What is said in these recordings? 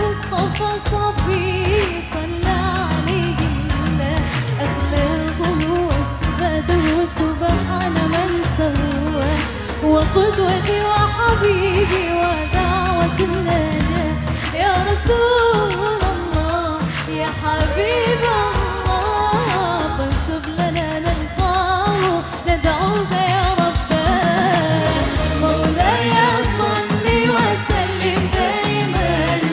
المصطفى صفي صلى عليه الله أخلاقه وصفاته سبحان من سواه وقدوتي وحبيبي ودعوة النجاة يا رسول الله يا حبيب الله فاكتب لنا نلقاه ندعوك يا رباه مولاي صل وسلم دائما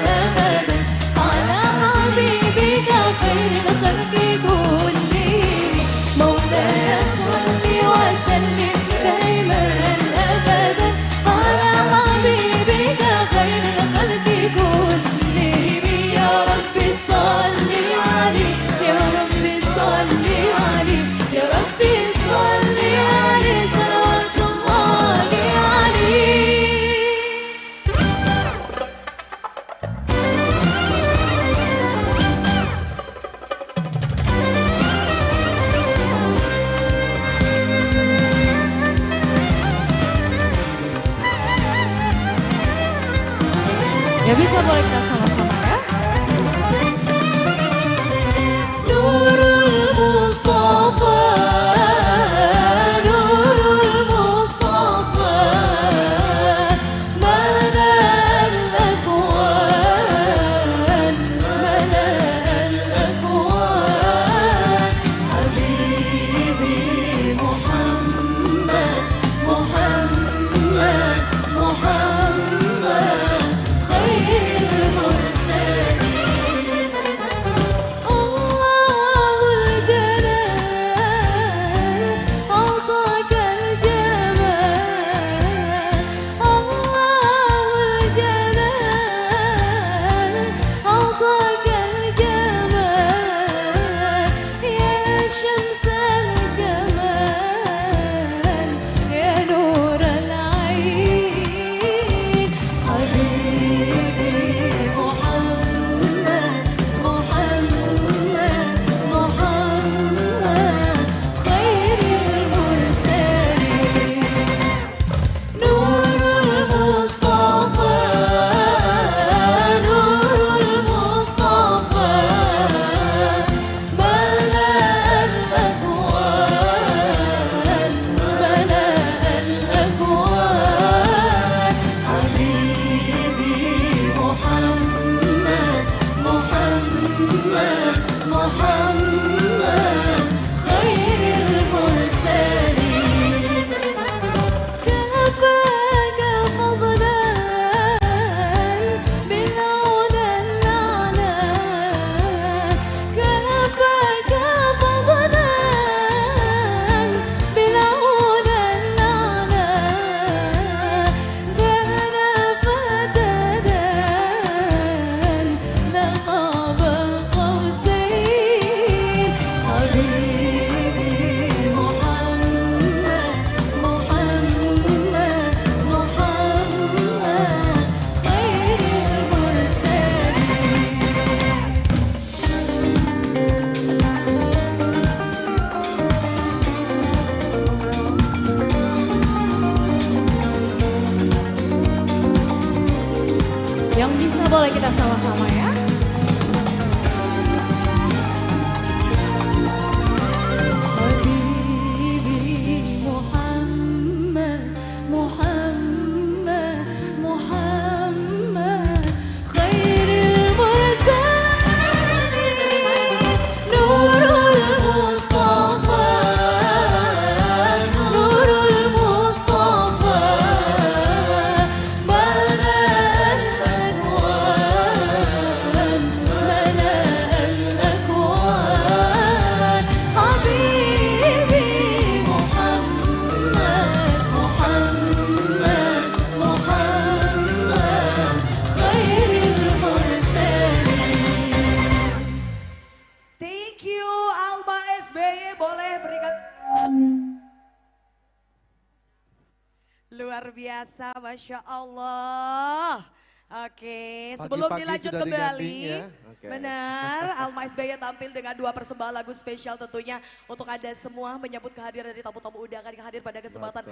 أبدا على حبيبك خير الخلق كلهم مولاي صل وسلم دائما أبدا على حبيبك خير الخلق كلهم يا رب صل عليه يا رب صل عليه يا رب صل عليه صلوات الله عليه Ya bisa boleh kita sama-sama ya. Nurul Mustafa, Nurul Mustafa, Mana al-Akwan, Mana al-Akwan, Habibi Muhammad, Muhammad, Muhammad خير المرسلين الله الجلال أعطاك الجمال الله الجلال أعطاك الجمال يا شمس الجمال يا نور العين حبيبي محمد محمد محمد خير المرسلين نور المصطفى نور المصطفى ملأ الأكوان ملأ الأكوان حبيبي محمد محمد محمد خير المرسلين كفاك فضلا بالعلا الأعلى كفاك فضلا بالعلا الأعلى دنا فتدا لقب قوسين حبيبي محمد محمد محمد خير المرسلين Yang bisa boleh kita sama-sama ya. حبيبي محمد محمد محمد خير المرسلين نور المصطفى نور المصطفى ملأ الأكوان ملأ الأكوان حبيبي محمد محمد محمد خير المرسلين Thank you Alba SBY, boleh berikan luar biasa, Masya Allah. Oke, sebelum Pagi-pagi dilanjut sudah kembali, diganding ya. Oke. Benar, Alma SBY tampil dengan 2 persembahan lagu spesial tentunya untuk Anda semua menyambut kehadiran dari tamu-tamu undangan yang hadir pada kesempatan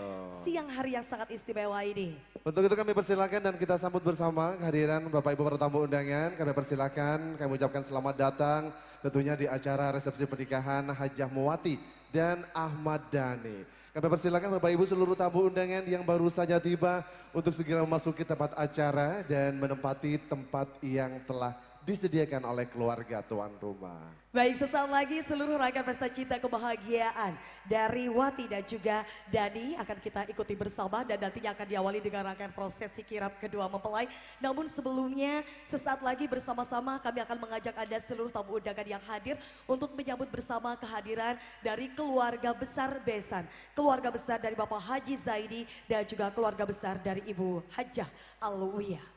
siang hari yang sangat istimewa ini. Untuk itu kami persilakan dan kita sambut bersama kehadiran Bapak Ibu para tamu undangan. Kami persilakan, kami ucapkan selamat datang tentunya di acara resepsi pernikahan Hajah Muwati dan Ahmad Dhani. Kami persilakan Bapak Ibu seluruh tamu undangan yang baru saja tiba untuk segera memasuki tempat acara dan menempati tempat yang telah disediakan oleh keluarga tuan rumah. Baik, sesaat lagi seluruh rangkaian pesta cinta kebahagiaan dari Wati dan juga Dhani akan kita ikuti bersama dan nantinya akan diawali dengan rangkaian prosesi kirap kedua mempelai. Namun sebelumnya sesaat lagi bersama-sama kami akan mengajak Anda seluruh tamu undangan yang hadir untuk menyambut bersama kehadiran dari keluarga besar Besan. Keluarga besar dari Bapak Haji Zaidi dan juga keluarga besar dari Ibu Hajah Alwiyah.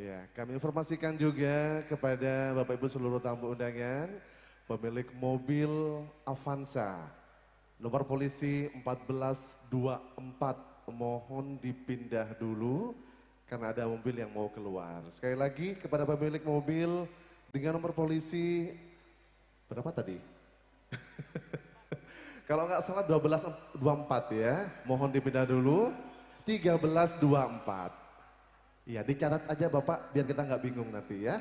Ya, kami informasikan juga kepada Bapak Ibu seluruh tamu undangan, pemilik mobil Avanza, nomor polisi 1424, mohon dipindah dulu karena ada mobil yang mau keluar. Sekali lagi kepada pemilik mobil dengan nomor polisi, berapa tadi? Kalau nggak salah 1224 ya, mohon dipindah dulu, 1324. Iya, dicatat aja Bapak biar kita nggak bingung nanti ya.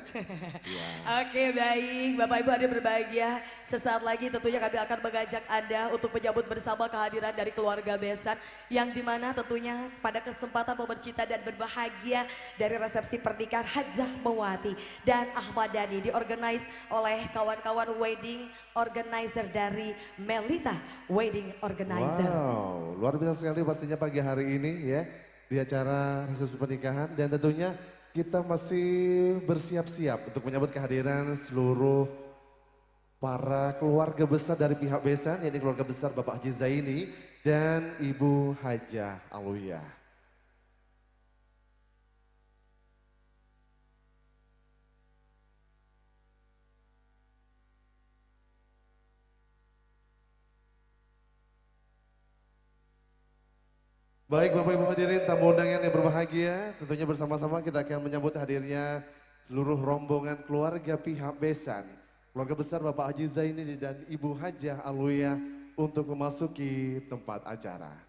Ya. Oke, baik, Bapak Ibu hadir berbahagia. Sesaat lagi tentunya kami akan mengajak Anda untuk menyambut bersama kehadiran dari keluarga Besan yang dimana tentunya pada kesempatan momen cinta dan berbahagia dari resepsi pernikahan Hajah Muwati dan Ahmad Dhani diorganize oleh kawan-kawan wedding organizer dari Melita Wedding Organizer. Wow, luar biasa sekali pastinya pagi hari ini ya di acara resepsi pernikahan dan tentunya kita masih bersiap-siap untuk menyambut kehadiran seluruh para keluarga besar dari pihak Besan, yaitu keluarga besar Bapak Haji Zaini dan Ibu Hajah Alwiyah. Baik Bapak Ibu hadirin tamu undangan yang berbahagia, tentunya bersama-sama kita akan menyambut hadirnya seluruh rombongan keluarga pihak Besan, keluarga besar Bapak Haji Zaini dan Ibu Hajah Alwiyah untuk memasuki tempat acara.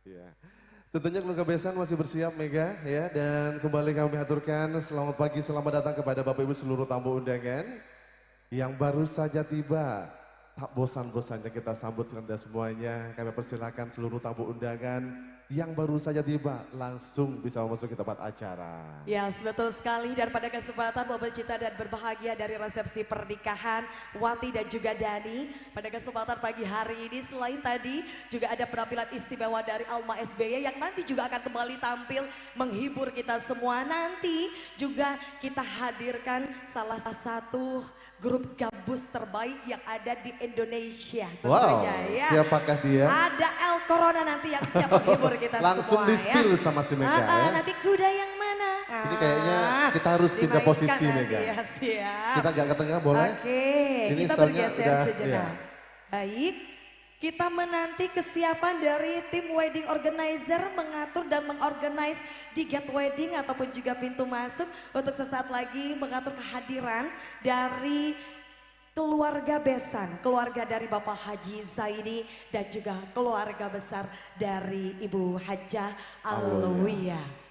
Ya. Tentunya keluarga Besan masih bersiap Mega ya dan kembali kami aturkan selamat pagi, selamat datang kepada Bapak Ibu seluruh tamu undangan yang baru saja tiba. Tak bosan-bosannya kita sambut Anda semuanya. Kami persilakan seluruh tamu undangan yang baru saja tiba langsung bisa masuk ke tempat acara. Ya, betul sekali. Dan pada kesempatan momen cinta dan berbahagia dari resepsi pernikahan Wati dan juga Dani. Pada kesempatan pagi hari ini selain tadi juga ada penampilan istimewa dari Alma SBY yang nanti juga akan kembali tampil menghibur kita semua. Nanti juga kita hadirkan salah satu grup gabus terbaik yang ada di Indonesia tentunya ya. Siapakah dia? Ada El Corona nanti yang siap menghibur kita Langsung semua di-spill ya. sama si Mega ya. Nanti kuda yang mana? Ini kayaknya kita harus pindah Dimainkan posisi nanti Mega. ya, siap. Kita agak ke tengah boleh? Oke, Ini kita soalnya bergeser udah, sejenak. ya. Baik. Kita menanti kesiapan dari tim wedding organizer mengatur dan mengorganize di gate wedding ataupun juga pintu masuk untuk sesaat lagi mengatur kehadiran dari keluarga besan, keluarga dari Bapak Haji Zaini dan juga keluarga besar dari Ibu Hajah Alwiyah.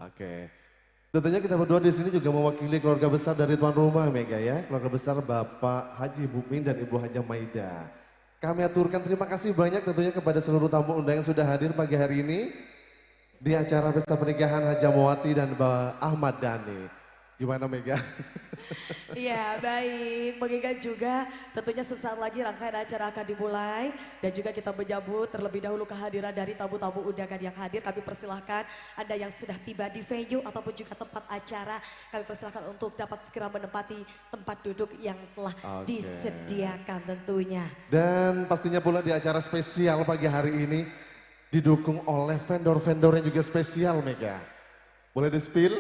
Oke. Tentunya kita berdua di sini juga mewakili keluarga besar dari tuan rumah Mega ya. Keluarga besar Bapak Haji Bumin dan Ibu Hajah Maida. Kami aturkan terima kasih banyak tentunya kepada seluruh tamu undangan yang sudah hadir pagi hari ini. Di acara pesta pernikahan Hajah Mawati dan Mbak Ahmad Dhani. Gimana Mega? Iya baik, mengingat juga tentunya sesaat lagi rangkaian acara akan dimulai. Dan juga kita menyambut terlebih dahulu kehadiran dari tamu-tamu undangan yang hadir. Kami persilahkan Anda yang sudah tiba di venue ataupun juga tempat acara. Kami persilahkan untuk dapat segera menempati tempat duduk yang telah disediakan tentunya. Dan pastinya pula di acara spesial pagi hari ini didukung oleh vendor-vendor yang juga spesial Mega. Boleh di-spill?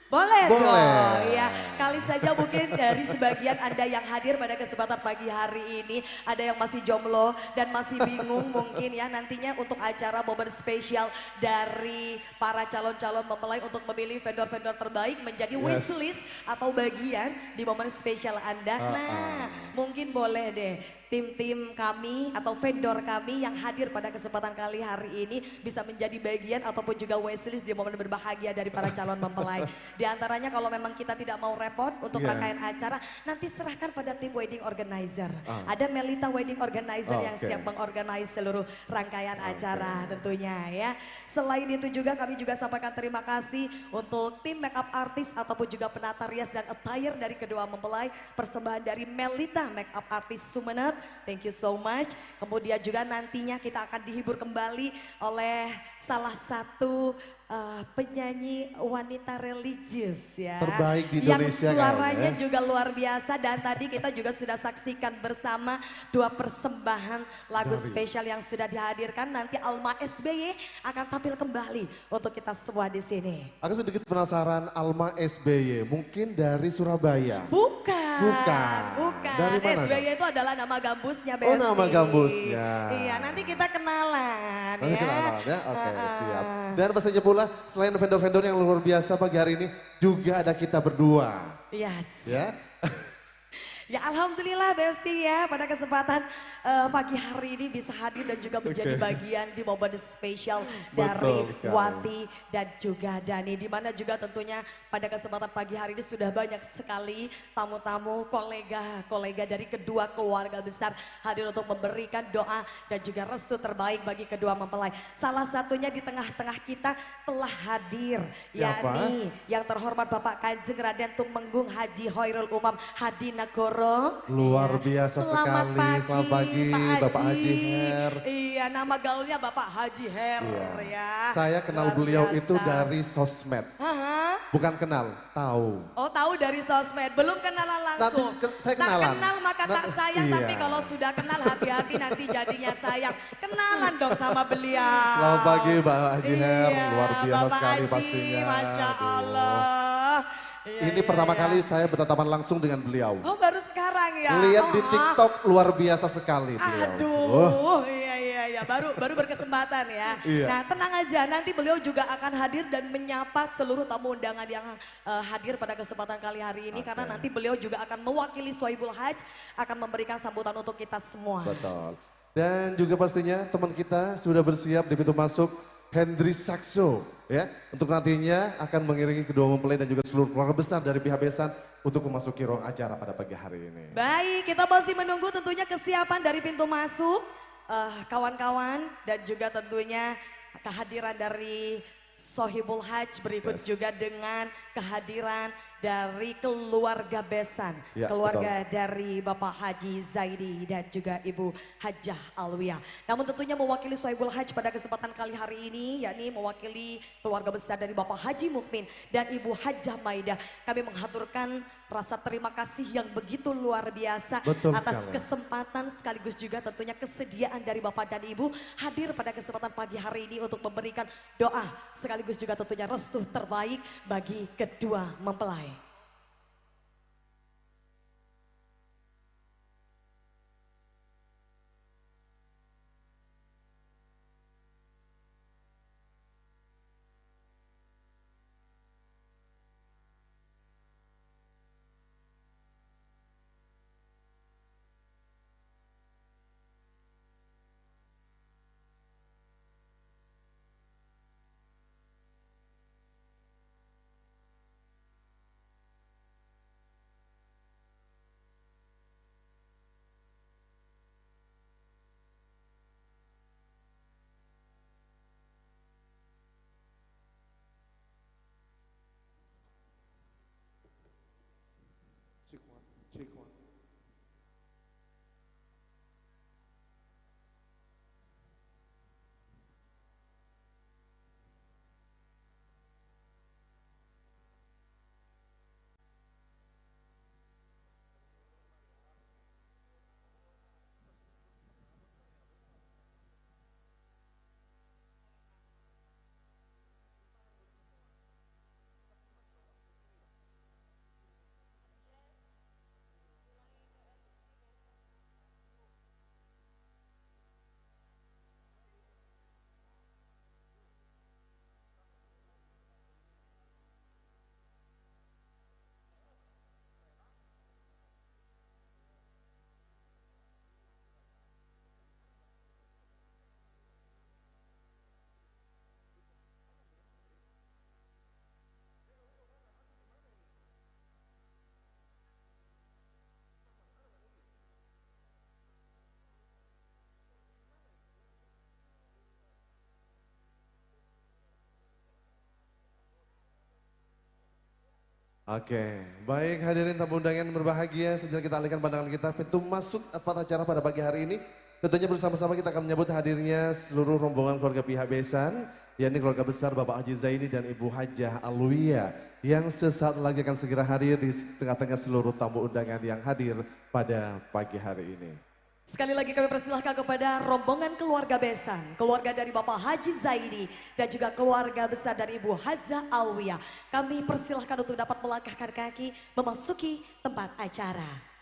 Boleh Boleh. dong ya. Kali saja mungkin dari sebagian Anda yang hadir pada kesempatan pagi hari ini. Ada yang masih jomblo dan masih bingung mungkin ya nantinya untuk acara momen spesial dari para calon-calon mempelai untuk memilih vendor-vendor terbaik menjadi wishlist atau bagian di momen spesial Anda. Nah mungkin boleh deh tim-tim kami atau vendor kami yang hadir pada kesempatan kali hari ini bisa menjadi bagian ataupun juga wishlist di momen berbahagia dari para calon mempelai. Di antaranya kalau memang kita tidak mau repot untuk rangkaian acara, nanti serahkan pada tim wedding organizer. Ada Melita wedding organizer yang siap mengorganize seluruh rangkaian acara tentunya ya. Selain itu juga kami juga sampaikan terima kasih untuk tim makeup artist ataupun juga penata rias dan attire dari kedua mempelai. Persembahan dari Melita makeup artist Sumeneb. Thank you so much. Kemudian juga nantinya kita akan dihibur kembali oleh salah satu penyanyi wanita religius ya. Terbaik di Indonesia yang suaranya kayaknya. juga luar biasa dan tadi kita juga sudah saksikan bersama dua persembahan lagu spesial yang sudah dihadirkan. Nanti Alma SBY akan tampil kembali untuk kita semua di sini. Aku sedikit penasaran Alma SBY, mungkin dari Surabaya. Bukan. Dari mana? SBY itu adalah nama gambusnya Besti. Oh nama gambusnya. Iya nanti kita kenalan Nanti ya. kenalan ya, oke siap. Dan pastinya pula selain vendor-vendor yang luar biasa pagi hari ini juga ada kita berdua. Yes. Ya. Ya alhamdulillah Besti ya pada kesempatan pagi hari ini bisa hadir dan juga menjadi bagian di momen spesial dari sekali. Wati dan juga Dani. Dimana juga tentunya pada kesempatan pagi hari ini sudah banyak sekali tamu-tamu kolega-kolega dari kedua keluarga besar hadir untuk memberikan doa dan juga restu terbaik bagi kedua mempelai. Salah satunya di tengah-tengah kita telah hadir yakni yang terhormat Bapak Kanjeng Raden Tumenggung Haji Hoirul Umam Hadi Nagoro. Luar biasa Selamat sekali. pagi, Selamat pagi Bapak Haji Her. Iya nama gaulnya Bapak Haji Her ya. Saya kenal Luar beliau biasa. itu dari sosmed. Aha. Bukan kenal, tahu. Oh tahu dari sosmed, belum kenalan langsung. Saya kenalan. Tak kenal maka tak sayang, iya. tapi kalau sudah kenal hati-hati nanti jadinya sayang. Kenalan dong sama beliau. Selamat pagi Mbak Haji Her, luar biasa Bapak sekali Haji, pastinya. Masya Aduh. Allah. Ini pertama kali saya bertatapan langsung dengan beliau. Oh baru sekarang ya? Lihat di TikTok luar biasa sekali beliau. Aduh, iya, baru berkesempatan ya. Iya. Nah tenang aja, nanti beliau juga akan hadir dan menyapa seluruh tamu undangan yang hadir pada kesempatan kali hari ini. Karena nanti beliau juga akan mewakili Sohibul Hajj, akan memberikan sambutan untuk kita semua. Betul. Dan juga pastinya teman kita sudah bersiap di pintu masuk, Hendri Sakso, ya, untuk nantinya akan mengiringi kedua mempelai dan juga seluruh keluarga besar dari pihak besan untuk memasuki ruang acara pada pagi hari ini. Baik, kita masih menunggu tentunya kesiapan dari pintu masuk, kawan-kawan, dan juga tentunya kehadiran dari Sohibul Hajj, berikut juga dengan kehadiran dari keluarga besan, Ya, keluarga dari Bapak Haji Zaidi dan juga Ibu Hajjah Alwiyah. Namun tentunya mewakili Sohibul Hajj pada kesempatan kali hari ini, yakni mewakili keluarga besar dari Bapak Haji Mukmin dan Ibu Hajjah Maidah. Kami menghaturkan rasa terima kasih yang begitu luar biasa atas kesempatan sekaligus juga tentunya kesediaan dari Bapak dan Ibu hadir pada kesempatan pagi hari ini untuk memberikan doa sekaligus juga tentunya restu terbaik bagi kedua mempelai. Check one. Oke, baik hadirin tamu undangan berbahagia, sejenak kita alihkan pandangan kita pintu masuk tempat acara pada pagi hari ini. Tentunya bersama-sama kita akan menyambut hadirnya seluruh rombongan keluarga pihak besan, yakni keluarga besar Bapak Haji Zaini dan Ibu Hajjah Alwiyah, yang sesaat lagi akan segera hadir di tengah-tengah seluruh tamu undangan yang hadir pada pagi hari ini. Sekali lagi kami persilahkan kepada rombongan keluarga besan, keluarga dari Bapak Haji Zaidi dan juga keluarga besar dari Ibu Hajjah Alwiyah. Kami persilahkan untuk dapat melangkahkan kaki memasuki tempat acara.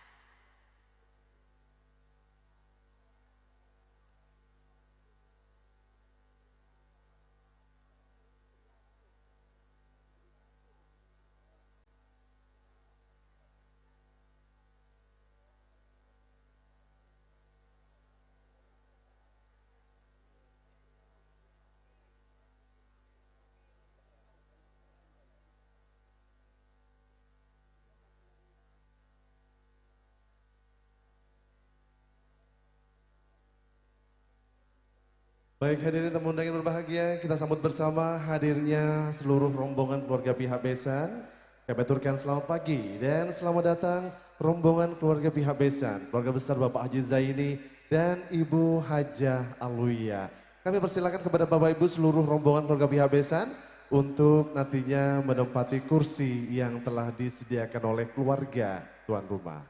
Baik hadirin tamu undangan yang berbahagia, kita sambut bersama hadirnya seluruh rombongan keluarga pihak besan. Kami aturkan selamat pagi dan selamat datang rombongan keluarga pihak besan, keluarga besar Bapak Haji Zaini dan Ibu Hajjah Alwiyah. Kami persilakan kepada Bapak Ibu seluruh rombongan keluarga pihak besan untuk nantinya menempati kursi yang telah disediakan oleh keluarga tuan rumah.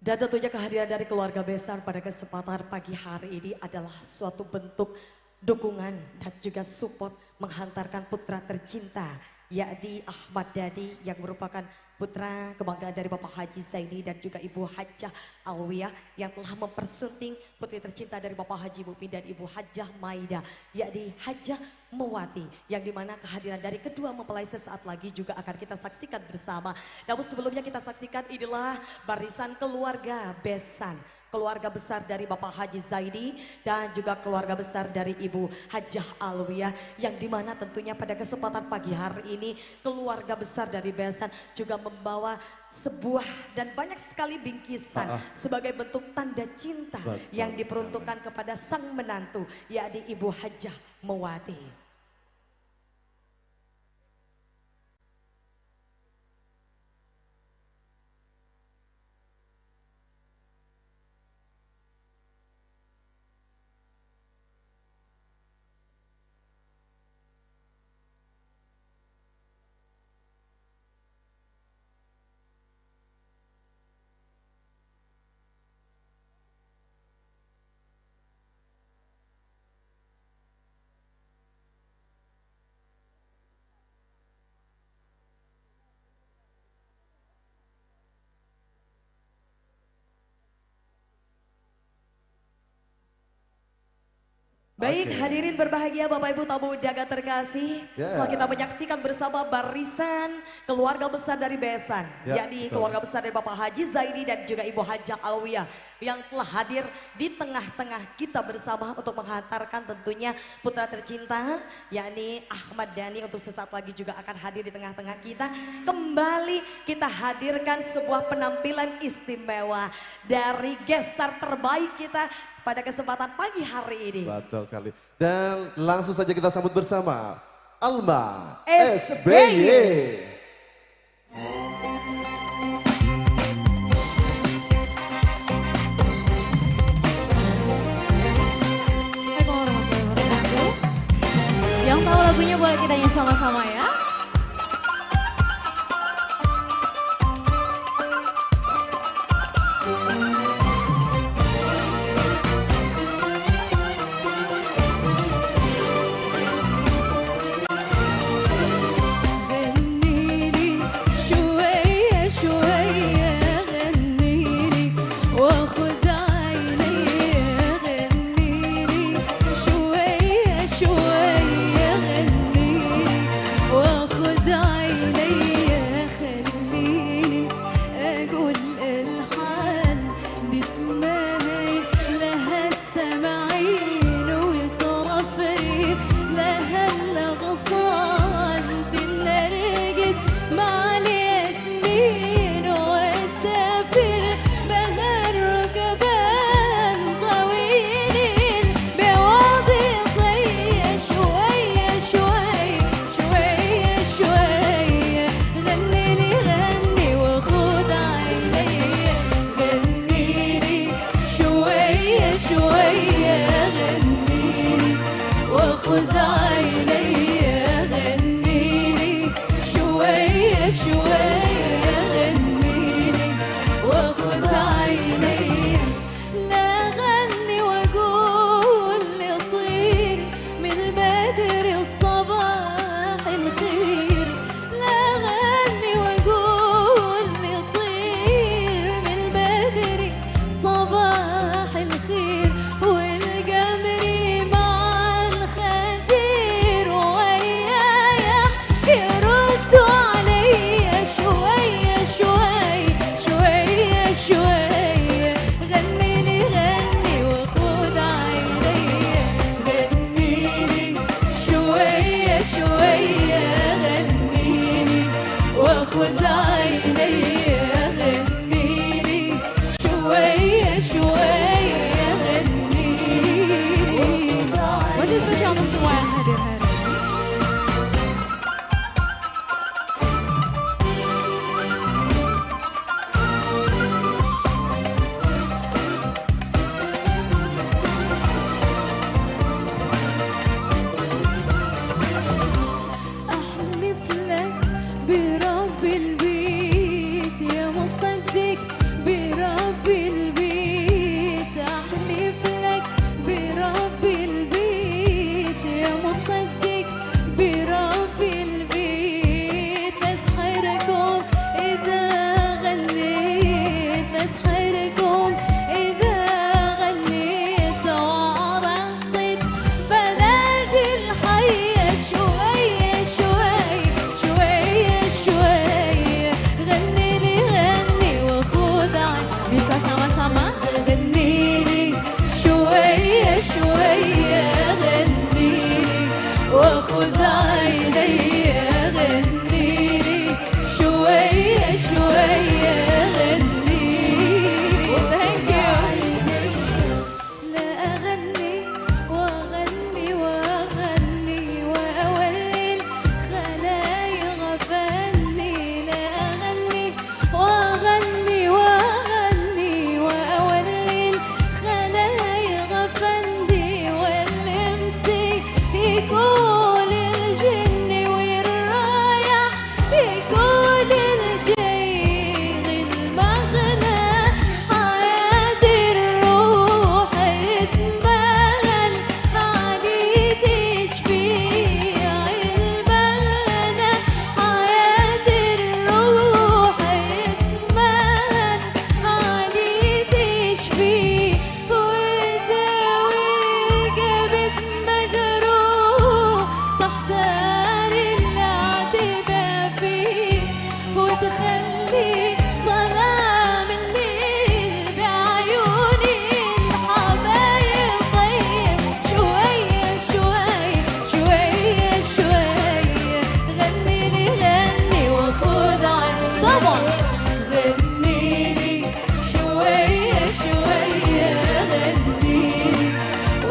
Dan tentunya kehadiran dari keluarga besar pada kesempatan pagi hari ini adalah suatu bentuk dukungan dan juga support menghantarkan putra tercinta yakni Ahmad Dhani yang merupakan putra kebanggaan dari Bapak Haji Zaini dan juga Ibu Hajah Alwiyah yang telah mempersunting putri tercinta dari Bapak Haji Mupin dan Ibu Hajah Maida yakni Hajah Mewati yang dimana kehadiran dari kedua mempelai sesaat lagi juga akan kita saksikan bersama. Namun sebelumnya kita saksikan inilah barisan keluarga besan. Keluarga besar dari Bapak Haji Zaini dan juga keluarga besar dari Ibu Hajah Alwiyah yang dimana tentunya pada kesempatan pagi hari ini keluarga besar dari besan juga membawa sebuah dan banyak sekali bingkisan sebagai bentuk tanda cinta yang diperuntukkan kepada sang menantu yakni Ibu Hajah Mewati. Baik, hadirin berbahagia Bapak Ibu tamu undangan terkasih. Setelah kita menyaksikan bersama barisan keluarga besar dari besan, yakni keluarga besar dari Bapak Haji Zaini dan juga Ibu Hajah Alwiyah yang telah hadir di tengah-tengah kita bersama untuk menghantarkan tentunya putra tercinta yakni Ahmad Dhani untuk sesaat lagi juga akan hadir di tengah-tengah kita. Kembali kita hadirkan sebuah penampilan istimewa dari gestar terbaik kita pada kesempatan pagi hari ini. Betul sekali. Dan langsung saja kita sambut bersama Alma SBY. Yang tahu lagunya boleh kita nyanyi sama-sama ya.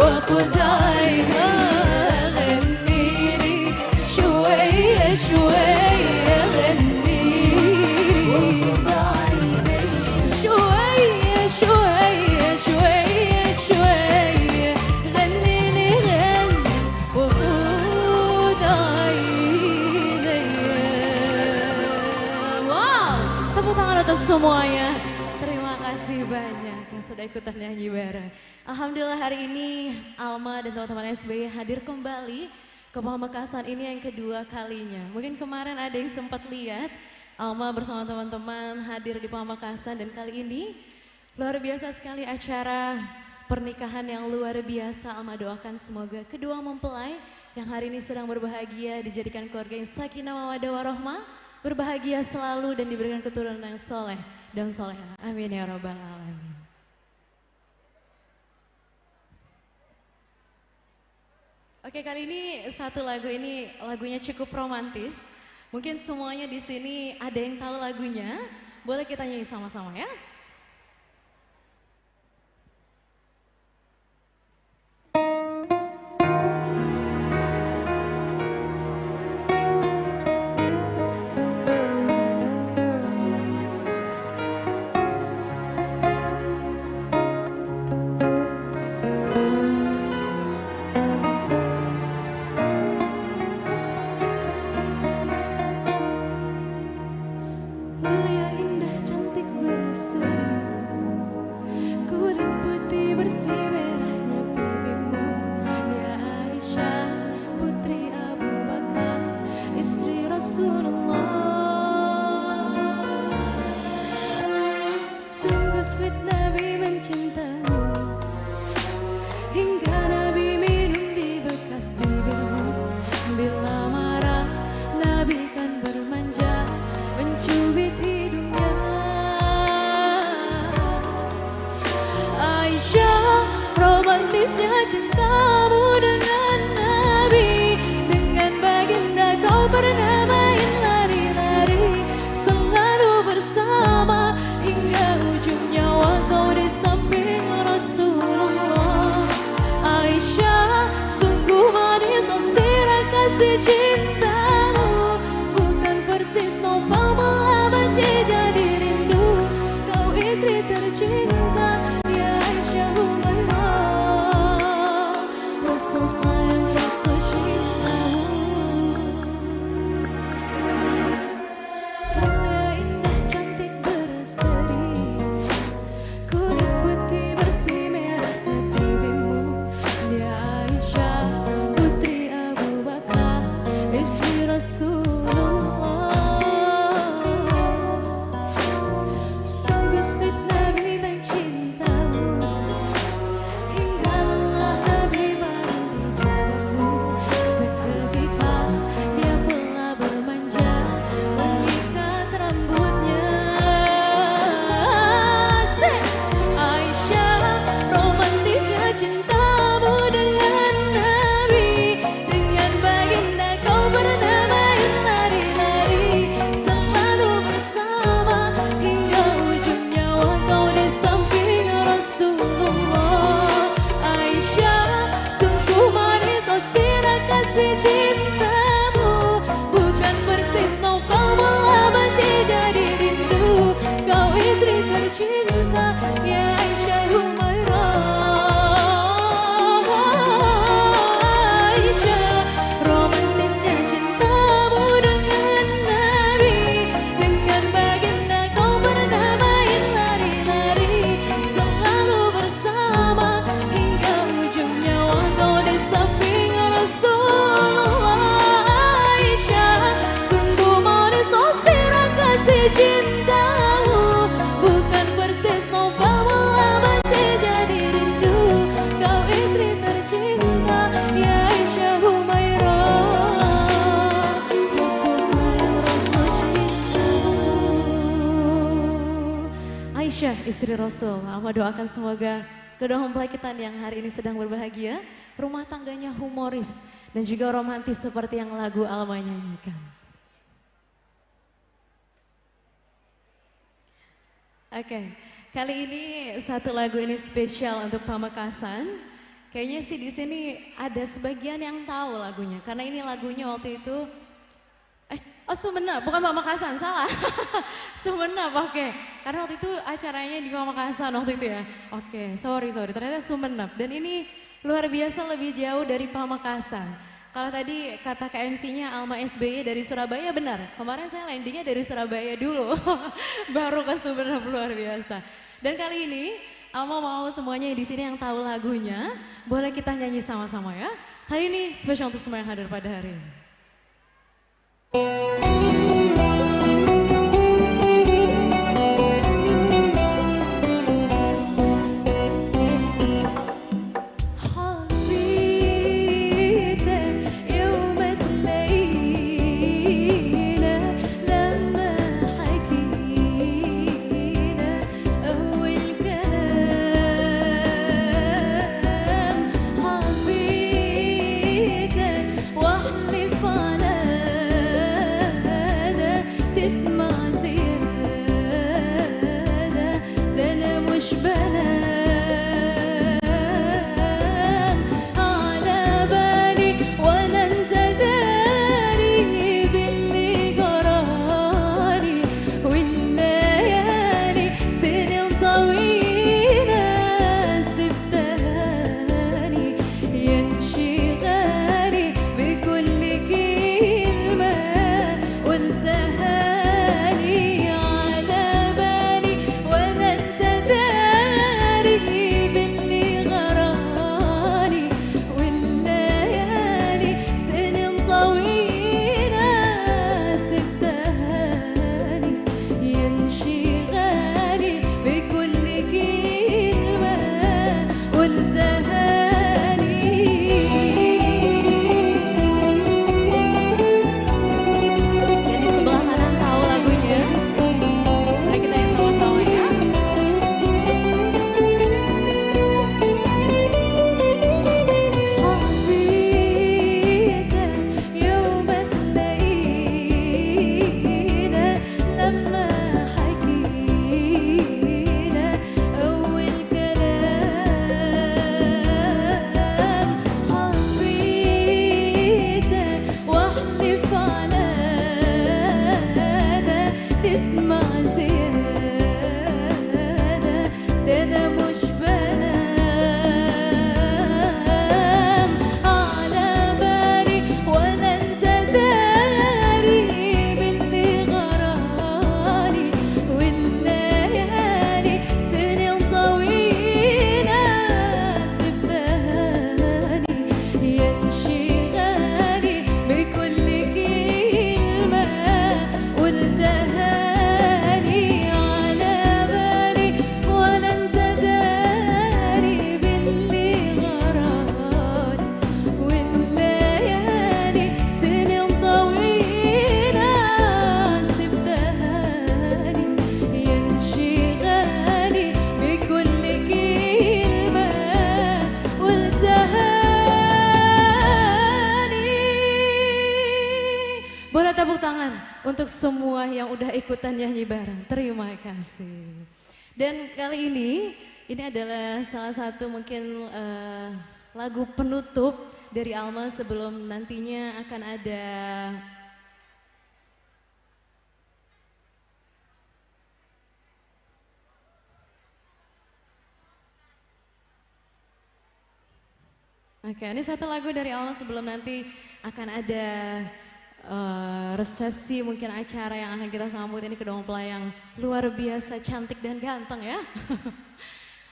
وخدعي غنيلي شوية شوية غنيلي شوية شوية شوية شوية غنيلي غن وخدعي Wow, tepuk tangan untuk semuanya. Terima kasih banyak yang sudah ikutan nyanyi bareng. Alhamdulillah hari ini Alma dan teman-teman SBY hadir kembali ke Pamekasan ini yang kedua kalinya. Mungkin kemarin ada yang sempat lihat Alma bersama teman-teman hadir di Pamekasan dan kali ini luar biasa sekali acara pernikahan yang luar biasa. Alma doakan semoga kedua mempelai yang hari ini sedang berbahagia dijadikan keluarga yang sakinah mawaddah warahmah, berbahagia selalu dan diberikan keturunan yang soleh dan soleha. Amin ya rabbal alamin. Oke, kali ini satu lagu ini lagunya cukup romantis. Mungkin semuanya di sini ada yang tahu lagunya. Boleh kita nyanyi sama-sama ya? Mulia indah cantik berseri, kulit putih bersih merahnya pipimu. Dia Aisyah putri Abu Bakar, istri Rasulullah. Sungguh sweet Nabi mencintamu, hingga Nabi minum di bekas bibirmu. Bila marah Nabi kan bermanja, mencubit hidungnya. Aisyah, romantisnya cintamu dengan Nabi. Dengan baginda kau pernah main lari-lari, selalu bersama hingga ujung nyawa kau di samping Rasulullah. Aisyah, sungguh manis sirah kasih cintamu, bukan persis novel malah benci jadi rindu. Kau istri tercinta, ya Aisyah Humairah, Rasul sayang Rasul cintamu. Mulia indah cantik berseri, kulit putih bersih merahnya pipimu. Dia Aisyah putri Abu Bakar, istri Rasulullah. Sungguh sweet Nabi mencintamu, hingga lelah Nabi baru dijawabmu. Seketika dia pula bermanja, mengikat rambutnya. Aisyah, romantisnya cintamu dengan Nabi. Dengan baginda kau pernah main lari-lari, selalu bersama hingga ujung nyawa kau di samping Rasulullah. Aisyah, sungguh manis sirah kasih cintamu, bukan persis novel malah benci jadi rindu. Kau istri tercinta, ya Aisyah Humairah. Aisyah, romantisnya cintamu dengan Nabi. Dengan baginda kau pernah main lari-lari, selalu bersama hingga ujung nyawa kau di samping Rasulullah. Aisyah, sungguh manis sirah kasih cintamu, bukan persis novel malah benci jadi rindu. Kau istri tercinta, ya Aisyah Humairah, Rasul sayang Rasul cintamu. Aisyah, istri Rasul. Alma doakan semoga kedua mempelai kita yang hari ini sedang berbahagia, rumah tangganya humoris dan juga romantis seperti yang lagu Alma nyanyikan. Oke, kali ini satu lagu ini spesial untuk Pamekasan Kayaknya sih di sini ada sebagian yang tahu lagunya, karena ini lagunya waktu itu, oh Sumenep, bukan Pamekasan, salah. Sumenep, oke. Karena waktu itu acaranya di Pamekasan waktu itu ya. Oke, sorry, ternyata Sumenep. Dan ini luar biasa lebih jauh dari Pamekasan. Kalau tadi kata KMC-nya Alma SBY dari Surabaya, benar. Kemarin saya landingnya dari Surabaya dulu, baru ke Sumenep, luar biasa. Dan kali ini Alma mau semuanya di sini yang tahu lagunya, boleh kita nyanyi sama-sama ya. Hari ini spesial untuk semua yang hadir pada hari ini. Boleh tepuk tangan untuk semua yang udah ikutan nyanyi bareng. Terima kasih. Dan kali ini adalah salah satu mungkin lagu penutup dari Alma sebelum nantinya akan ada Oke, ini satu lagu dari Alma sebelum nanti akan ada resepsi mungkin acara yang akan kita sambut ini kedua mempelai yang luar biasa cantik dan ganteng ya.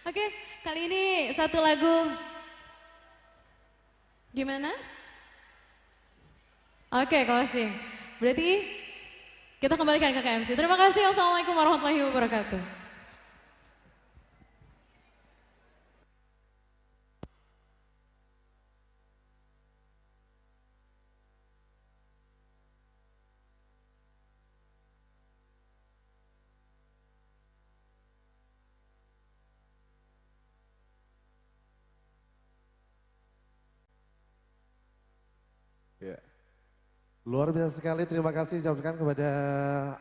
Oke, kali ini satu lagu gimana? Oke, closing. Berarti kita kembalikan ke KMC. Terima kasih. Wassalamualaikum warahmatullahi wabarakatuh. Ya. Luar biasa sekali, terima kasih ucapkan kepada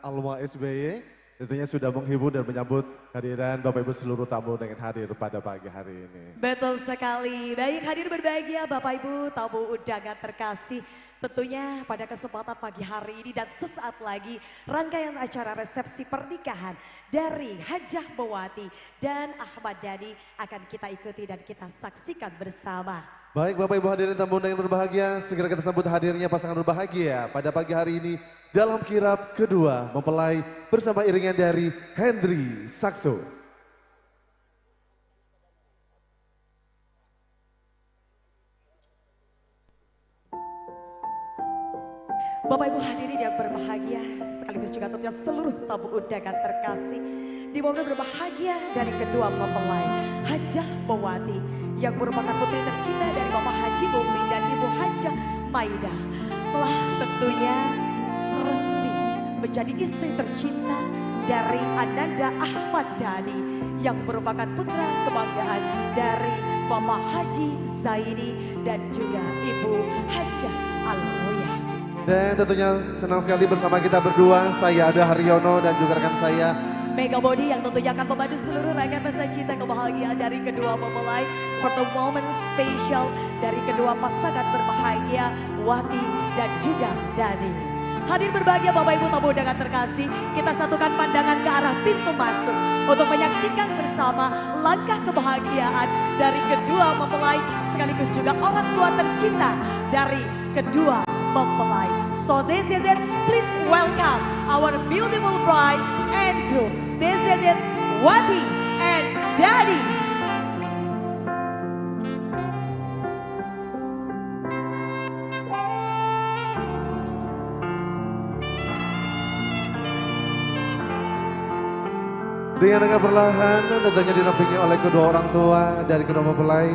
Alma SBY Tentunya sudah menghibur dan menyambut kehadiran Bapak Ibu seluruh tamu dengan hadir pada pagi hari ini. Betul sekali. Baik, hadir berbahagia Bapak Ibu tamu undangan terkasih. Tentunya pada kesempatan pagi hari ini dan sesaat lagi rangkaian acara resepsi pernikahan dari Hajah Mewati dan Ahmad Dhani akan kita ikuti dan kita saksikan bersama. Baik Bapak Ibu hadirin tamu undangan berbahagia, segera kita sambut hadirnya pasangan berbahagia pada pagi hari ini dalam kirap kedua mempelai bersama iringan dari Hendri Sakso. Bapak Ibu hadirin yang berbahagia, sekaligus juga tentunya seluruh tamu undangan terkasih. Di momen berbahagia dari kedua mempelai, Hajah Mewati yang merupakan putri tercinta dari Bapak Haji Mukmin dan Ibu Hajah Maida telah tentunya resmi menjadi istri tercinta dari Ananda Ahmad Dhani yang merupakan putra kebanggaan dari Bapak Haji Zaidi dan juga Ibu Hajah Almuya. Dan tentunya senang sekali bersama kita berdua, saya Ada Haryono dan juga rekan saya Mega Body yang tentunya akan membantu seluruh rangkaian pesta cinta kebahagiaan dari kedua mempelai for the moment special dari kedua pasangan berbahagia Wati dan juga Dhani. Hadir berbahagia Bapak Ibu tamu undangan terkasih, kita satukan pandangan ke arah pintu masuk untuk menyaksikan bersama langkah kebahagiaan dari kedua mempelai sekaligus juga orang tua tercinta dari kedua mempelai. So this is it, please welcome our beautiful bride and groom. This is it, Wati and Dhani. dengan perlahan tentunya dinampingi oleh kedua orang tua dari kedua mempelai.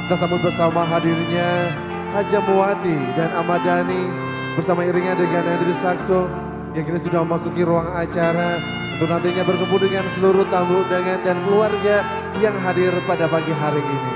Kita sambut bersama hadirnya Hajah Mewati dan Ahmad Dhani bersama iringnya dengan Hendri Sakso yang kini sudah memasuki ruang acara untuk nantinya bertemu dengan seluruh tamu undangan dan keluarga yang hadir pada pagi hari ini.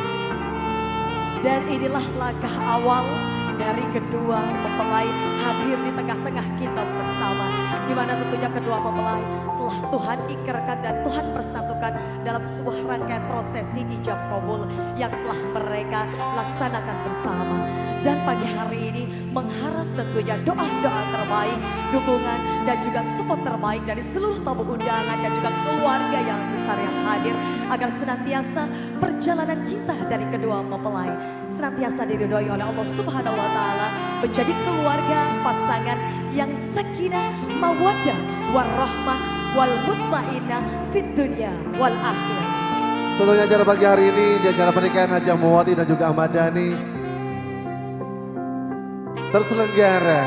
Dan inilah langkah awal dari kedua mempelai hadir di tengah-tengah kita bersama. Di mana tentunya kedua mempelai telah Tuhan ikrarkan dan Tuhan persatukan dalam sebuah rangkaian prosesi ijab kabul yang telah mereka laksanakan bersama. Dan pagi hari ini mengharap tentunya doa-doa terbaik, dukungan dan juga support terbaik dari seluruh tamu undangan dan juga keluarga yang besar yang hadir agar senantiasa perjalanan cinta dari kedua mempelai senantiasa diridhoi oleh Allah Subhanahu wa taala menjadi keluarga pasangan yang sakinah, mawaddah, warahmah, wal mutmainnah fid dunya wal akhirah. Tentunya acara pagi hari ini di acara pernikahan Hajah Mewati dan juga Ahmad Dhani terselenggara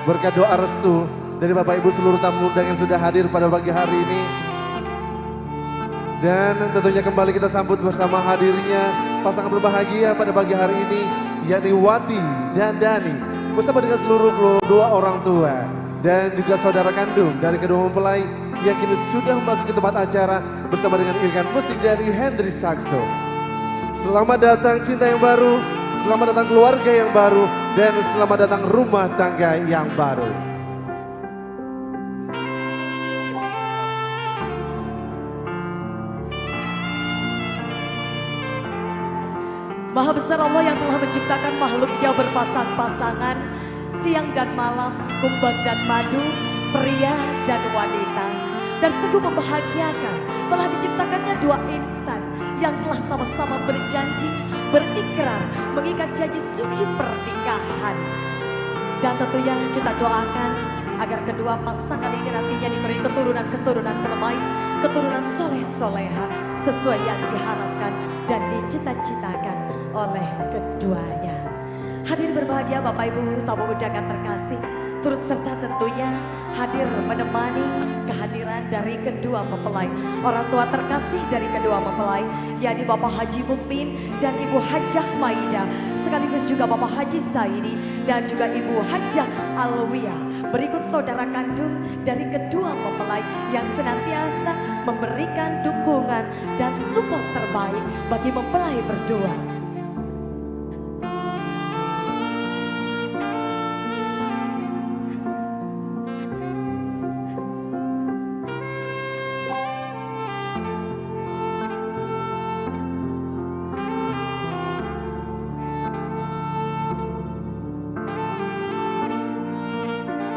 berkat doa restu dari Bapak Ibu seluruh tamu undangan yang sudah hadir pada pagi hari ini. Dan tentunya kembali kita sambut bersama hadirnya pasangan berbahagia pada pagi hari ini, yakni Wati dan Dhani bersama dengan seluruh kedua orang tua dan juga saudara kandung dari kedua mempelai yang kini sudah memasuki tempat acara bersama dengan iringan musik dari Hendri Sakso. Selamat datang cinta yang baru, selamat datang keluarga yang baru, dan selamat datang rumah tangga yang baru. Maha besar Allah yang telah menciptakan makhluknya berpasang-pasangan, siang dan malam, kumbang dan madu, pria dan wanita. Dan sungguh membahagiakan telah diciptakannya dua insan yang telah sama-sama berjanji, berikrar, mengikat janji suci pernikahan. Dan tentunya kita doakan agar kedua pasangan ini nantinya diberi keturunan-keturunan terbaik, keturunan soleh-soleha sesuai yang diharapkan dan dicita-citakan oleh keduanya. Hadir berbahagia Bapak Ibu tamu undangan terkasih, turut serta tentunya hadir menemani kehadiran dari kedua mempelai, orang tua terkasih dari kedua mempelai, yakni Bapak Haji Mukmin dan Ibu Hajah Maida, sekaligus juga Bapak Haji Zaidi dan juga Ibu Hajah Alwiya. Berikut saudara kandung dari kedua mempelai yang senantiasa memberikan dukungan dan support terbaik bagi mempelai berdua.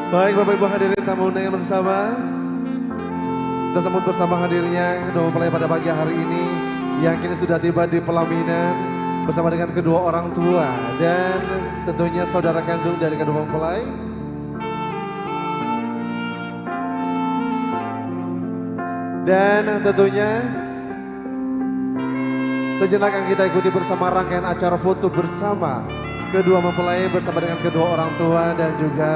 Baik Bapak Ibu hadirin tamu undangan bersama. Kita sambut bersama hadirnya kedua mempelai pada pagi hari ini yang kini sudah tiba di pelaminan bersama dengan kedua orang tua dan tentunya saudara kandung dari kedua mempelai. Dan tentunya sejenak akan kita ikuti bersama rangkaian acara foto bersama kedua mempelai bersama dengan kedua orang tua dan juga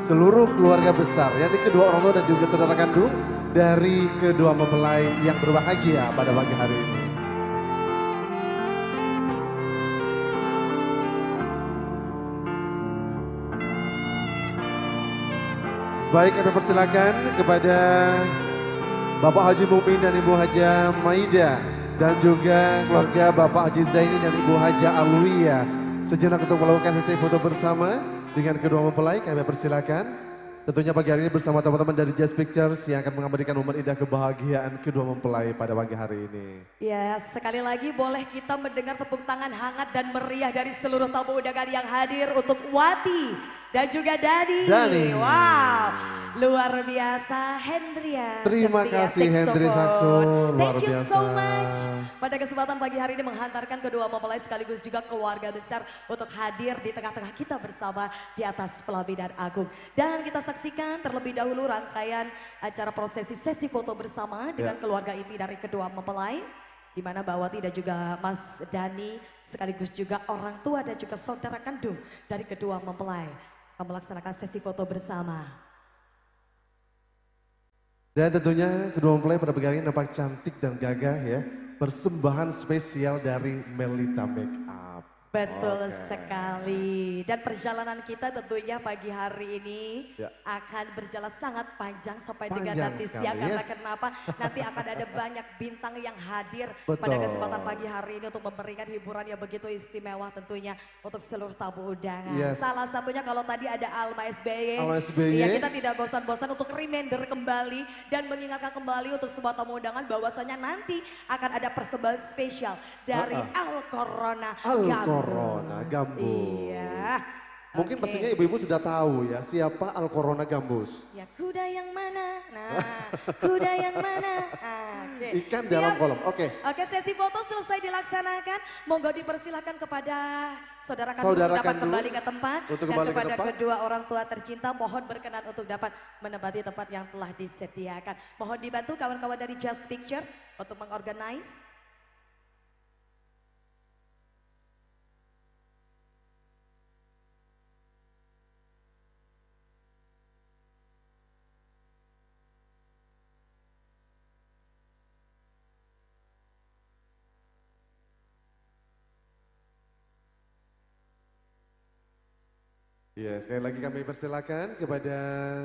seluruh keluarga besar, yakni kedua orang tua dan juga saudara kandung dari kedua mempelai yang berbahagia pada pagi hari ini. Baik, kami persilakan kepada Bapak Haji Mumin dan Ibu Haja Maida dan juga keluarga Bapak Haji Zaini dan Ibu Haja Alwiyah sejenak untuk melakukan sesi foto bersama dengan kedua mempelai. Kami persilakan. Tentunya pagi hari ini bersama teman-teman dari Jazz Pictures yang akan mengabadikan momen indah kebahagiaan kedua mempelai pada pagi hari ini. Ya, sekali lagi boleh kita mendengar tepuk tangan hangat dan meriah dari seluruh tamu undangan yang hadir untuk Wati dan juga Dani. Wow, luar biasa Hendria. Terima setia kasih Hendri saxophone. Saxo, luar Thank you biasa. so much. Pada kesempatan pagi hari ini menghantarkan kedua mempelai sekaligus juga keluarga besar untuk hadir di tengah-tengah kita bersama di atas pelaminan agung. Dan kita saksikan terlebih dahulu rangkaian acara prosesi sesi foto bersama dengan keluarga inti dari kedua mempelai, di mana Mbak Wati dan juga Mas Dani sekaligus juga orang tua dan juga saudara kandung dari kedua mempelai akan melaksanakan sesi foto bersama. Dan tentunya kedua mempelai pada pagi hari ini nampak cantik dan gagah ya. Persembahan spesial dari Melita Makeup. Betul sekali. Dan perjalanan kita tentunya pagi hari ini akan berjalan sangat panjang sampai dengan Panjang nanti sekali, siang. ya. Karena kenapa? Nanti akan ada banyak bintang yang hadir pada Betul. kesempatan pagi hari ini untuk memberikan hiburan yang begitu istimewa tentunya untuk seluruh tamu undangan. Yes. Salah satunya kalau tadi ada Alma SBY. Alma SBY. Ya, kita tidak bosan-bosan untuk reminder kembali dan mengingatkan kembali untuk semua tamu undangan bahwasanya nanti akan ada persembahan spesial dari Al Corona Corona Gambus. Iya. Mungkin Oke. pastinya ibu-ibu sudah tahu ya siapa Al Corona Gambus. Ya kuda yang mana? Nah, kuda yang mana? Oke. Ikan Siap? dalam kolam. Oke. Oke, sesi foto selesai dilaksanakan. Monggo dipersilakan kepada saudara kandung Saudara untuk dapat kandung kembali ke tempat. untuk Dan kembali ke kepada tempat. kedua orang tua tercinta mohon berkenan untuk dapat menempati tempat yang telah disediakan. Mohon dibantu kawan-kawan dari Just Picture untuk mengorganize. Ya, sekali lagi kami persilakan kepada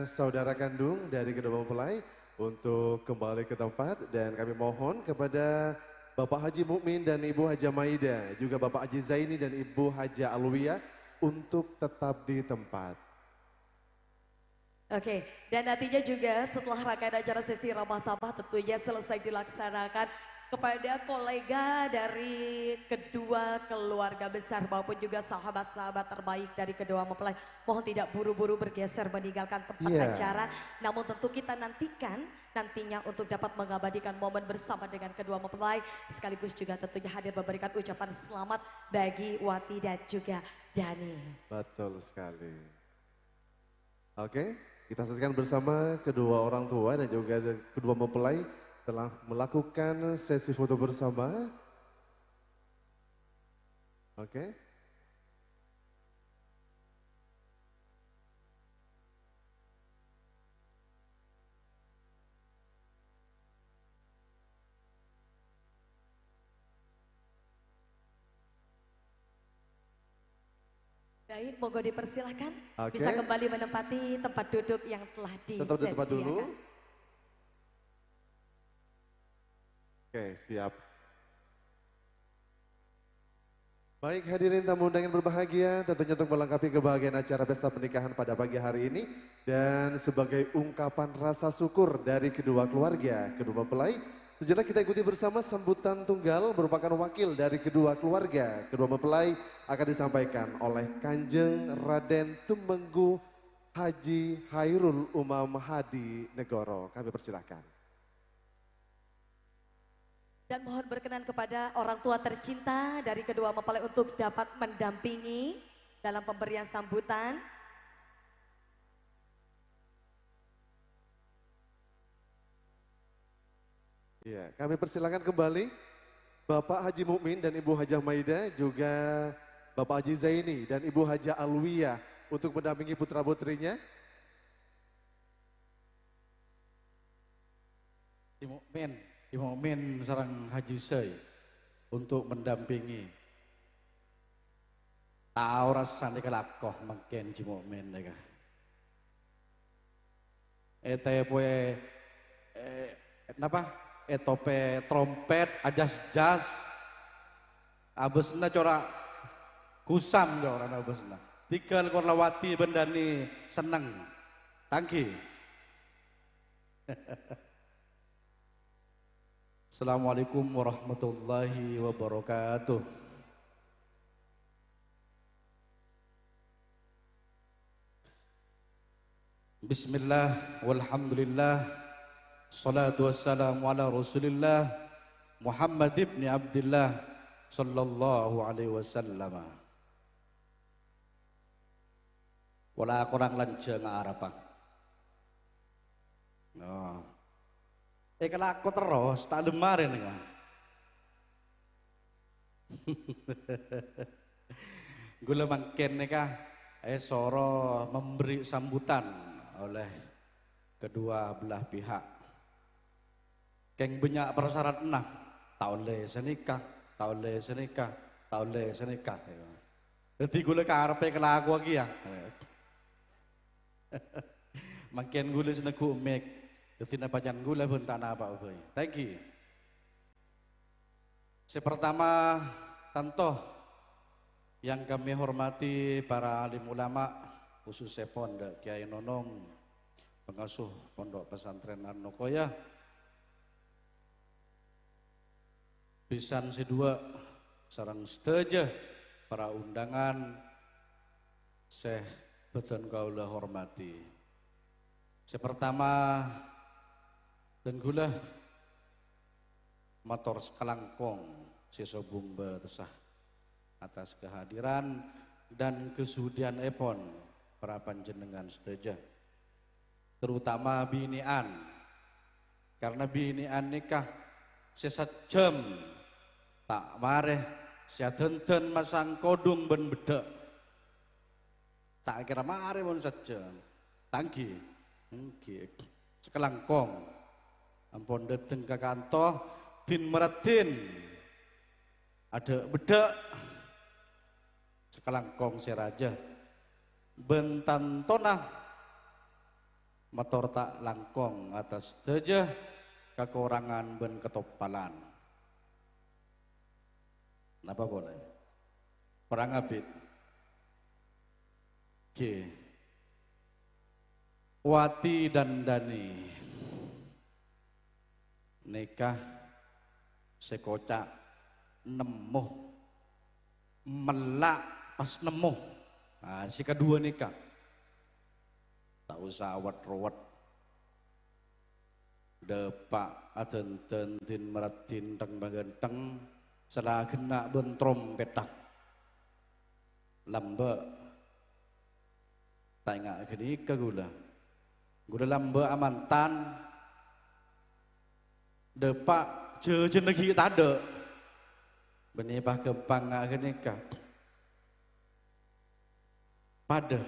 saudara kandung dari kedua mempelai untuk kembali ke tempat dan kami mohon kepada Bapak Haji Mukmin dan Ibu Haja Maida, juga Bapak Haji Zaini dan Ibu Haja Alwiyah untuk tetap di tempat. Oke, dan nantinya juga setelah rangkaian acara sesi ramah tamah tentunya selesai dilaksanakan kepada kolega dari kedua keluarga besar maupun juga sahabat-sahabat terbaik dari kedua mempelai. Mohon tidak buru-buru bergeser meninggalkan tempat acara, namun tentu kita nantikan nantinya untuk dapat mengabadikan momen bersama dengan kedua mempelai sekaligus juga tentunya hadir memberikan ucapan selamat bagi Wati dan juga Dani. Betul sekali. Oke, kita saksikan bersama kedua orang tua dan juga kedua mempelai telah melakukan sesi foto bersama. Oke. Baik, monggo dipersilahkan Oke. bisa kembali menempati tempat duduk yang telah Tetap di tempat dulu. disediakan. Oke, siap. Baik, hadirin tamu undangan berbahagia, tentunya untuk melengkapi kebahagiaan acara pesta pernikahan pada pagi hari ini dan sebagai ungkapan rasa syukur dari kedua keluarga, kedua mempelai, sejenak kita ikuti bersama sambutan tunggal merupakan wakil dari kedua keluarga, kedua mempelai akan disampaikan oleh Kanjeng Raden Tumenggu Haji Hairul Umam Hadi Negoro. Kami persilahkan. Dan mohon berkenan kepada orang tua tercinta dari kedua mempelai untuk dapat mendampingi dalam pemberian sambutan. Ya, kami persilakan kembali Bapak Haji Mukmin dan Ibu Hajah Maida, juga Bapak Haji Zaini dan Ibu Hajah Alwiyah untuk mendampingi putra-putrinya. Ibu Mukmin sareng Haji Sei untuk mendampingi. Tahu rasane kelakoh mungkin Haji Mukmin nika. Poe napa? Etope trompet ajas jas. Abesna cora kusam ya orang abesna. Tikel korlawati bendani seneng. Tangki. Assalamualaikum warahmatullahi wabarakatuh. Bismillah walhamdulillah. Salatu wassalamu ala Rasulillah Muhammad ibn Abdullah sallallahu alaihi wasallam. Wala kurang lanjeng arapang. Nah. Kalau aku terus tak lemarin nih. Gula mangken nih soro memberi sambutan oleh kedua belah pihak. Keng banyak persyarat enam, tahun le senikah, tahun le senikah, tahun le senikah. Jadi gula karpe kelaku lagi ya. Makin gula seneku mek, jadi napajan gula pun tak napa boy. Thank you. Sepertama tentu yang kami hormati para alim ulama, khususnya Pondok Kiai Nonong, pengasuh Pondok Pesantren An-Nukoyah. Pisan sedua sarang seteja para undangan Syekh beton kaula hormati. Sepertama dan gula motor sekelangkong sesobung betesah atas kehadiran dan kesudian epon para panjenengan seteja, terutama binian, karena binian nikah sesajam tak mareh siadenten masang kodung ben bedek tak kira mareh pun saja tangki sekelangkong ampun dateng ke kantor din meratin ada bedek sekelangkong seraja bentan tonah motor tak langkong atas teja kekurangan ben ketopalan. Napa boleh? Perang abid. Oke. Wati dan Dani nikah sekocak nemuh melak pas nemuh. Nah, si kedua nikah tak usah awet-rawet depak adenten tin meratin teng bagenteng salah kena bentrom petak lamba tak ingat kini ke gula lamba amantan depak jejen lagi tak ada benibah kempang ngak kini ke pada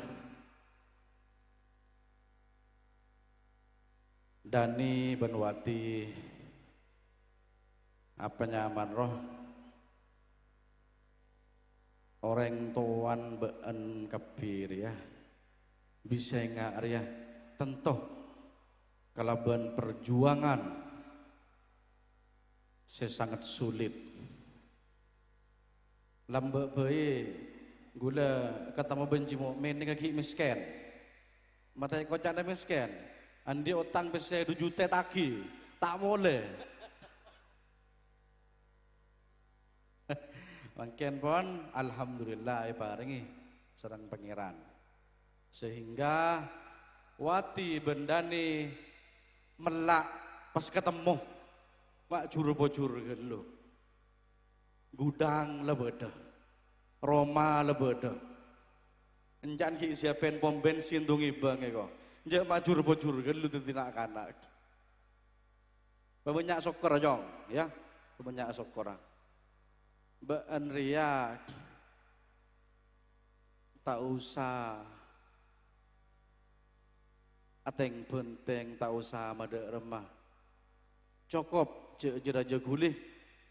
Dani Benwati apa nyaman roh orang tuan been kebir ya bisa nggak ya tentu kalau ben perjuangan saya sangat sulit lambe bayi gula ketemu benci mukmin dengan ki miskin mata kocak ada miskin andi utang bisa 2 juta taki tak boleh mungkin pun alhamdulillah paringi serang pangeran Sehingga Wati bendani melak pas ketemu mak juru bojur gelo. Gudang lebeda. Roma lebeda. Enjan ki siapen pom bensin tungi bang kok. Njak mak juru bojur gelo tidak kanak. Banyak sokor jong ya. Banyak sokor. Mbak Andrea tak usah ateng benteng, tak usah mada remah. Cukup jeraja gulih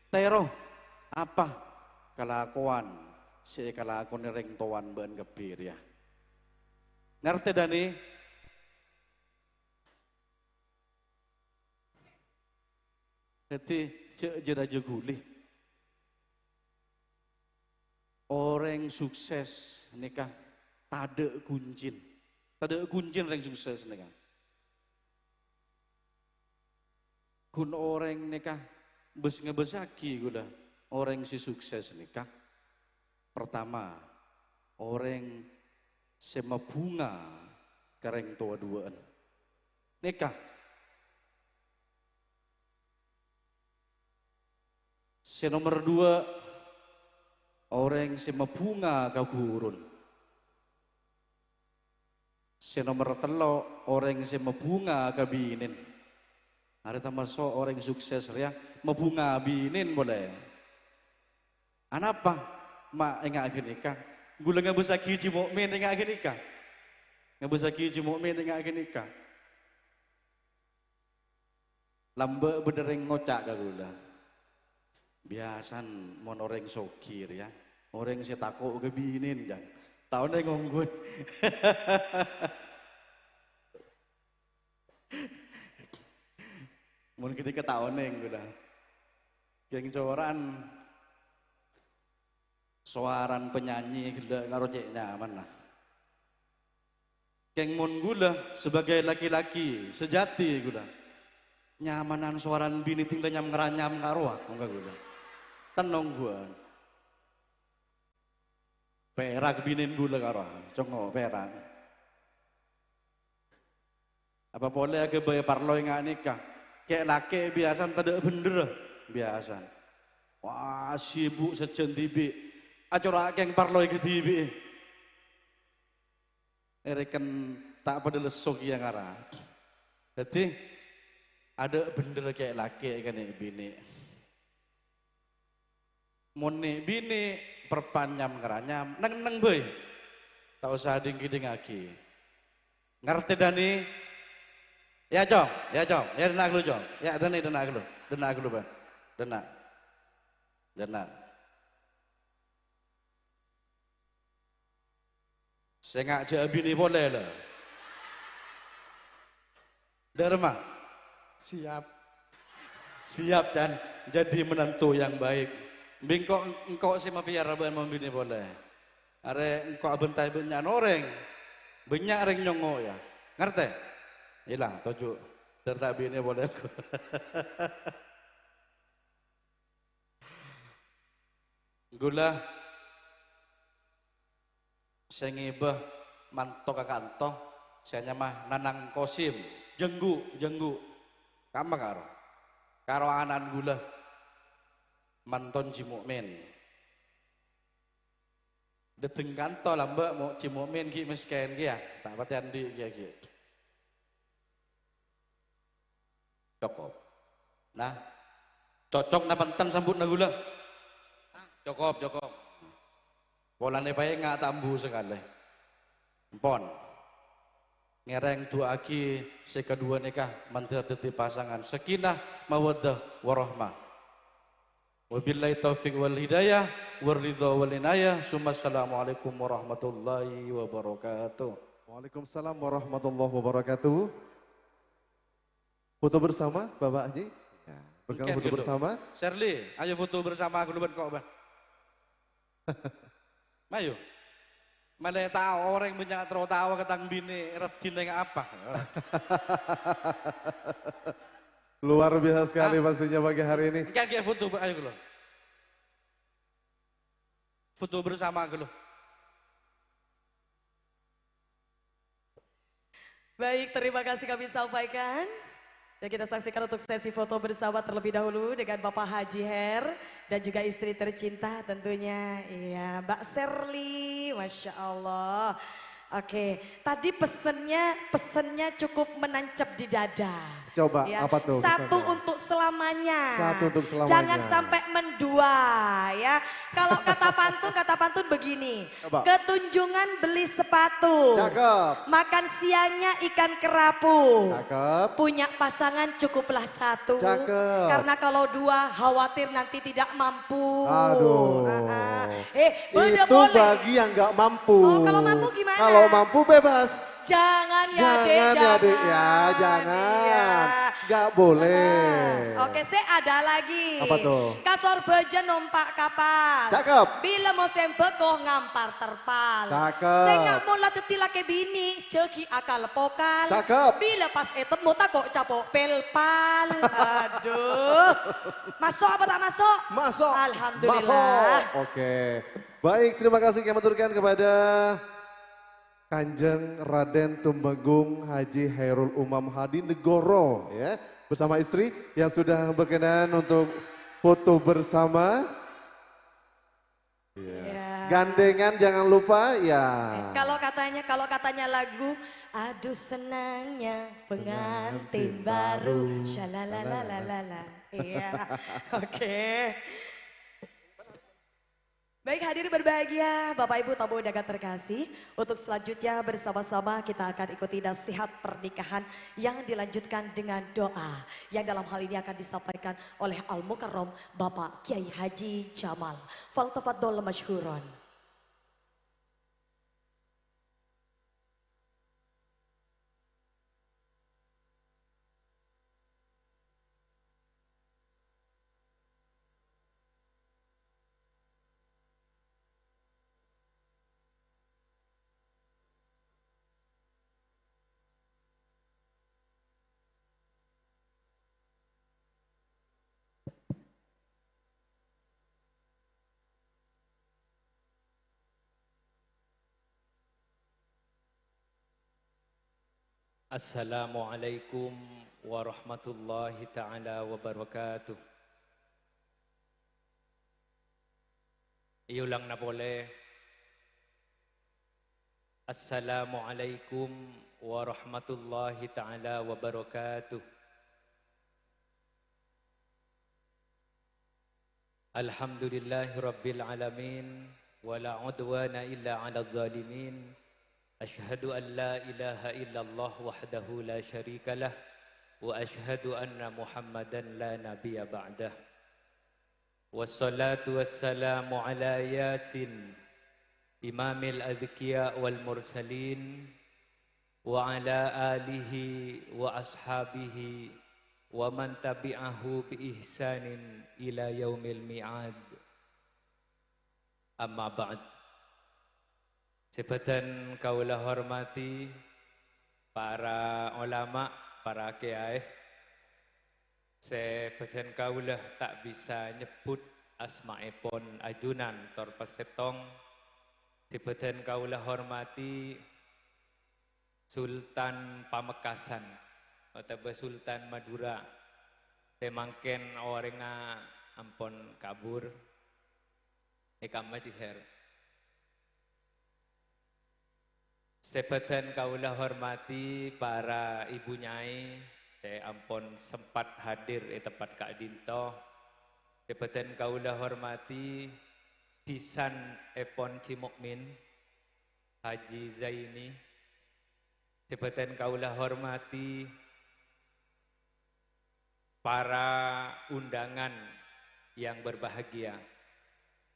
tero apa kelakuan si kelakuan reng toan ben kebir ya. Ngerti dani? Jadi jeraja gulih orang sukses nikah tade kuncin. Tade kuncin orang sukses nikah. Kun orang nikah bes ngebesaki gula. Orang si sukses nikah. Pertama, orang sema bunga kareng tua duaan. Nikah. Si nomor 2, orang sema bunga kau gurun. Si nomor 3, orang sema bunga kabinin. Hari tamasok orang sukses ya, mebunga binin boleh. Anapa? Mak enggak akan nikah. Gula nggak bisa kiji mukmin enggak akan nikah. Nggak bisa kiji mukmin enggak akan nikah. Lambe bedereng ngocak ka gula. Biasan mon orang sokir ya. Orang si takut kebinin jan. Tahun dia ngonggun. Mun kita ketahuan yang udah, geng coran, suaran penyanyi gila ngarojek nyaman lah. Geng mun gula sebagai laki-laki sejati gula, nyamanan suaran bini tinggal nyam ngeranyam ngaruah, enggak gula. Tenong gua, perak binin gula ngaruah, congo perak. Apa boleh ke bayar parloi nggak nikah? Kayak laki biasa tidak bener biasa. Wah sibuk sejen tibi. Acara yang parloi ke tibi. Ereken tak pada lesok yang arah. Jadi ada bener kayak laki kan nih bini. Moni bini perpanjam ngeranyam neng boy. Tak usah dingki lagi. Ngerti dani? Ya Jong, ya denak lu Jong, ya denak lu ban, denak. Saya ngak cek bini boleh lah. Derma, siap dan jadi menantu yang baik. Bingkok engkau si mapiara ban membini boleh. Are engkau bentai banyak orang, banyak orang nyongo ya, ngerti? Hilang, tujuh. Tertabi ini boleh aku. Gula. Saya ngibah mantok kanto. Saya nyamah nanang kosim. Jenggu. Kama karo. Karo anan gula. Manton cimukmin. Deteng kanto lambak mau cimukmin ki misken ki ya. Tak patian di ki. Cukup. Nah, cocok na pantan sambut na gula. Cukup. Polane bae nggak tambu sekali. Pon. Ngereng dua aki sekedua nikah mantir teti pasangan sakinah mawaddah warahmah. Wabillahi taufiq wal hidayah waridha wal inayah. Assalamualaikum warahmatullahi wabarakatuh. Waalaikumsalam warahmatullahi wabarakatuh. Foto bersama Bapak Haji. Ya, pegang foto bersama. Shirley, ayo foto bersama aku lupa kok bang. Ayo. Malah tahu orang banyak tertawa ketang bini redin dengan apa. Luar biasa sekali pastinya pagi hari ini. Kan kayak foto, ayo dulu. Foto bersama aku loh. Baik, terima kasih kami sampaikan. Dan kita saksikan untuk sesi foto bersama terlebih dahulu dengan Bapak Haji Her dan juga istri tercinta tentunya. Iya, Mbak Serly, Masya Allah. Oke, tadi pesennya cukup menancap di dada. Coba, apa tuh Satu pesannya? untuk selamanya. Satu untuk selamanya. Jangan sampai mendua ya. Kalau kata pantun begini. Coba. Ketunjungan beli sepatu. Cakep. Makan siangnya ikan kerapu. Cakep. Punya pasangan cukuplah satu. Cakep. Karena kalau dua khawatir nanti tidak mampu. Aduh. Udah Itu boleh. bagi yang nggak mampu. Oh, kalau mampu gimana? Kalau mampu bebas. Jangan ya Jangan Dek, ya, jangan. Dek. Ya, jangan. Iya. Nggak boleh. Oke, saya ada lagi. Apa tuh? Kasor beja numpak kapal. Cakep. Bila mau sembekoh ngampar terpal. Cakep. Saya nggak mau latih laki bini, ceki akal pokal. Cakep. Bila pas etemu takok capok pelpal. Aduh. Masuk apa tak masuk? Masuk. Alhamdulillah. Masuk. Oke. Baik, terima kasih kami aturkan kepada Kanjeng Raden Tumenggung Haji Hairul Umam Hadi Negoro ya, bersama istri yang sudah berkenan untuk foto bersama. Ya. Gandengan jangan lupa ya. Kalau katanya lagu aduh senangnya pengantin baru shalalalalala. Iya. Oke. Baik hadirin berbahagia, Bapak Ibu tamu undangan terkasih. Untuk selanjutnya bersama-sama kita akan ikuti nasihat pernikahan yang dilanjutkan dengan doa. Yang dalam hal ini akan disampaikan oleh Al-Mukarram Bapak Kiai Haji Jamal. Faltafadol masyhuron. Assalamualaikum warahmatullahi ta'ala wabarakatuh. Iulang na boleh. Assalamualaikum warahmatullahi ta'ala wabarakatuh. Alhamdulillahi rabbil alamin. Wala udwana illa ala zalimin. أشهد أن لا إله إلا الله وحده لا شريك له وأشهد أن محمدا لا نبي بعده والصلاة والسلام على ياسين إمام الأذكياء والمرسلين وعلى آله وأصحابه ومن تبعه بإحسان إلى يوم الميعاد أما بعد. Sebutan kaulah hormati para ulama, para kiai. Sebutan kaulah tak bisa nyebut asma'ipun ajunan tor pesetong. Sebutan kaulah hormati Sultan Pamekasan atau Sultan Madura. Temangken orenga ampon kabur. Ekama jiher. Sebutan kaulah hormati para ibu nyai, saya ampun sempat hadir di tempat Kak Dinto. Sebutan kaulah hormati pisan epon Cimukmin, Haji Zaini. Sebutan kaulah hormati para undangan yang berbahagia.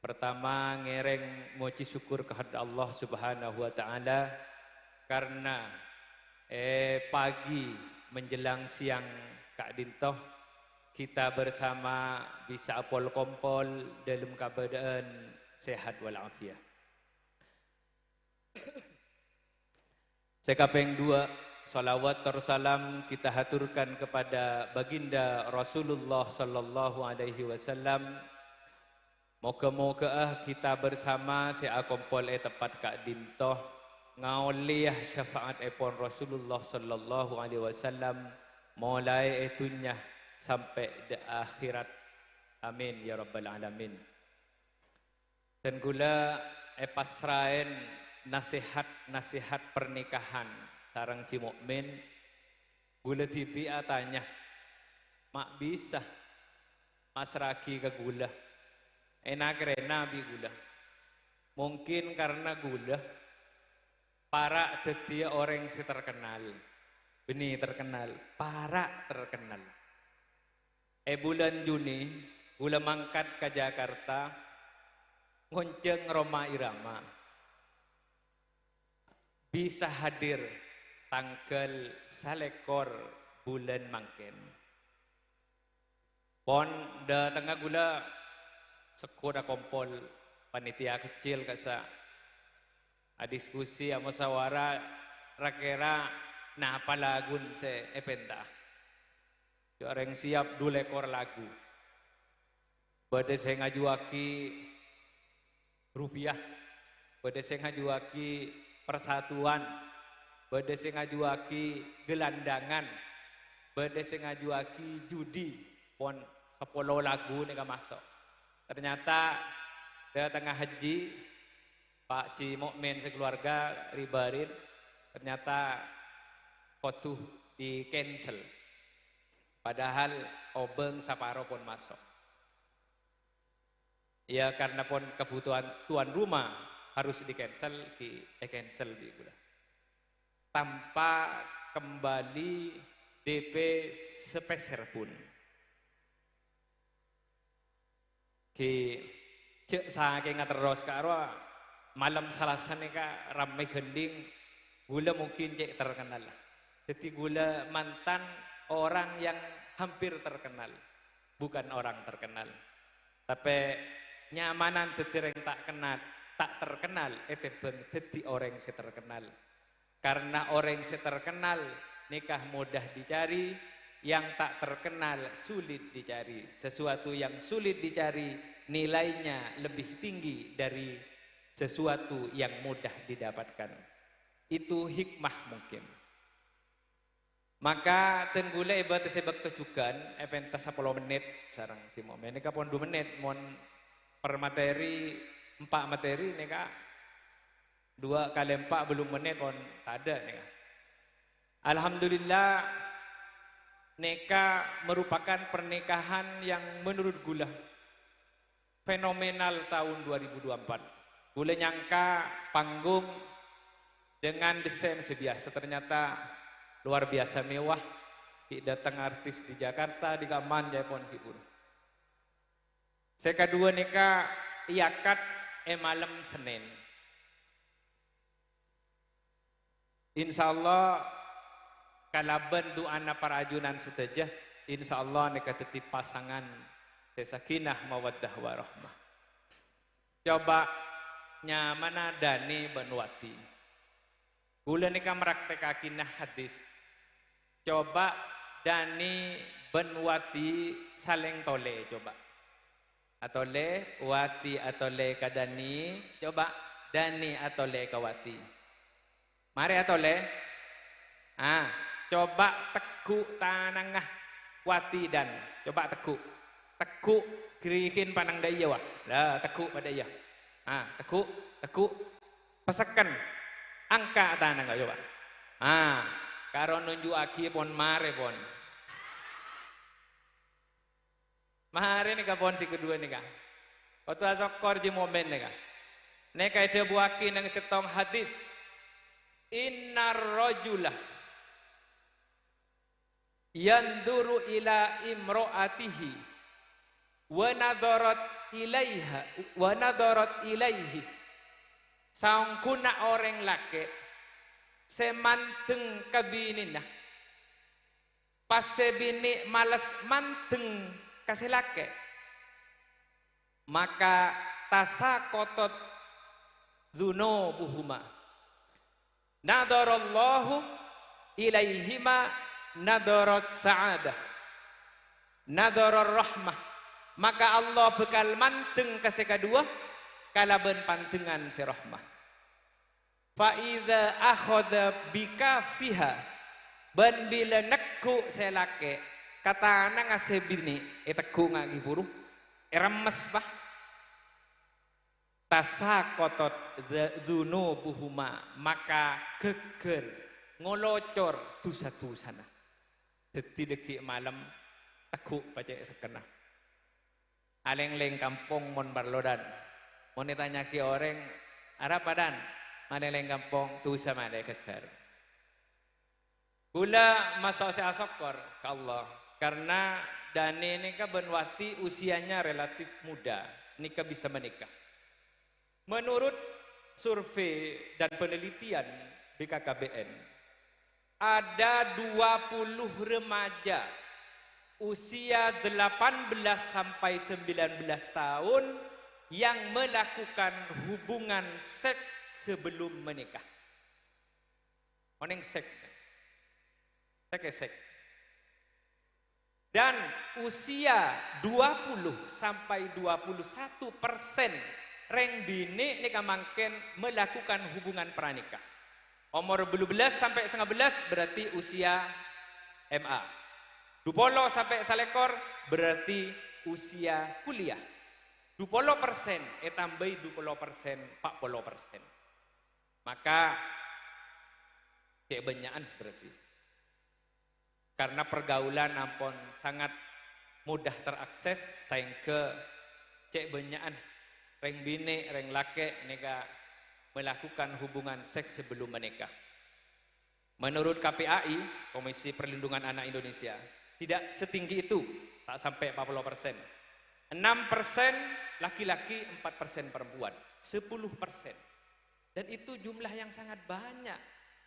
Pertama ngereng moci syukur kehadirat Allah Subhanahu wa taala. Karena pagi menjelang siang Kak Dintoh kita bersama bisa apol kompol dalam keadaan sehat walafiat. Sekapeng dua salawat tersalam kita haturkan kepada baginda Rasulullah sallallahu alaihi wasallam. Moga-moga kita bersama saya kompol tepat Kak Dintoh ngauliyah syafaat epon Rasulullah sallallahu alaihi wasallam mulai etunya sampai di akhirat. Amin ya rabbal alamin. Dan gula pasraen nasihat-nasihat pernikahan sarang ci mukmin gula tibi atanya mak bisa masraki ke gula enak rena bi gula mungkin karena gula para tetia orang si terkenal benih terkenal para terkenal bulan Juni gula mangkat ke Jakarta ngonceng Roma Irama bisa hadir tanggal salekor bulan mangken pon da tengah gula sekolah kompol panitia kecil kasa diskusi musyawarah rakera na apa lagun se epenta orang siap 2 ekor lagu bade saya ngajuaki rupiah bade saya ngajuaki persatuan bade saya ngajuaki gelandangan bade saya ngajuaki judi pon 10 lagu nih masuk ternyata dia tengah haji Pak Ci Mukmin sekeluarga ribarin ternyata kotuh di cancel padahal obeng saparo pun masuk ya karena pun kebutuhan tuan rumah harus di cancel cancel gula tanpa kembali DP sepeser pun cek saking terus karo malam salasan ka ramai gending gula mungkin cek terkenal jadi gula mantan orang yang hampir terkenal bukan orang terkenal tapi nyamanan tetireng tak terkenal beng dadi orang si terkenal karena orang si terkenal nikah mudah dicari yang tak terkenal sulit dicari sesuatu yang sulit dicari nilainya lebih tinggi dari sesuatu yang mudah didapatkan itu hikmah mungkin maka tenggula ibadah sebab tujukan pentas 10 menit sarang cimo menika pon 2 menit mon per materi 4 materi neka 2 kali 4 belum menit pon ada neka alhamdulillah neka merupakan pernikahan yang menurut gula fenomenal tahun 2024 gula nyangka panggung dengan desain sebiasa ternyata luar biasa mewah datang artis di Jakarta di Gaman Jaipon Kibur saya kedua nikah iakat malam Senin insyaallah kalaban doana para ajunan setajah insyaallah nikah tetip pasangan sakinah mawaddah warahmah coba nyamana Dani Banwati gula nikah meraktekakina hadis coba Dani Banwati saling tole coba atau le wati atau le kadani coba Dani atau le kawati mari atau le coba tekuk tanangah wati dan coba tekuk kirikin panang daya wah lah tekuk pada ya tekuk pesekan angka tanang coba karo nunjuk aki pon mare pon mahari nih kapon si kedua nih kak. Waktu asokor di momen nih kak. Neka ide buaki nang setong hadis. Innar rojulah yanduru ila imro'atihi wa nadarat ilaihi saungkuna orang laki semanteng kabinina pas sebini malas manteng kasih laki maka tasakotot dzunubuhuma nadarallahu ilaihima nadarat sa'adah nadarar rahmah maka Allah bekal manteng kasih kedua kalaban pantengan si rahmah Fa idza akhadha bikafiha ban bila nekku selake katana ngase bini teku ngagi buruh remes bah tasakotot dzunubuhuma maka geger ngolocor dosa-dosana. Dadi deki malam teku pacek sekena. Aleng-leng kampung mon barlodan. Mon ditanya ki orang arah padan maneleng kampung tu sama ada keker. Gula masuk saya sokor ke Allah karena Dani ini kan benwati usianya relatif muda, nikah bisa menikah. Menurut survei dan penelitian BKKBN, ada 20 remaja usia 18 sampai 19 tahun yang melakukan hubungan seks sebelum menikah. Oneng seks. Seks. Dan usia 20 sampai 21% reng bini nikah mangken melakukan hubungan pranikah. Umur 12 sampai 19 berarti usia MA. 20 sampai salekor berarti usia kuliah. 20% tambahi 20%, 40%. Maka cek banyakan berarti. Karena pergaulan ampun sangat mudah terakses sehingga cek banyakan reng bini, reng lake neka melakukan hubungan seks sebelum menikah. Menurut KPAI, Komisi Perlindungan Anak Indonesia, tidak setinggi itu, tak sampai 40%. 6% laki-laki, 4% perempuan, 10%. Dan itu jumlah yang sangat banyak.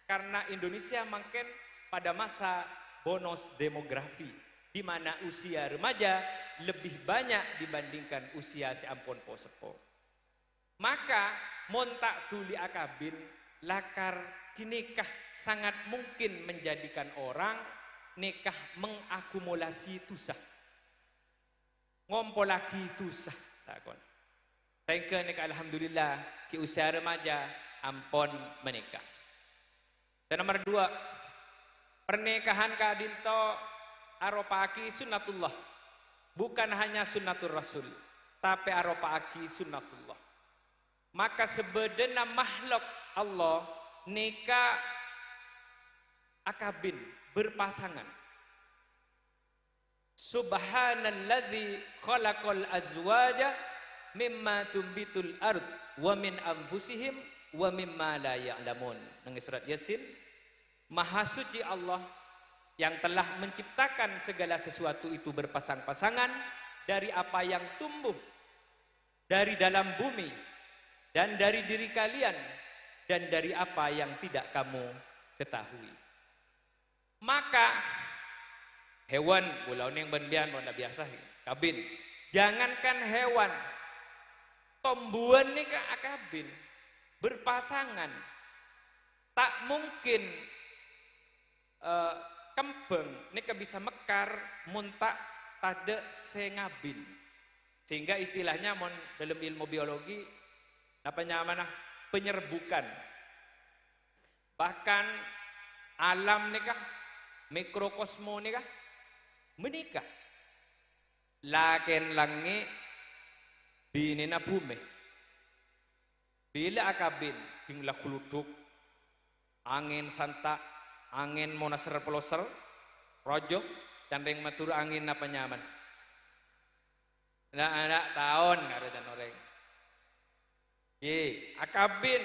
Karena Indonesia makin pada masa bonus demografi, di mana usia remaja lebih banyak dibandingkan usia seampun posepo. Maka montak tuli akabin lakar kinikah sangat mungkin menjadikan orang nikah mengakumulasi tusah. Ngompol lagi tusah takon. Tengke nikah alhamdulillah ki usia remaja ampun menikah. Dan nomor 2, pernikahan kadinto aropaki sunnatullah. Bukan hanya sunnatul rasul, tapi aropaki sunnatullah. Maka sebenarnya makhluk Allah nikah akabin berpasangan. Subhanalladzi khalaqal azwaja mimma tumbitul ard wa min anfusihim wa mimma la ya'lamun. Nang surat Yasin, Maha suci Allah yang telah menciptakan segala sesuatu itu berpasang-pasangan dari apa yang tumbuh dari dalam bumi dan dari diri kalian dan dari apa yang tidak kamu ketahui. Maka hewan bulan yang benbian benda biasa kabin. Jangankan hewan, tumbuhan ini ke akabin berpasangan. Tak mungkin kembang ini bisa mekar muntak tada sengabin. Sehingga istilahnya dalam ilmu biologi apa namanya penyerbukan. Bahkan alam nikah mikrokosmo nikah menikah. Laken langi binina bumi. Bila akabin hingga kuluduk angin santak, angin monaser peloser, rojo dan ring matur angin apa nyaman. Anak tahun nggak ada orang. Akabin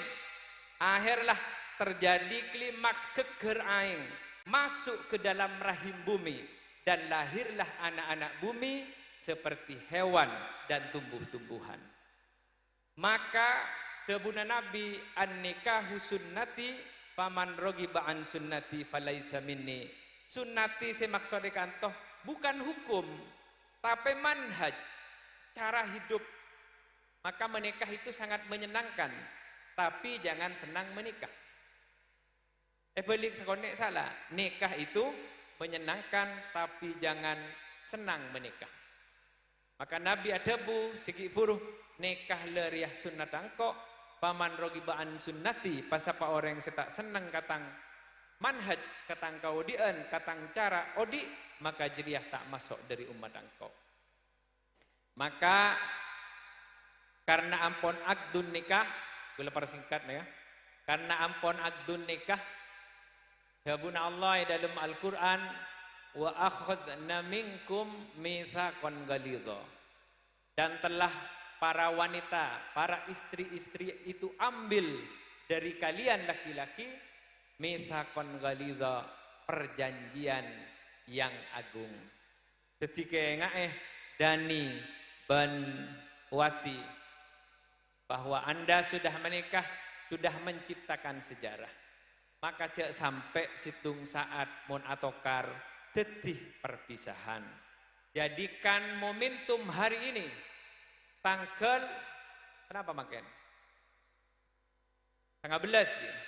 akhirlah terjadi klimaks keger aing masuk ke dalam rahim bumi dan lahirlah anak-anak bumi seperti hewan dan tumbuh-tumbuhan. Maka debuna Nabi an-nikahu sunnati faman rogiba an sunnati falaisa minni. Sunnati semaksudkan toh bukan hukum tapi manhaj, cara hidup. Maka menikah itu sangat menyenangkan, tapi jangan senang menikah. Balik sekonek salah. Nikah itu menyenangkan, tapi jangan senang menikah. Maka Nabi adabu segi buruh nikah leriah sunnat angko Paman rogiba an sunnati, pasapa orang setak seneng katang manhaj, katang kaudian, katang cara odi, maka jeriah tak masuk dari umat engkau. Maka karena ampon akdun nikah, boleh persingkat ya. Karena ampon akdun nikah, Habuna Allah dalam Al-Quran, wa akhadna minkum mitsaqan ghalidha. Dan telah para wanita, para istri-istri itu ambil dari kalian laki-laki mitsaqan ghalidha, perjanjian yang agung. Ketika Dani ban Wati bahwa Anda sudah menikah, sudah menciptakan sejarah. Maka cek sampai situng saat mun atokar tetih perpisahan. Jadikan momentum hari ini tanggal kenapa makan? Tanggal 11 gitu.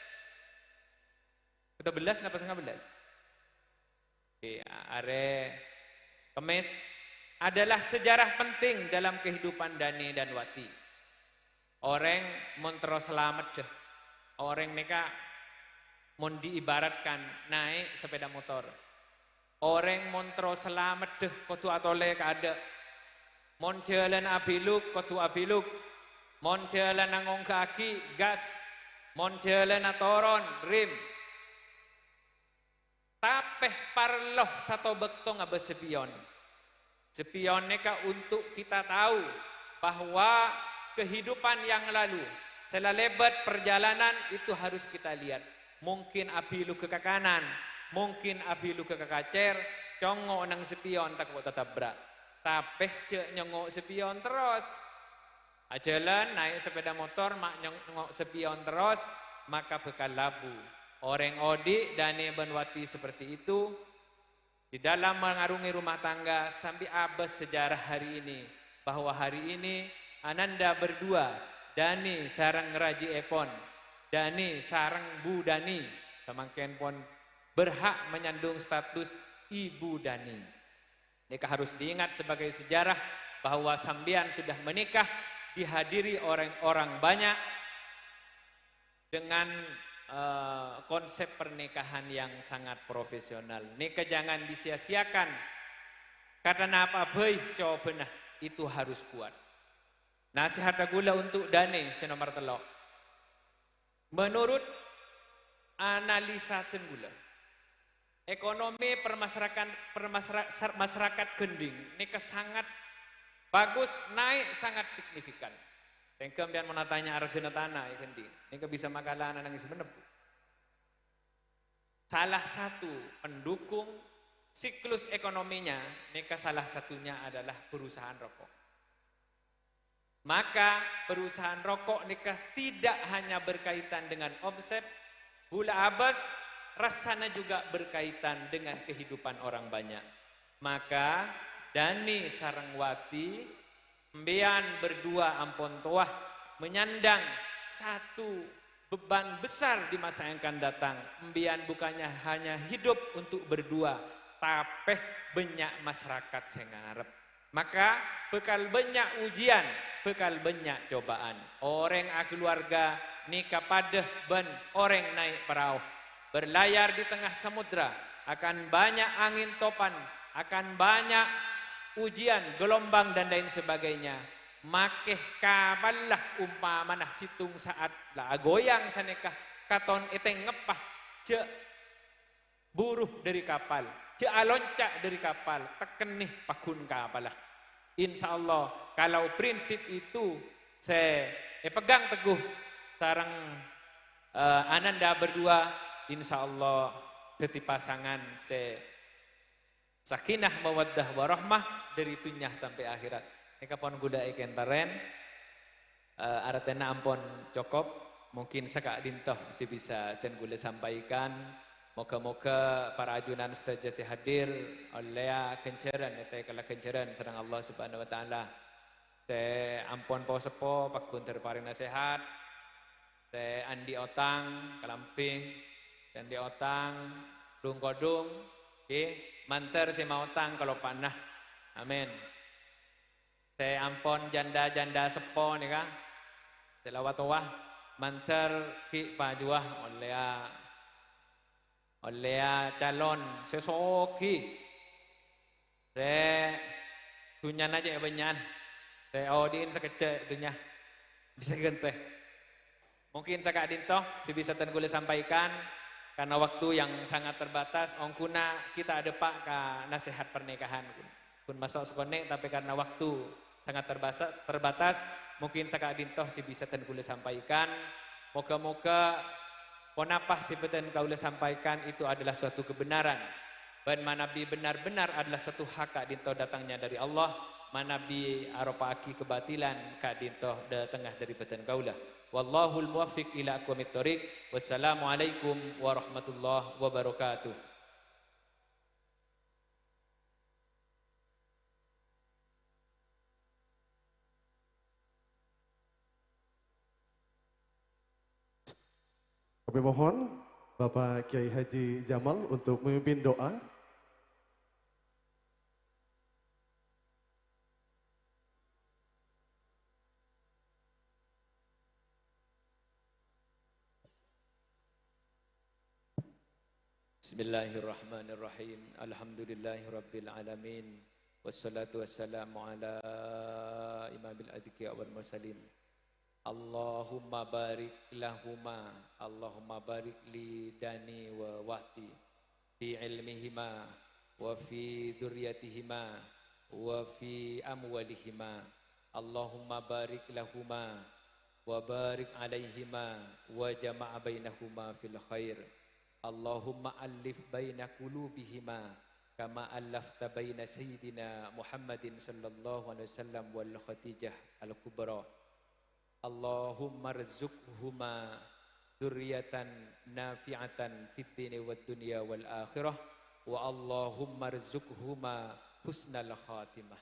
Kita 11 kenapa tanggal 11? Oke, are Kemis adalah sejarah penting dalam kehidupan Dani dan Wati. Orang montro selamat deh. Orang mereka mon diibaratkan naik sepeda motor. Orang montro selamat deh kotu atole kada. Mon jalan abiluk kotu abiluk. Mon jalan nangong kaki gas. Mon jalan atoron rim. Tapeh parloh satu bektong abe sepion. Sepion neka untuk kita tahu bahwa kehidupan yang lalu, selalebat perjalanan itu harus kita lihat. Mungkin abilu ke kanan, mungkin abilu ke kacer, congok nang sepion takut tetabrak. Tapeh cek nyongok sepion terus. Jalan naik sepeda motor mak nyongok sepion terus, maka bekal labu. Orang Odi dan Benwati seperti itu di dalam mengarungi rumah tangga sampai abas sejarah hari ini bahwa hari ini Ananda berdua Dani sarang ngeraji epon Dani sarang Bu Dani samangken pon berhak menyandung status Ibu Dani. Mereka harus diingat sebagai sejarah bahwa sambian sudah menikah dihadiri orang-orang banyak dengan konsep pernikahan yang sangat profesional. Nikah jangan disia-siakan. Karena apa baik coba benah itu harus kuat. Nasihat gula untuk Dani senomor telok. Menurut analisa tenggula, ekonomi masyarakat gending nikah sangat bagus, naik sangat signifikan. Dan kemudian menatanya argana tanah ya gending. Ini bisa makalah nangis menepu. Salah satu pendukung siklus ekonominya, nikah salah satunya adalah perusahaan rokok. Maka perusahaan rokok nikah tidak hanya berkaitan dengan omset, gula abas, rasanya juga berkaitan dengan kehidupan orang banyak. Maka Dani Sarangwati Mbian berdua ampon toah menyandang satu beban besar di masa yang akan datang. Mbian bukannya hanya hidup untuk berdua, tapi banyak masyarakat yang ngarep. Maka bekal banyak ujian, bekal banyak cobaan. Orang keluarga nikah padah ben orang naik perahu. Berlayar di tengah samudra, akan banyak angin topan, akan banyak ujian, gelombang dan lain sebagainya. Makeh kabalah umpamanah situng saat lah goyang sanekah katon eteng ngepah cek buruh dari kapal, cek aloncak dari kapal, tekenih pakun kapalah. Insya Allah kalau prinsip itu saya pegang teguh sarang Ananda berdua, insya Allah teti pasangan saya sakinah mawaddah warahmah dari dunia sampai akhirat. Nekapon guda ikentaren aratena ampon cokop mungkin saka dintoh si bisa ten gula sampaikan. Moga-moga para ajunan setajasi hadir oleh kenceran eta kala kenceran sareng Allah Subhanahu wa taala. Te ampon po sepo pakun terparing nasihat. Te andi otang kalamping dan di otang dung kodung manter si mautang kalau panah. Amin. Saya ampon janda-janda sepo nih kan. Selawat wah mantar ki pajuah oleh calon sesoki tunyan aja ya banyan odin sekecil tunya bisa gente mungkin sakak dintoh si bisa tan boleh sampaikan karena waktu yang sangat terbatas ongkuna kita ada pak ke nasihat pernikahan pun masuk sekonek tapi karena waktu sangat terbatas mungkin sakak dintoh si bisa tan boleh sampaikan moga-moga ponapah si beten kau boleh sampaikan itu adalah suatu kebenaran dan manabi benar-benar adalah suatu hak kak dintoh datangnya dari Allah manabi aropa aki kebatilan kak dintoh datangnya dari beten kaulah wallahul muwaffiq ila aqwamit thoriq wassalamualaikum warahmatullahi wabarakatuh. Kami mohon Bapak Kiai Haji Jamal untuk memimpin doa. Bismillahirrahmanirrahim. Alhamdulillahirabbil alamin. Wassalatu wassalamu ala imamil adqiya wal mursalin. Allahumma barik lahuma, Allahumma barik li Dani wa Wahti fi ilmihima wa fi dzurriyyatihima wa fi amwalihima. Allahumma barik lahuma wa barik alaihima wa jama'a bainahuma fil khair. Allahumma alif baina qulubihima kama allafta baina sayyidina Muhammadin sallallahu alaihi wasallam wal Khadijah al-Kubra. Allahumma rzuqhuma dzurriyyatan nafi'atan fid dini wad dunya wal akhirah wa Allahumma rzuqhuma husnal khatimah.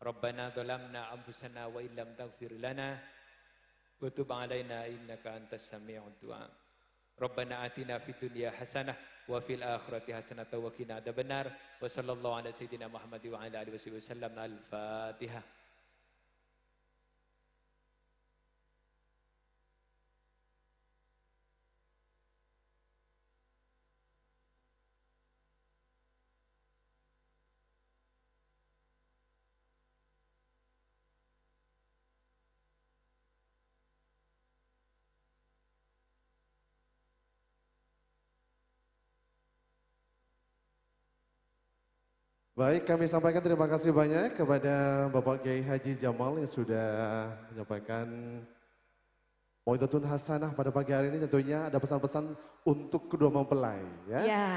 Rabbana dhalamna anfusana wa illam taghfir lana wa tub alaina innaka antas sami'ud du'a. Rabbana atina fid dunya hasanah wa fil akhirati hasanah wa qina adzabannar. Wa sallallahu ala sayyidina Muhammad wa ala alihi wasallam. Al-Fatihah. Baik, kami sampaikan terima kasih banyak kepada Bapak Kiai Haji Jamal yang sudah menyampaikan Mau'izatun Hasanah pada pagi hari ini. Tentunya ada pesan-pesan untuk kedua mempelai ya. Ya,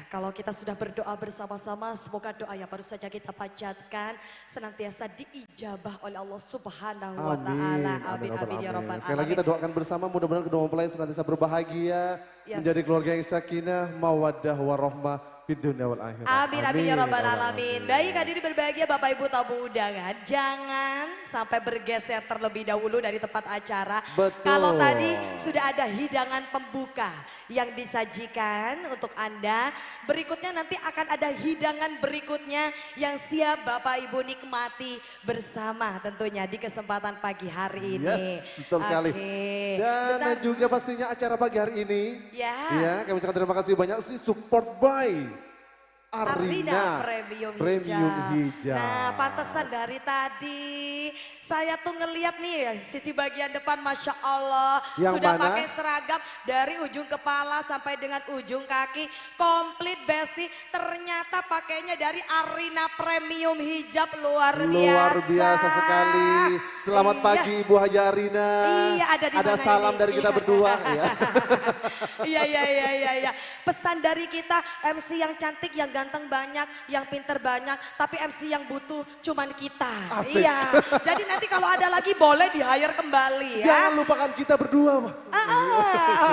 kalau kita sudah berdoa bersama-sama, semoga doa yang baru saja kita panjatkan senantiasa diijabah oleh Allah Subhanahu wa taala. Amin amin ya rabbal alamin. Sekali lagi kita doakan bersama mudah-mudahan kedua mempelai senantiasa berbahagia, menjadi keluarga yang sakinah, mawaddah warahmah fid dunya wal akhirah. Amin amin ya rabbal alamin. Baik hadirin berbahagia Bapak Ibu tamu undangan, jangan sampai bergeser terlebih dahulu dari tempat acara. Betul. Kalau tadi sudah ada hidangan pembuka yang disajikan untuk Anda, berikutnya nanti akan ada hidangan berikutnya yang siap Bapak Ibu nikmati bersama tentunya di kesempatan pagi hari ini. Yes, betul sekali. Dan juga pastinya acara pagi hari ini. Ya, kami ucapkan terima kasih banyak sih support by Arina Premium Hijab. Nah, pantesan dari tadi saya tuh ngeliat nih sisi bagian depan Masya Allah. Yang sudah mana? pakai seragam dari ujung kepala sampai dengan ujung kaki. Komplit Besti, ternyata pakainya dari Arina Premium Hijab. Luar biasa sekali. Selamat pagi Ibu Haja Arina. Iya, ada salam ini? dari kita berdua ya. Iya. Pesan dari kita, MC yang cantik, yang ganteng banyak, yang pinter banyak, tapi MC yang butuh cuman kita. Asik. Iya. Jadi nanti kalau ada lagi boleh di-hire kembali ya. Jangan lupakan kita berdua.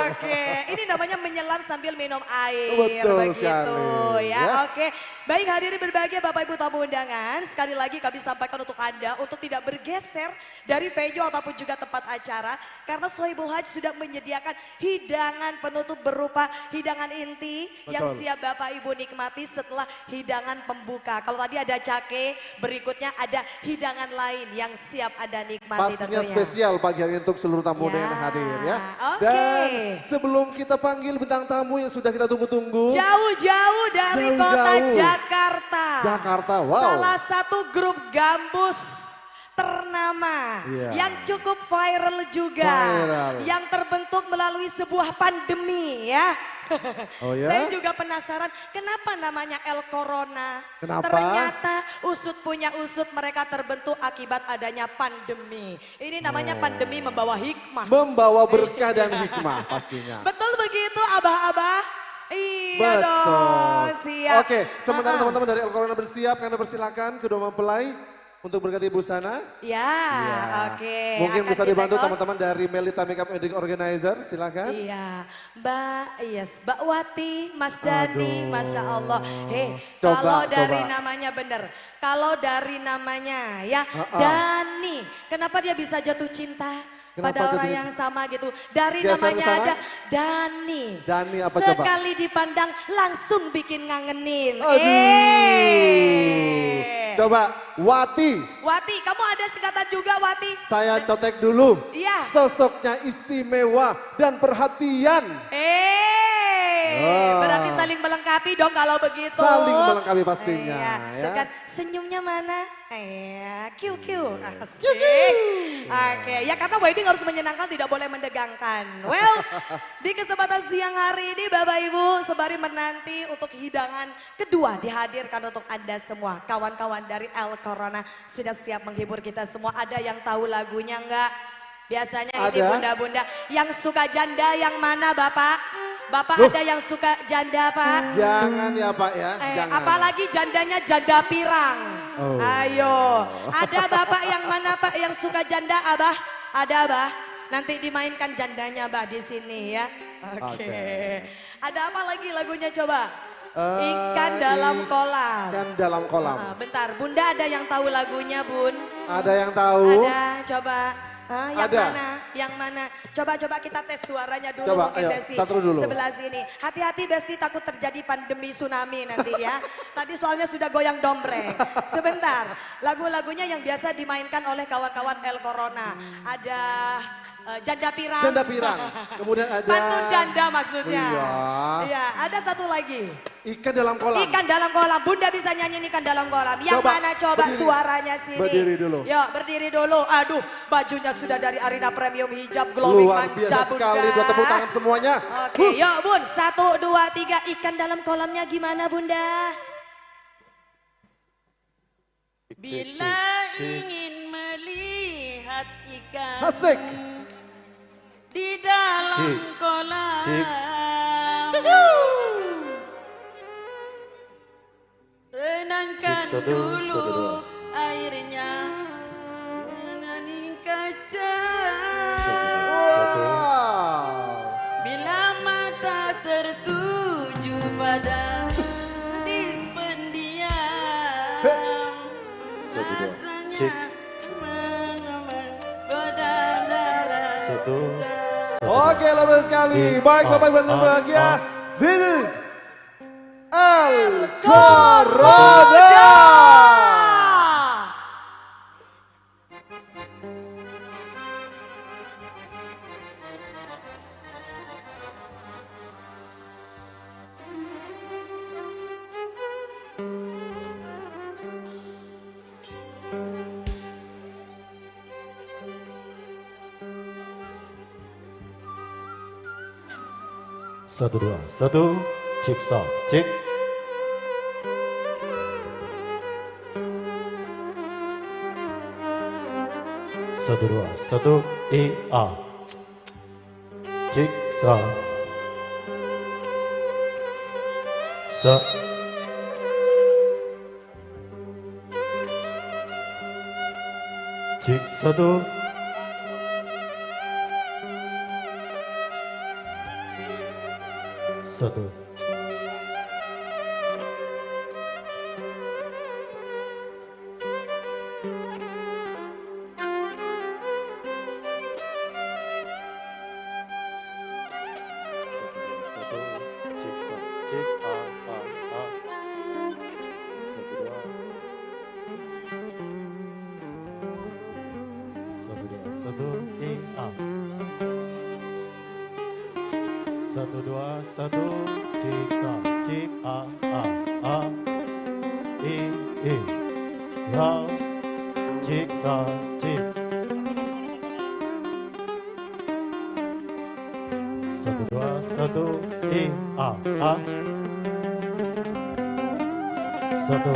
Oke. Ini namanya menyelam sambil minum air. Betul begitu sekali, ya. ya. Oke. Baik hadirin berbahagia Bapak Ibu tamu undangan, sekali lagi kami sampaikan untuk Anda untuk tidak bergeser dari venue ataupun juga tempat acara karena Sohibul Hajj sudah menyediakan hidangan penutup berupa hidangan inti yang siap Bapak Ibu nikmati setelah hidangan pembuka. Kalau tadi ada cake, berikutnya ada hidangan lain yang siap ada nikmati Pastinya tentunya. spesial pagi hari ini untuk seluruh tamu Ya, yang hadir ya. oke. Dan sebelum kita panggil bintang tamu yang sudah kita tunggu-tunggu. Jauh-jauh dari kota Jauh-jauh. Jakarta. Jakarta, wow. Salah satu grup gambus ternama Iya. yang cukup viral juga. Viral. Yang terbentuk melalui sebuah pandemi ya. Oh ya? Saya juga penasaran kenapa namanya El Corona. Kenapa? Ternyata usut punya usut mereka terbentuk akibat adanya pandemi. Ini namanya pandemi membawa hikmah. Membawa berkah dan hikmah pastinya. Betul begitu abah-abah? Iya Betul. dong, siap. Oke, sementara teman-teman dari El Corona bersiap, kami persilakan kedua mempelai untuk berganti busana. Ya, Iya. oke. Mungkin Akan bisa dibantu ditengok. teman-teman dari Melita Makeup Wedding Organizer, silakan. Iya, Mbak Wati, Mas Dani, Aduh. Masya Allah. Hei, Coba, kalau dari coba. namanya bener, kalau dari namanya ya, Ha-ha. Dani, kenapa dia bisa jatuh cinta? Kenapa Pada orang jatuh- yang sama gitu. Dari Geser namanya ke sana. ada Dani. Dani apa coba? Sekali dipandang langsung bikin ngangenin. Aduh. Coba Wati, Wati, kamu ada singkatan juga Wati? saya cotek dulu. Iya. Sosoknya istimewa dan perhatian. Wah. Berarti saling melengkapi dong kalau begitu. Saling melengkapi pastinya, Iya, ya. tuh kan senyumnya mana? QQ. Asik. Oke, ya karena wedding harus menyenangkan, tidak boleh mendegangkan. Well, di kesempatan siang hari ini Bapak Ibu sembari menanti untuk hidangan kedua dihadirkan untuk Anda semua. Kawan-kawan dari El Corona sudah siap menghibur kita semua. Ada yang tahu lagunya enggak? Biasanya ini Ada. bunda-bunda yang suka janda yang mana Bapak? Bapak Loh. ada yang suka janda Pak? Jangan ya Pak ya, jangan. Apalagi jandanya janda pirang. Oh. Ayo, ada Bapak yang mana Pak yang suka janda Abah? Ada Abah? Nanti dimainkan jandanya Abah di sini ya. Oke. Oke. Ada apa lagi lagunya coba? Eh, Ikan dalam kolam. Ikan dalam kolam. Bentar, Bunda ada yang tahu lagunya Bun? Ada yang tahu? Ada, coba. Yang Ada. mana? Yang mana? Coba kita tes suaranya dulu Coba, mungkin ayo, Besti. kita terus dulu. Sebelah sini. Hati-hati Besti takut terjadi pandemi tsunami nanti ya. Tadi soalnya sudah goyang dombreng. Sebentar. Lagu-lagunya yang biasa dimainkan oleh kawan-kawan El Corona. Ada janda pirang. Janda pirang. Kemudian ada Pantun janda maksudnya. Iya. Iya, ada satu lagi. ikan dalam kolam. Ikan dalam kolam. Bunda bisa nyanyi ikan dalam kolam. Yang Coba, mana coba berdiri. suaranya sini. Berdiri dulu. Yuk berdiri dulu. Aduh bajunya sudah dari Arina Premium Hijab glowing Luar manja biasa Bunda. sekali, buat tepuk tangan semuanya. Oke yuk Bun. 1, 2, 3. Ikan dalam kolamnya gimana Bunda? Bila ingin melihat ikan Asik. di dalam Cik. kolam, Cik. tenangkan Cik, satu, dulu satu, dua. airnya, menani kaca. Wow. Bila mata tertuju pada gadis pendiam, Satu, dua. rasanya Cik. menggoda darah. Satu. Oke, luar biasa sekali. Baik Bapak Ibu yang berbahagia. This is El Corona. Satu dua satu cek sound cek. Satu dua satu A cek sound. Sa cek satu. Satu. Satu, cek, cek, A. Satu, dua. Satu dua satu cik sa cik a i la cik sa cik. Satu dua satu a satu.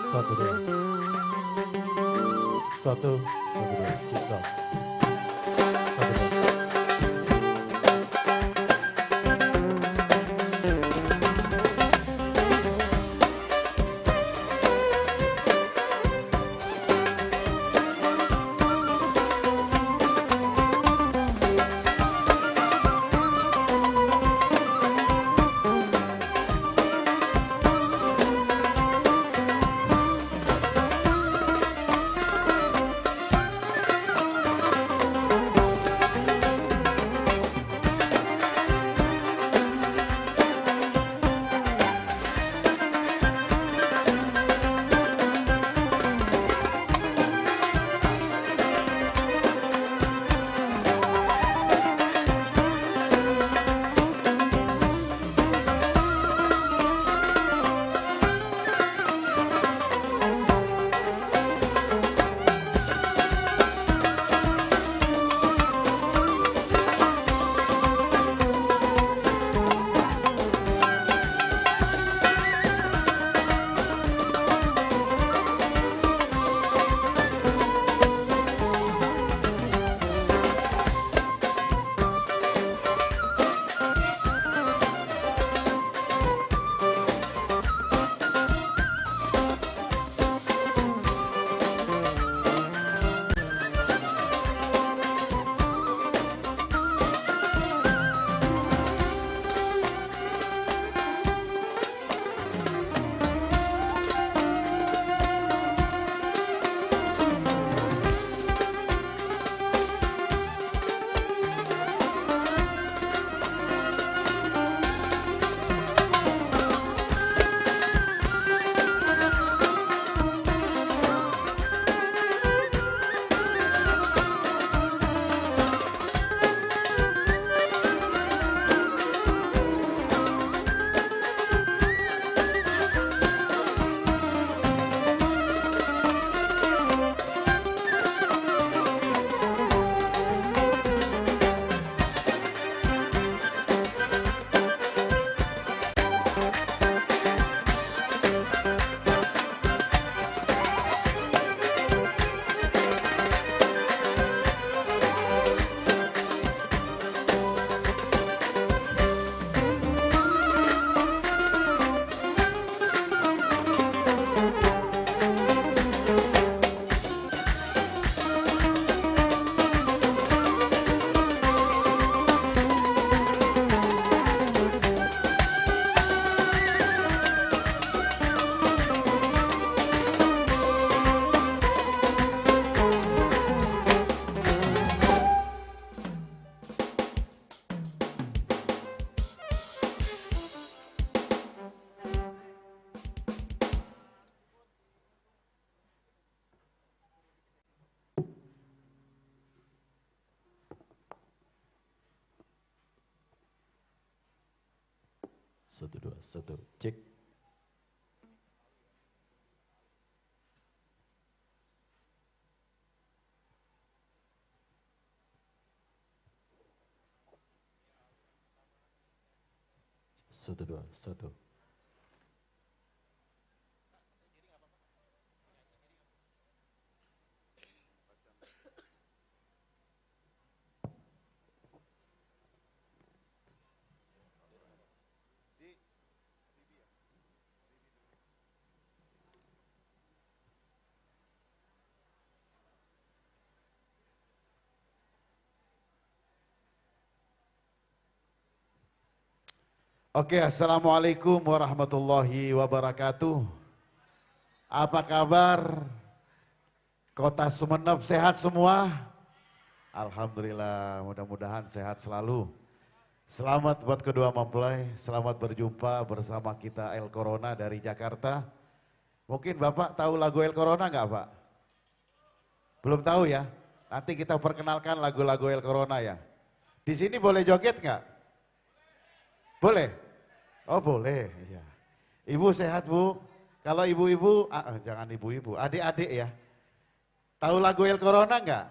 Satu dua satu dua cik sa. Satu dua. Satu dua satu cek. Satu dua satu. Oke, assalamualaikum warahmatullahi wabarakatuh. Apa kabar? Kota Sumeneb sehat semua? Alhamdulillah, mudah-mudahan sehat selalu. Selamat buat kedua mempelai, selamat berjumpa bersama kita El Corona dari Jakarta. Mungkin Bapak tahu lagu El Corona nggak Pak? Belum tahu ya? Nanti kita perkenalkan lagu-lagu El Corona ya. Di sini boleh joget nggak? Boleh? Oh boleh, iya. Ibu sehat Bu? Kalau ibu-ibu, jangan ibu-ibu, adik-adik ya. Tahu lagu El Corona nggak?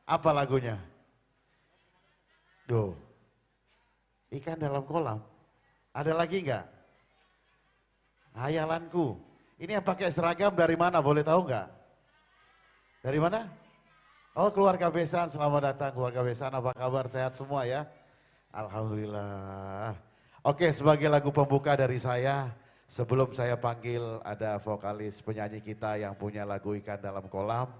Apa lagunya? Duh, ikan dalam kolam. Ada lagi nggak? Hayalanku. Ini yang pakai seragam dari mana? Boleh tahu nggak? Dari mana? Oh keluarga Besan, selamat datang keluarga Besan. Apa kabar? Sehat semua ya? Alhamdulillah. Oke, sebagai lagu pembuka dari saya, sebelum saya panggil ada vokalis penyanyi kita yang punya lagu Ikan Dalam Kolam.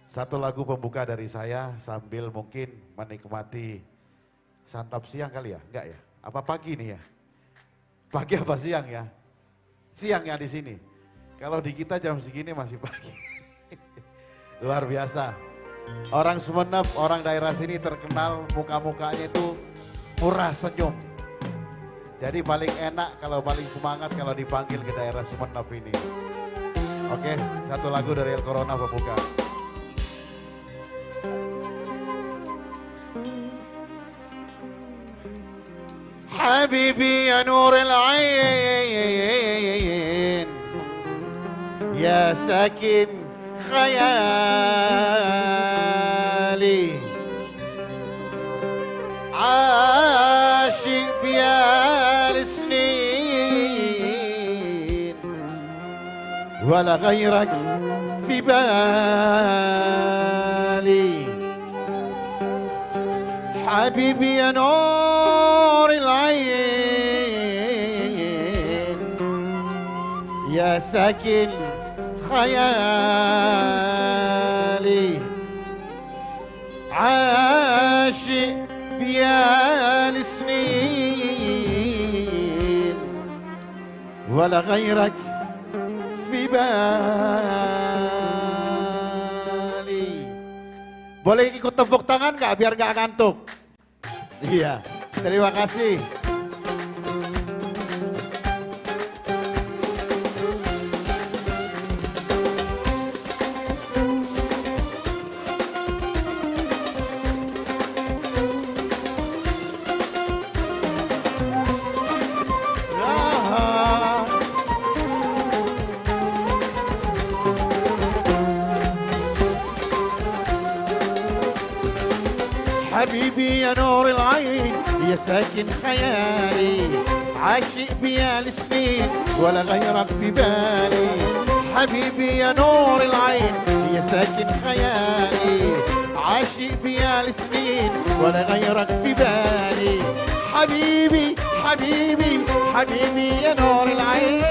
Satu lagu pembuka dari saya sambil mungkin menikmati santap siang kali ya? Enggak ya? Apa pagi nih ya? Pagi apa siang ya? Siang ya di sini. Kalau di kita jam segini masih pagi. Luar biasa. Orang Sumeneb, orang daerah sini terkenal muka-mukanya itu murah senyum. Jadi paling enak kalau paling semangat kalau dipanggil ke daerah Sumeneb ini. Oke, satu lagu dari El Corona pembuka. حبيبي يا نور العين يا ساكن خيالي عاشق بيا السنين ولا غيرك في بالي حبيبي يا نور العين يا ساكن خيالي عاشق بيا السنين ولا غيرك في بالي. Boleh ikut tepuk tangan nggak biar nggak ngantuk? Iya, terima kasih. حبيبي يا نور العين يا ساكن خيالي عاشق بيا السنين ولا غيرك في بالي حبيبي يا نور العين يا ساكن خيالي عاشق بيا السنين ولا غيرك في بالي حبيبي حبيبي حبيبي يا نور العين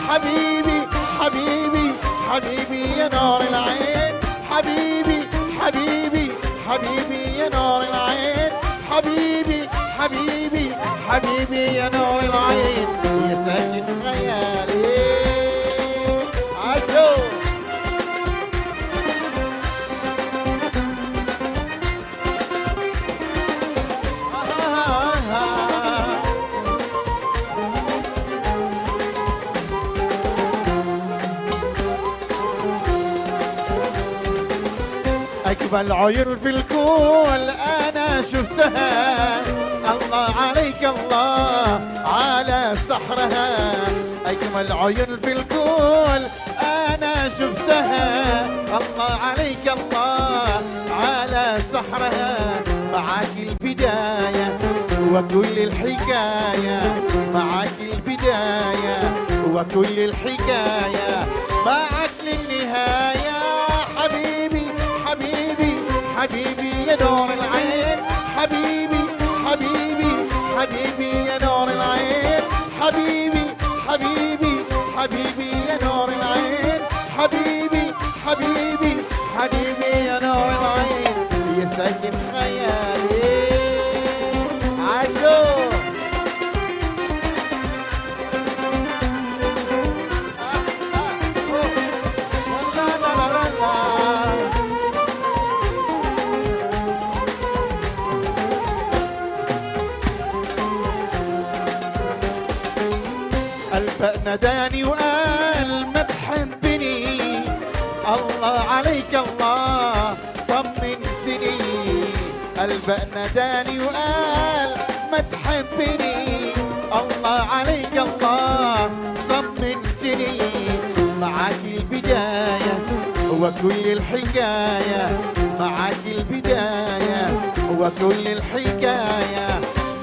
حبيبي حبيبي حبيبي يا نور العين حبيبي حبيبي حبيبي يا نور العين حبيبي حبيبي حبيبي يا نور العين يا ساكن خيالي عاشو أجمل عيون في الكون أنا شفتها الله عليك الله على سحرها أجمل عيون في الكون أنا شفتها الله عليك الله على سحرها معاك البداية وكل الحكاية معاك البداية وكل الحكاية معاك للنهاية حبيبي حبيبي حبيبي يا نور العين حبيبي حبيبي حبيبي يا نور العين حبيبي حبيبي حبيبي يا نور العين حبيبي حبيبي حبيبي يا نور العين يا ساكن خيالي عاشو الباء ناداني وقال ما تحبني الله الله عليك الله صممتني قلبك ناداني وقال ما تحبني الله عليك الله صممتني معاك البداية وكل الحكاية معاك البداية وكل الحكاية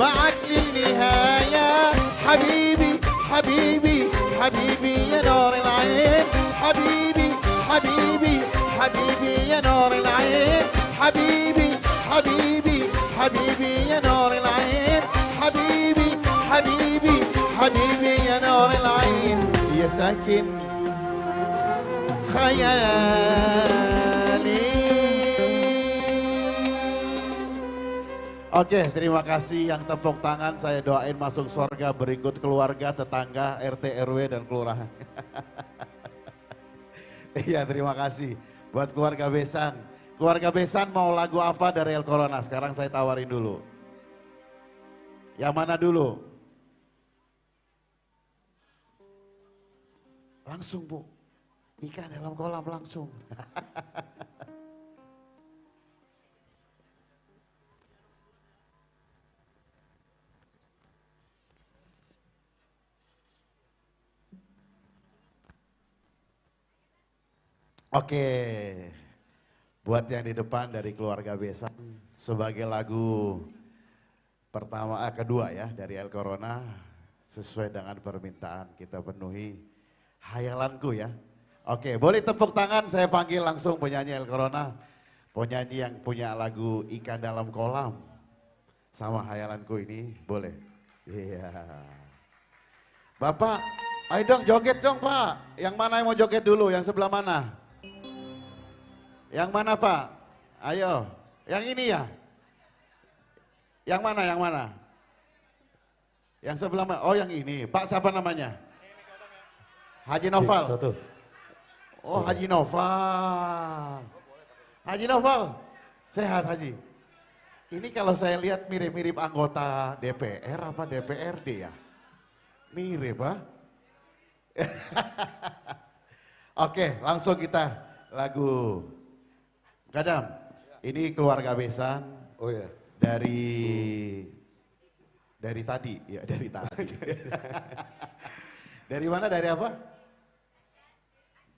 معاك للنهاية حبيبي حبيبي حبيبي يا نور العين حبيبي حبيبي حبيبي يا نور العين حبيبي حبيبي حبيبي يا نور العين حبيبي حبيبي حبيبي يا نور العين يا ساكن خيالي. Oke, terima kasih yang tepuk tangan, saya doain masuk surga berikut keluarga, tetangga, RT, RW, dan kelurahan. Iya, terima kasih buat keluarga Besan. Keluarga Besan mau lagu apa dari El Corona? Sekarang saya tawarin dulu. Yang mana dulu? Langsung Bu, ikan dalam kolam langsung. Oke, buat yang di depan dari keluarga Besan sebagai lagu kedua ya dari El Corona, sesuai dengan permintaan kita penuhi hayalanku ya. Oke, boleh tepuk tangan, saya panggil langsung penyanyi El Corona, penyanyi yang punya lagu Ikan Dalam Kolam sama hayalanku ini, boleh? Iya. Bapak, ayo dong joget dong Pak. Yang mana yang mau joget dulu? Yang sebelah mana? Yang mana Pak? Ayo, yang ini ya? Yang mana, yang mana? Yang sebelah mana? Oh yang ini, Pak siapa namanya? Haji Noval. Satu. Oh Haji Noval. Haji Noval, sehat Haji. Ini kalau saya lihat mirip-mirip anggota DPR apa DPRD ya? Mirip Pak. Oke, langsung kita lagu. Kadam, ini keluarga Besan. Oh ya. Dari tadi, ya dari tadi. Dari mana? Dari apa?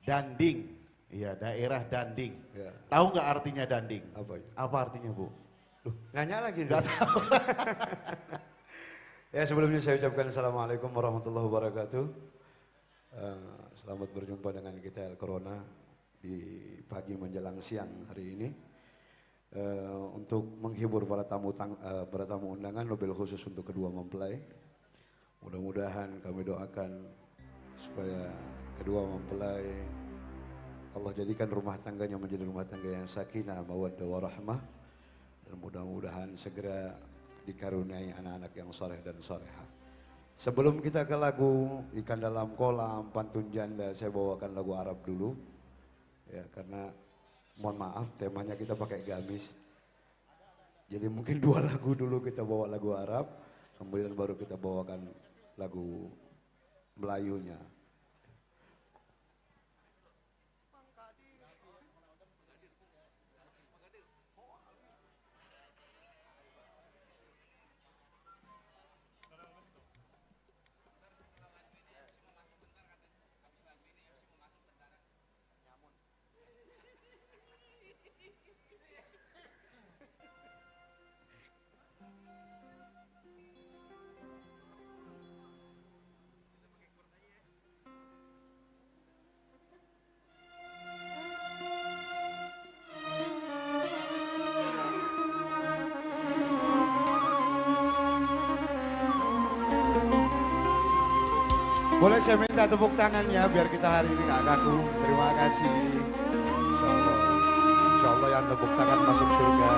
Danding. Iya, daerah Danding. Ya. Tahu nggak artinya Danding? Apa itu? Apa artinya Bu? Loh, nanya lagi. Nggak tahu. Ya sebelumnya saya ucapkan Assalamualaikum warahmatullahi wabarakatuh. Selamat berjumpa dengan kita El Corona di pagi menjelang siang hari ini. Untuk menghibur para tamu undangan, lebih khusus untuk kedua mempelai. Mudah-mudahan kami doakan supaya kedua mempelai Allah jadikan rumah tangganya menjadi rumah tangga yang sakinah, mawaddah warahmah, dan mudah-mudahan segera dikaruniai anak-anak yang soleh dan soleha. Sebelum kita ke lagu Ikan Dalam Kolam, Pantun Janda, saya bawakan lagu Arab dulu. Ya, karena mohon maaf temanya kita pakai gamis. Jadi mungkin dua lagu dulu kita bawa lagu Arab, kemudian baru kita bawakan lagu Melayunya. Boleh saya minta tepuk tangannya biar kita hari ini gak kaku. Terima kasih. Insya Allah yang tepuk tangan masuk surga.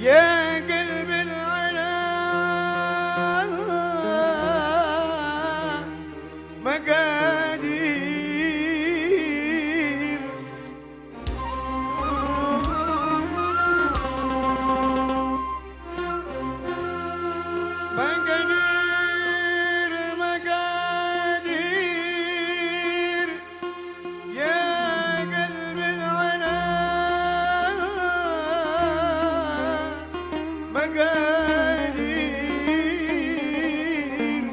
يا قلب العلا مقادير مقادير مقادير يا قلب العلا مقادير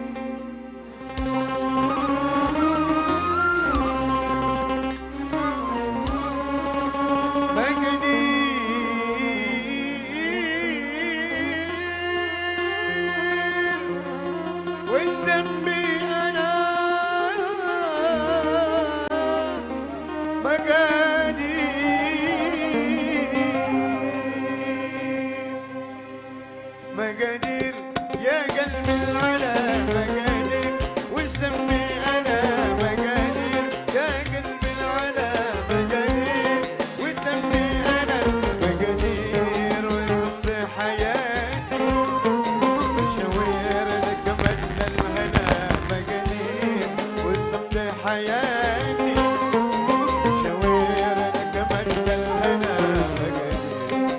مقادير والذنبي أنا مقادير يا قلبي العلا مقادير والذنبي أنا مقادير يا قلبي العلا مقادير والذنبي أنا مقادير وانت حياتي مشاوير لك مجد الهنا مقادير وانت حياتي مشاوير لك مجد الهنا مقادير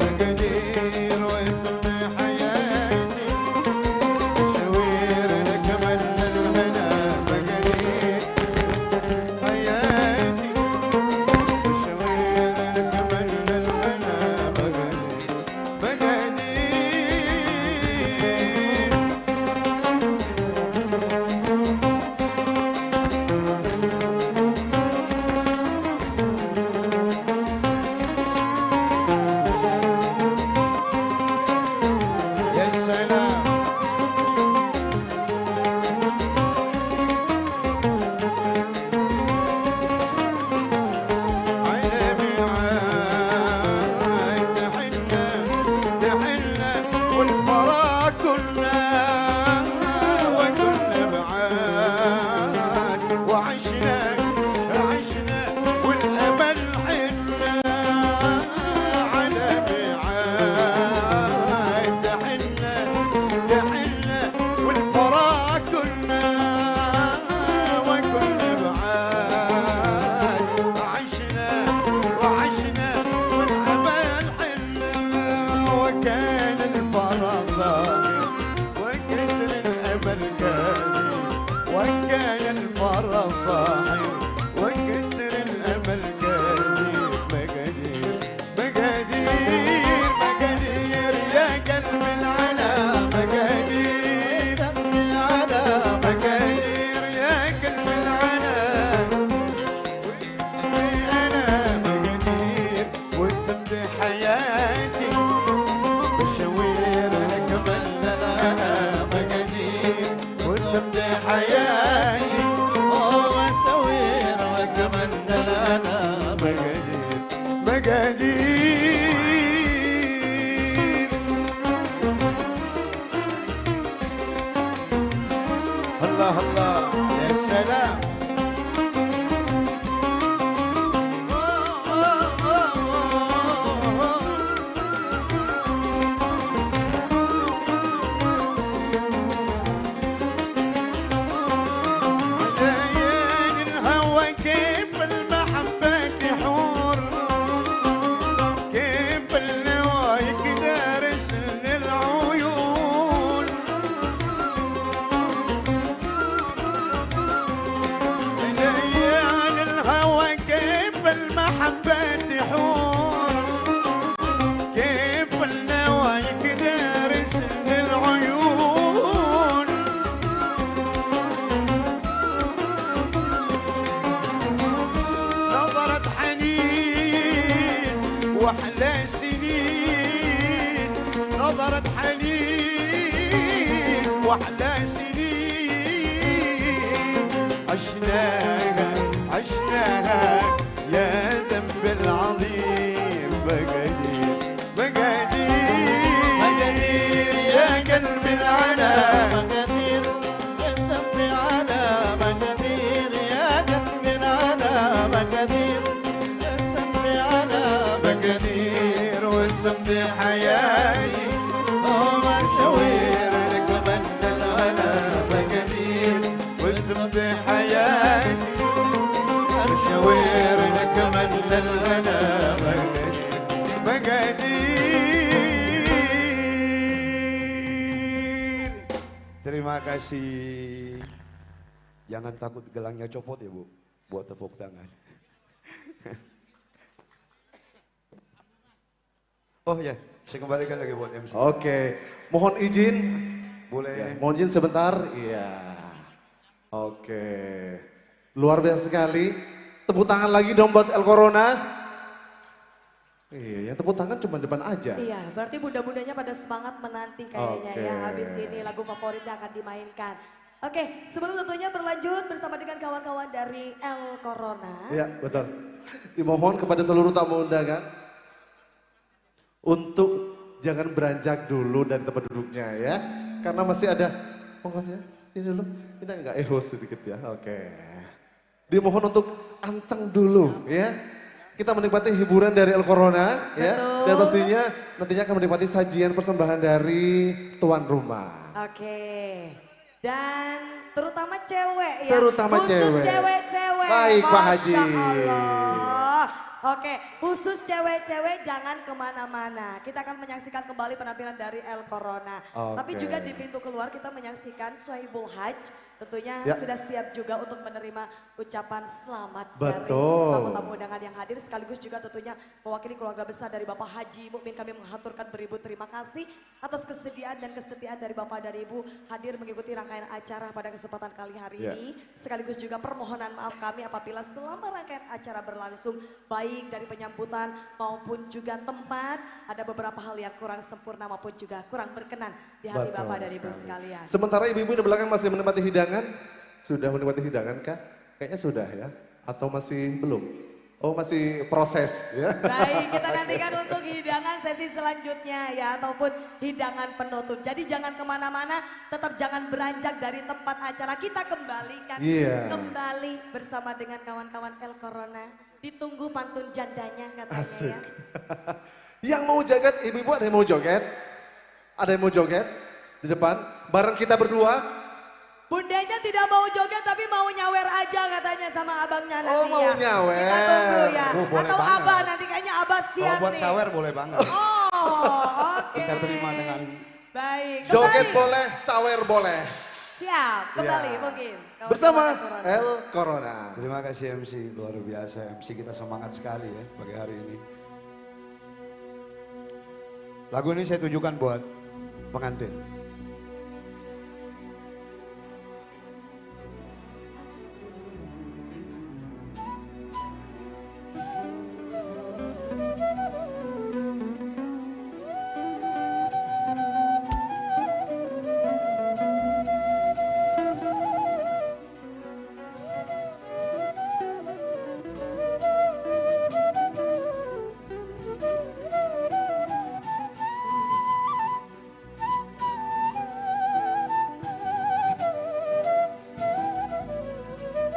مقادير وانت حياتي مشاوير لك مجد الهنا مقادير حياتي مشاوير لك مجد الهنا مقادير يا سلام عيني عاد تحنا والفراق كنا وكنا بعاد وعشنا والامل حنا على بعاد تحنا والفراق كنا وكنا بعاد وعشنا والامل حنا وكان الفراق ضاغي وكثر الامل قادي وكان الفراق ضاحي وكثر الامل قادي مقادير يا قلب العلا مقادير مقادير يا قلب العلا انا مقادير وانت حياتي مشاوير لك من انا مقادير وانت حياتي مساوير لك من انا مقادير الله الله يا سلام ملايين الهوى كيف المحبة تحور كيف النوى يقدر للعيون ملايين الهوى كيف المحبة تحور كيف النوى يقدر للعيون نظرة حنين واحلى سنين نظرة حنين واحلى سنين عشناها يا ذنب العظيم مقادير يا على مقادير والذنب على مقادير يا قلبي على مقادير والذنب على مقادير والذنب حياتي ومشاوير لك بدل على مقادير والذنب حياتي مشاوير لك بدل على مقادير. Terima kasih. Jangan takut gelangnya copot ya Bu, buat tepuk tangan. Oh ya, saya kembalikan lagi buat MC. Oke, mohon izin. Boleh. Ya, mohon izin sebentar. Iya. Oke. Luar biasa sekali. Tepuk tangan lagi dong buat El Corona. Iya, yang tepuk tangan cuma depan aja. Iya, berarti bunda-bundanya pada semangat menanti kayaknya Oke. ya. Habis ini lagu favoritnya akan dimainkan. Oke, sebelum tentunya berlanjut bersama dengan kawan-kawan dari El Corona. Iya, betul. Dimohon kepada seluruh tamu undangan untuk jangan beranjak dulu dari tempat duduknya ya. Karena masih ada, monggo sini dulu. Ini enggak sedikit ya. Oke. Dimohon untuk anteng dulu ya. Kita menikmati hiburan dari El Corona ya. Dan pastinya nantinya akan menikmati sajian persembahan dari tuan rumah. Oke. Dan terutama cewek ya. Terutama khusus cewek. cewek-cewek. Baik, Pak Haji. Masya Allah. Oke, khusus cewek-cewek jangan kemana-mana. Kita akan menyaksikan kembali penampilan dari El Corona. Tapi Oke. juga di pintu keluar kita menyaksikan Sohibul Hajj. Tentunya Ya. sudah siap juga untuk menerima ucapan selamat Betul. dari tamu-tamu undangan yang hadir. Sekaligus juga tentunya mewakili keluarga besar dari Bapak Haji Mukmin. Kami mengaturkan beribu terima kasih atas kesediaan dan kesetiaan dari Bapak dan Ibu hadir mengikuti rangkaian acara pada kesempatan kali hari Ya. ini. Sekaligus juga permohonan maaf kami apabila selama rangkaian acara berlangsung baik dari penyambutan maupun juga tempat ada beberapa hal yang kurang sempurna maupun juga kurang berkenan di hati Betul Bapak dan Ibu sekali. sekalian. Sementara ibu-ibu di belakang masih menikmati hidangan. Sudah menikmati hidangan kah? Kayaknya sudah ya. Atau masih belum? Oh masih proses ya. Baik, kita nantikan untuk hidangan sesi selanjutnya ya, ataupun hidangan penutup. Jadi jangan kemana-mana, tetap jangan beranjak dari tempat acara. Kita kembalikan Iya. kembali bersama dengan kawan-kawan El Corona. Ditunggu pantun jandanya katanya Asik. ya. Yang mau joget, ibu-ibu ada yang mau joget? Ada yang mau joget di depan? Bareng kita berdua? Bundanya tidak mau joget tapi mau nyawer aja katanya sama abangnya nanti Oh, mau ya. nyawer. Kita tunggu ya. Oh, boleh Atau banget. abah nanti kayaknya abah Kalau siap buat nih. sawer boleh banget. Oh, oke. Kita terima dengan Baik, Joget kembali. boleh, sawer boleh. Siap, kembali Ya. mungkin. Bersama El Corona. El Corona. Terima kasih MC, luar biasa. MC kita semangat sekali ya pagi hari ini. Lagu ini saya tujukan buat pengantin.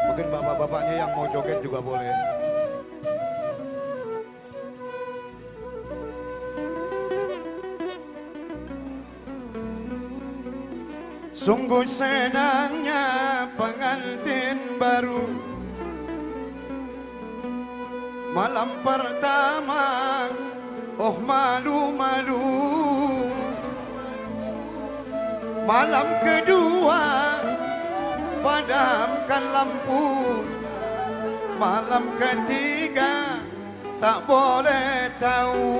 Mungkin bapak-bapaknya yang mau joget juga boleh. Sungguh senangnya pengantin baru, malam pertama, oh malu-malu. Malam kedua, padamkan lampu. Malam ketiga, tak boleh tahu.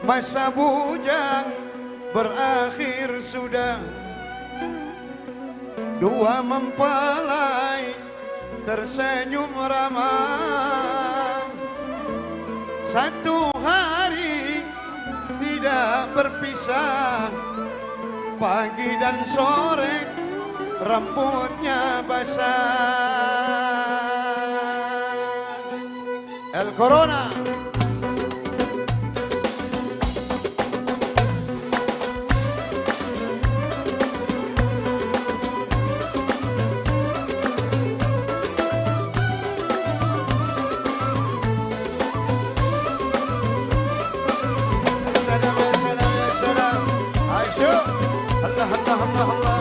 Masa bujang berakhir sudah, dua mempelai tersenyum ramah. Satu hari tidak berpisah, pagi dan sore rambutnya basah. El Corona. Allah Allah.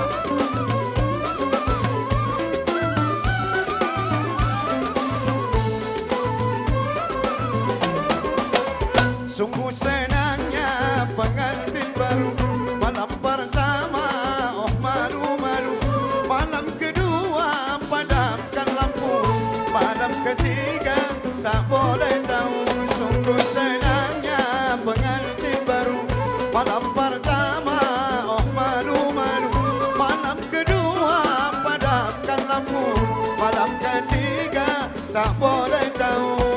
Sungguh senangnya pengantin baru, malam pertama oh malu-malu, malam kedua padamkan lampu, malam ketiga tak boleh tahu. Sungguh senangnya pengantin baru, malam pertama oh malu-malu, malam kedua padamkan lampu, malam ketiga tak boleh tahu.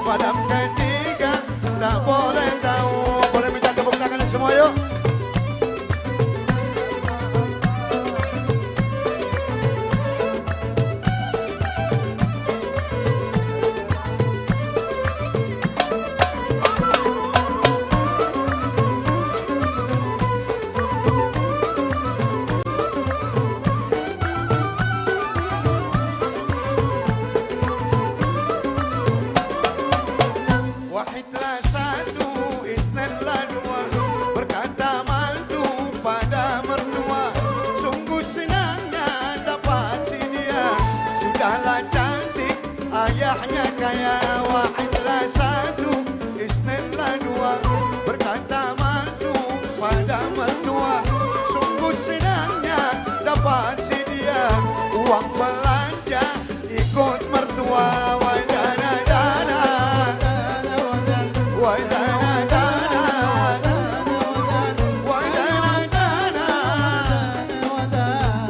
Malam ketiga tak boleh tahu. Boleh minta tepuk tangan semua yuk. Wahidlah satu, isnanlah dua, berkata mantu pada mertua. Sungguh senangnya dapat si dia, sudahlah cantik, ayahnya kaya. Wahidlah satu, isnanlah dua, berkata mantu pada mertua. Sungguh senangnya dapat si dia, uang belanja ikut mertua.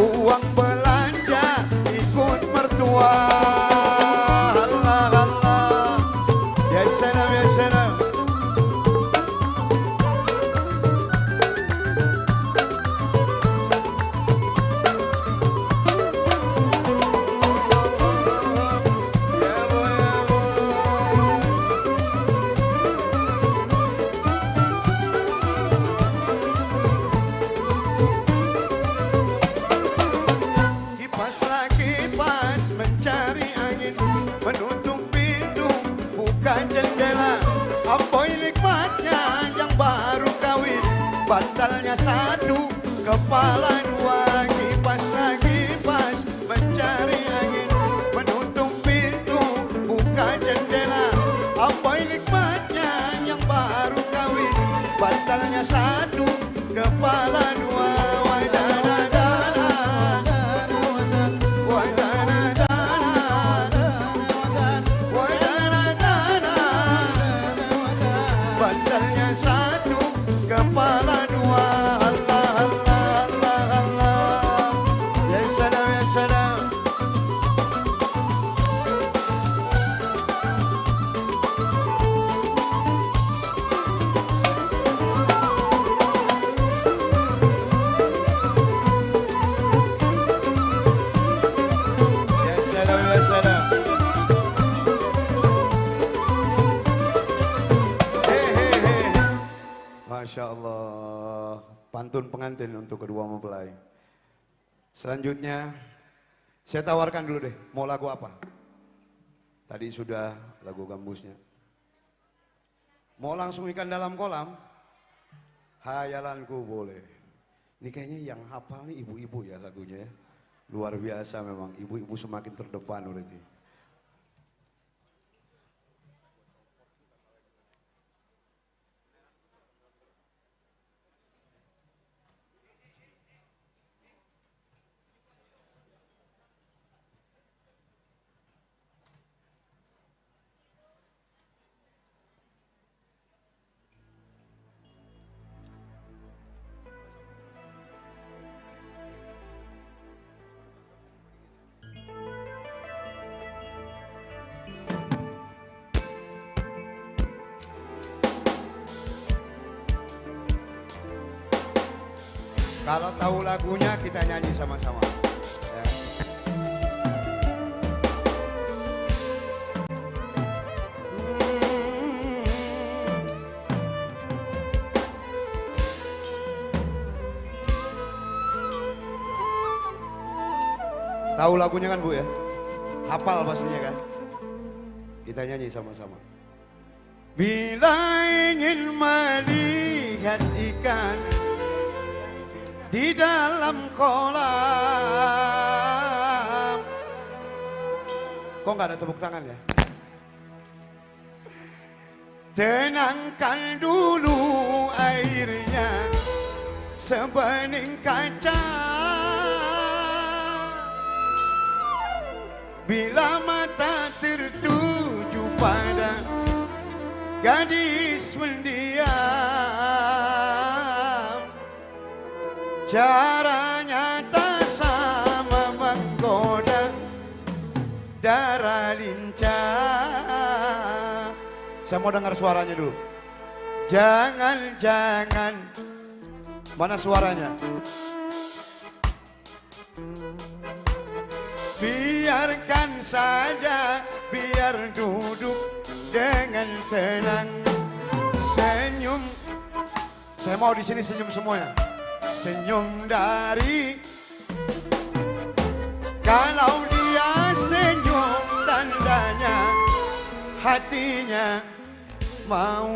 Uang belanja ikut mertua. Allah Allah. Ya salam ya salam. Menutup pintu, buka jendela. Apa nikmatnya yang baru kawin, bantalnya satu, kepala dua. Kipas lagi kipas mencari angin, menutup pintu, buka jendela. Apa nikmatnya yang baru kawin, bantalnya satu, kepala dua. Bantalnya satu, kepala dua. Allah Allah Allah Allah. Ya salam ya salam. Ya salam ya salam. Masya Allah, pantun pengantin untuk kedua mempelai. Selanjutnya, saya tawarkan dulu deh, mau lagu apa? Tadi sudah lagu gambusnya. Mau langsung ikan dalam kolam? Hayalanku boleh. Ini kayaknya yang hafal nih ibu-ibu ya lagunya ya. Luar biasa memang, ibu-ibu semakin terdepan berarti. Kalau tahu lagunya kita nyanyi sama-sama. Ya. Tahu lagunya kan Bu ya? Hafal pastinya kan? Kita nyanyi sama-sama. Bila ingin melihat ikan di dalam kolam. Kok nggak ada tepuk tangan ya? Tenangkan dulu airnya sebening kaca. Bila mata tertuju pada gadis mendiam, caranya tak sama menggoda darah lincah. Saya mau dengar suaranya dulu. Jangan, mana suaranya? Biarkan saja, biar duduk dengan tenang. Senyum, saya mau di sini senyum semuanya. Senyum dari, kalau dia senyum tandanya hatinya mau.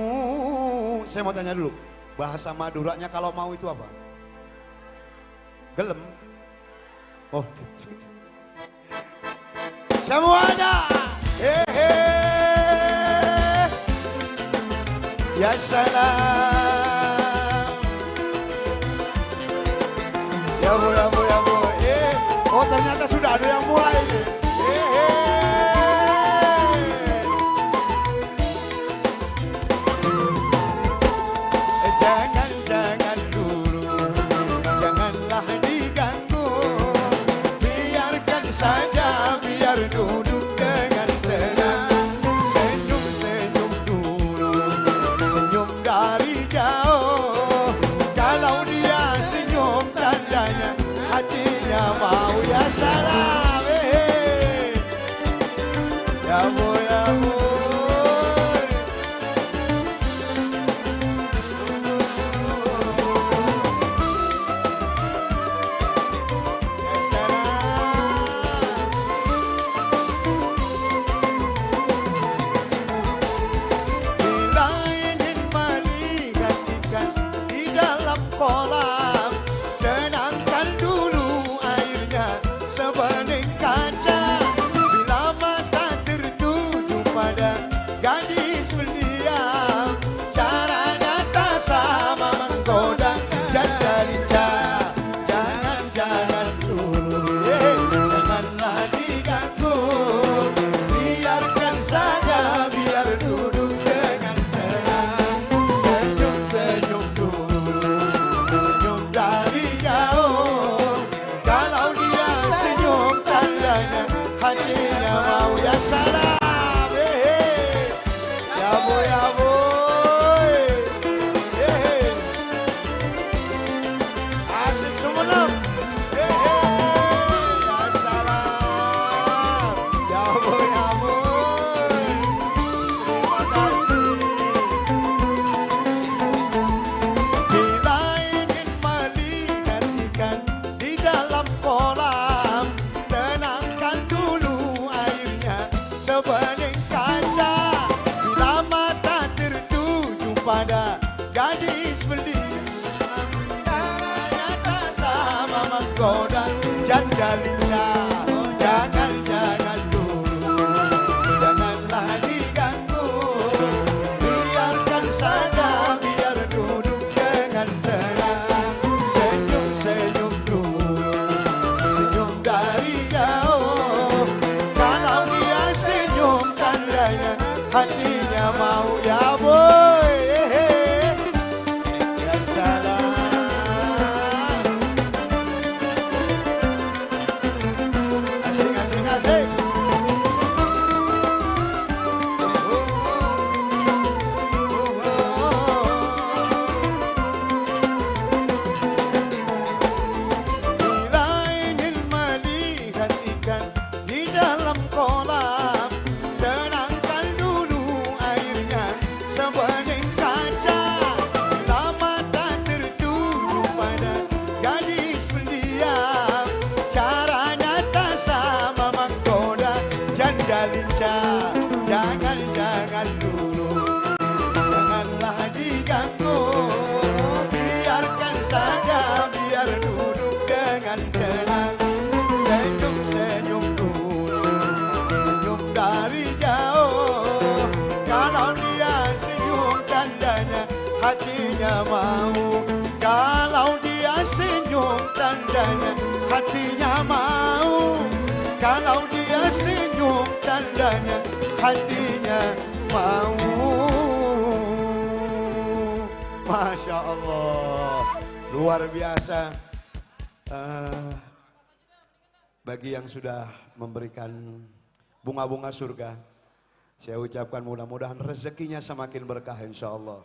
Saya mau tanya dulu, bahasa Maduranya kalau mau itu apa? Gelem. Oh. Semuanya. Hehe. Ya salam. Ya bu, ya bu, ya bu. Oh ternyata sudah ada yang mulai. Hehe. Jangan dulu, janganlah diganggu. Biarkan saja, biar duduk dengan tenang. Senyum dulu, senyum dari jauh. Kalau dia senyum tandanya hatinya mau. Ya salam, ya bu, ya bu. Kolam, tenangkan dulu airnya sebening kaca. Bila mata tertuju pada gadis mendiam, caranya tak sama menggoda janda lincah. Jangan dulu, janganlah diganggu. Biarkan saja, biar duduk dengan tenang. Senyum dulu, dari jauh. Kalau dia senyum tandanya hatinya mau. Ya salam, ya bu, ya bu. Asik Sumenep. Ya salam, ya bu, ya bu. Terima kasih. Bila ingin melihat ikan di dalam kolam, tenangkan dulu airnya sebening kaca. Bila mata tertuju pada gadis mendiam, caranya tak sama menggoda janda lincah. Jangan dulu, janganlah diganggu. Biarkan saja, biar duduk dengan tenang. Senyum dulu, senyum dari jauh. Kalau dia senyum tandanya hatinya mau. Ya boy, ya salam. Asik. Bila ingin melihat ikan di dalam kolam, tenangkan dulu dan tenang. Senyum-senyum dulu, senyum dari jauh. Kalau dia senyum tandanya hatinya mau. Kalau dia senyum tandanya hatinya mau. Kalau dia senyum tandanya hatinya mau. Masya Allah, luar biasa. Bagi yang sudah memberikan bunga-bunga surga, saya ucapkan mudah-mudahan rezekinya semakin berkah insya Allah.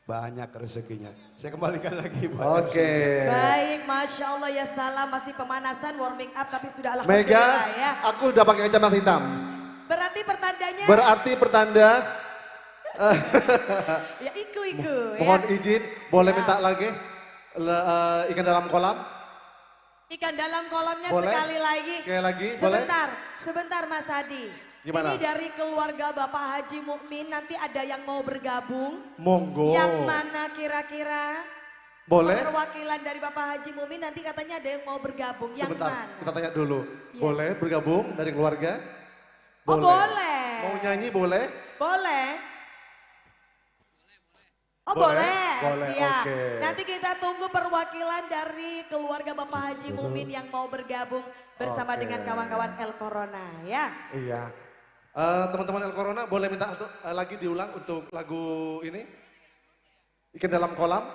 Banyak rezekinya. Saya kembalikan lagi buat Oke. Baik, Masya Allah ya salam. Masih pemanasan, warming up tapi sudah Mega, alhamdulillah ya. aku udah pakai kacamata hitam. Berarti pertandanya? Berarti pertanda. Ya iku ya. Mohon izin, boleh minta lagi ikan dalam kolam? Ikan dalam kolamnya Boleh? sekali lagi. Sekali lagi, boleh? Sebentar Mas Hadi. Gimana? Ini dari keluarga Bapak Haji Mukmin, nanti ada yang mau bergabung. Monggo. Yang mana kira-kira? Boleh? Perwakilan dari Bapak Haji Mukmin nanti katanya ada yang mau bergabung. Yang Sebentar, mana? kita tanya dulu. Yes. Boleh bergabung dari keluarga? Oh boleh. Mau nyanyi boleh? Boleh. Oh Boleh? boleh, Boleh, siap. oke. Nanti kita tunggu perwakilan dari keluarga Bapak Haji Mumin yang mau bergabung bersama Oke. dengan kawan-kawan El Corona ya. Iya. Teman-teman El Corona boleh minta untuk lagi diulang untuk lagu ini? Ikan dalam kolam?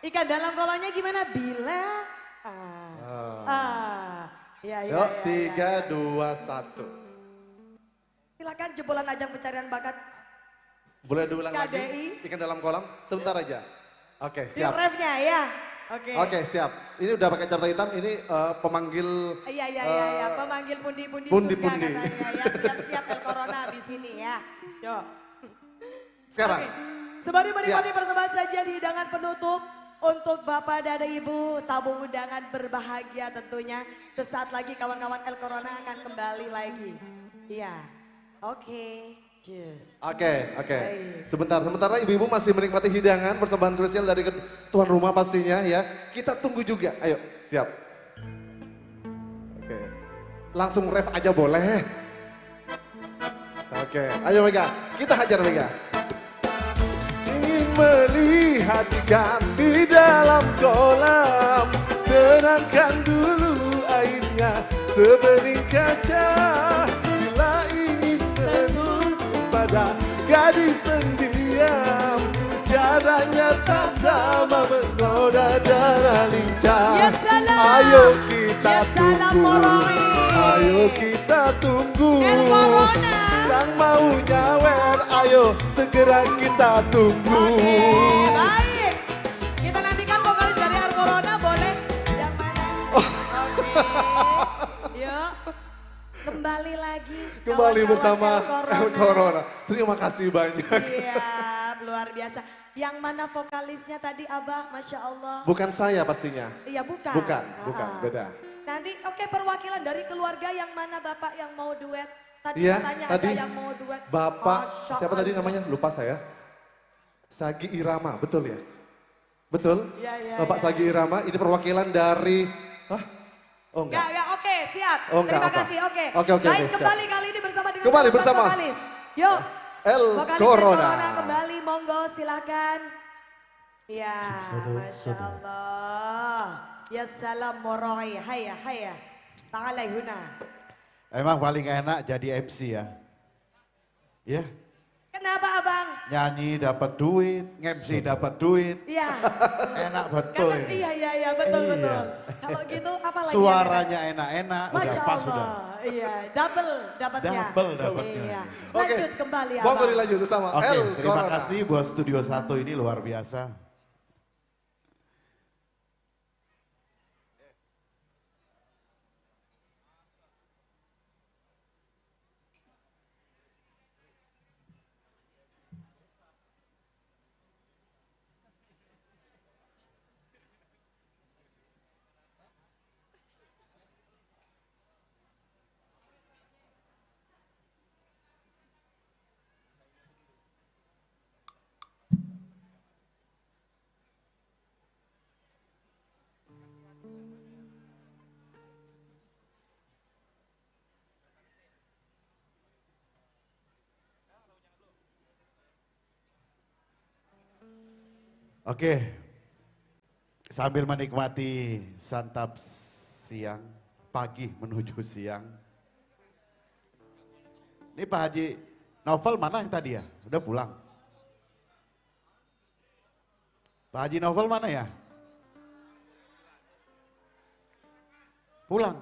Ikan dalam kolamnya gimana? Bila? Ya, ya, Yuk, ya, 3, 2, 1. Silakan jebolan ajang pencarian bakat. Boleh diulang KDI. lagi? Ikan dalam kolam? Sebentar aja. Oke, Di siap. refnya ya. Oke. Oke, siap. Ini udah pakai catatan hitam, ini pemanggil Iya, pemanggil pundi-pundi pundi-pundi. surga katanya ya. Siap-siap El Corona di sini ya. Yuk. Sekarang. Sembari menikmati persembahan sajian hidangan penutup untuk Bapak dan Ibu tamu undangan berbahagia tentunya. Sesaat lagi kawan-kawan El Corona akan kembali lagi. Iya. Oke. Cheers. Oke. Baik. Sementara ibu-ibu masih menikmati hidangan persembahan spesial dari tuan rumah pastinya ya. Kita tunggu juga. Ayo, siap. Oke. Langsung ref aja boleh. Oke, ayo Mega. Kita hajar Mega. Ingin melihat ikan di dalam kolam. Tenangkan dulu airnya sebening kaca. Bila ingin pada gadis pendiam, caranya tak sama menggoda dan lincah. Ya salam. Ayo kita Ya salam, tunggu, Moroi. ayo kita tunggu. El Corona. Yang mau nyawer, ayo segera kita tunggu. Oke, baik. Kita nantikan vokalis dari El Corona boleh? Yang mana? Oke. Yuk. Kembali lagi. Kembali kawan-kawan bersama El El Corona. Terima kasih banyak. Siap, luar biasa. Yang mana vokalisnya tadi Abah, Masya Allah. Bukan saya pastinya. Iya bukan. Bukan, beda. Nanti oke perwakilan dari keluarga yang mana Bapak yang mau duet. Tadi Iya, katanya tadi ada yang mau duet. Bapak, Masya siapa tadi Allah. namanya? Lupa saya. Sagi Irama, betul ya? Betul? Iya, Bapak iya. Sagi Irama, ini perwakilan dari... Hah? Oh enggak. Ya, oke, siap. Oh, enggak, Terima apa? kasih, oke. Oke, Baik, siap. kembali kali ini bersama dengan Kembali teman-teman bersama vokalis. Yuk. El Vokalis Corona. El Corona kembali, monggo silakan. Ya, Masya Allah. Ya salam moroi, haya, haya. Ta'alai huna. Emang paling enak jadi MC ya. Ya, Kenapa abang? nyanyi dapat duit, MC dapat duit. Iya. Enak betul Karena, ini. iya, betul, Iya. betul. Kalau gitu apa lagi? Suaranya enak-enak, udah Masya pas Allah. sudah. Iya, double dapatnya. Double dapatnya. Iya. Oke. Lanjut kembali abang. Monggo dilanjut bersama Oke, El terima Corona. kasih buat Studio 1 ini luar biasa. Oke, sambil menikmati santap siang, pagi menuju siang. Ini Pak Haji Novel mana yang tadi ya? Udah pulang? Pak Haji Novel mana ya? Pulang.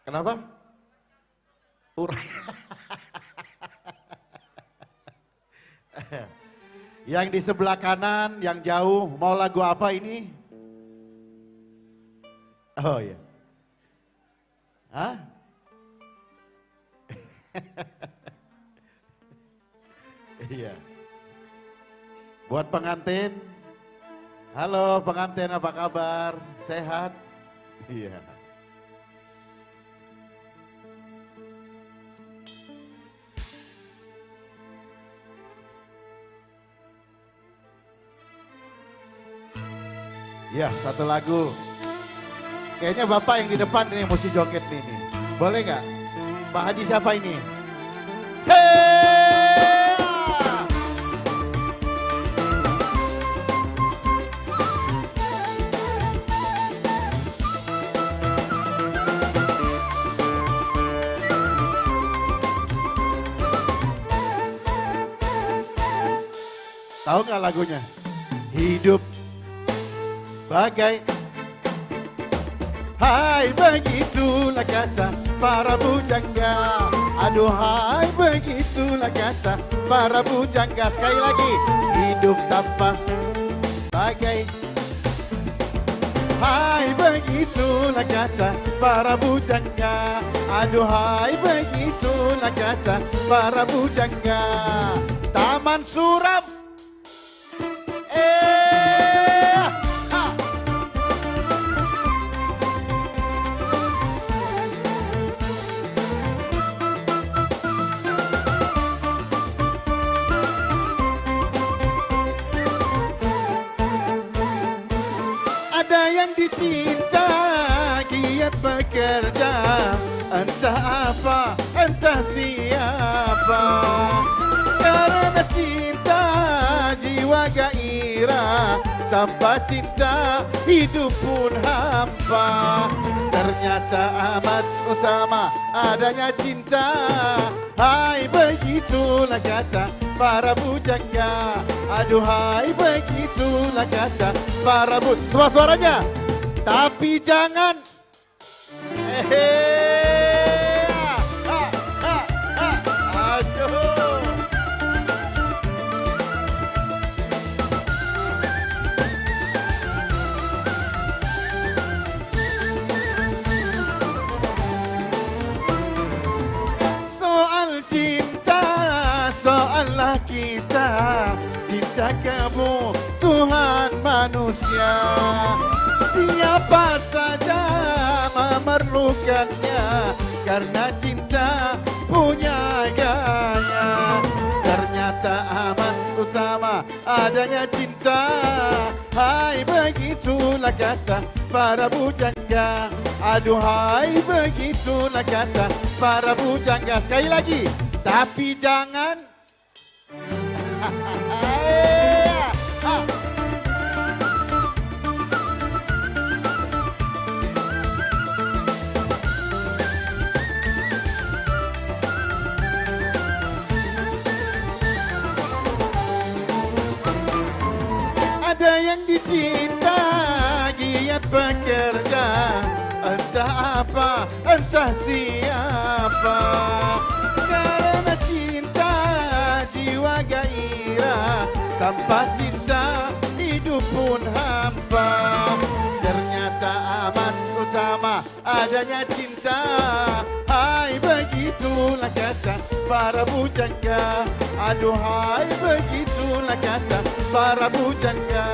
Kenapa? Yang di sebelah kanan, yang jauh, mau lagu apa ini? Oh iya. Hah? Iya. Buat pengantin, halo pengantin apa kabar? Sehat? Iya. Ya, satu lagu. Kayaknya Bapak yang di depan ini mesti joget ini. Boleh nggak? Pak Haji siapa ini? Hey! Tahu nggak lagunya? Hidup bagai hai begitulah kata para bujangga. Aduhai begitulah kata para bujangga. Sekali lagi, hidup tanpa bagai hai begitulah kata para bujangga. Aduhai begitulah kata para bujangga. Taman Suram. Ada yang dicinta, giat bekerja, entah apa, entah siapa. Karena cinta, jiwa gairah, tanpa cinta, hidup pun hampa. Ternyata amat utama adanya cinta. Hai begitulah kata para bujangga. Aduhai begitulah kata para semua suaranya. Tapi jangan aduh. Soal cinta, soallah kita, cinta kebutuhan manusia. Siapa saja memerlukannya, karena cinta punya gaya. Ternyata amat utama adanya cinta. Hai begitulah kata para bujangga. Aduhai begitulah kata para bujangga. Sekali lagi, tapi jangan ada yang dicinta, giat bekerja, entah apa, entah siapa. Karena cinta, jiwa gairah, tanpa cinta, hidup pun hampa. Ternyata amat utama adanya cinta. Hai begitulah kata para bujangga. Aduhai begitulah kata para bujangga.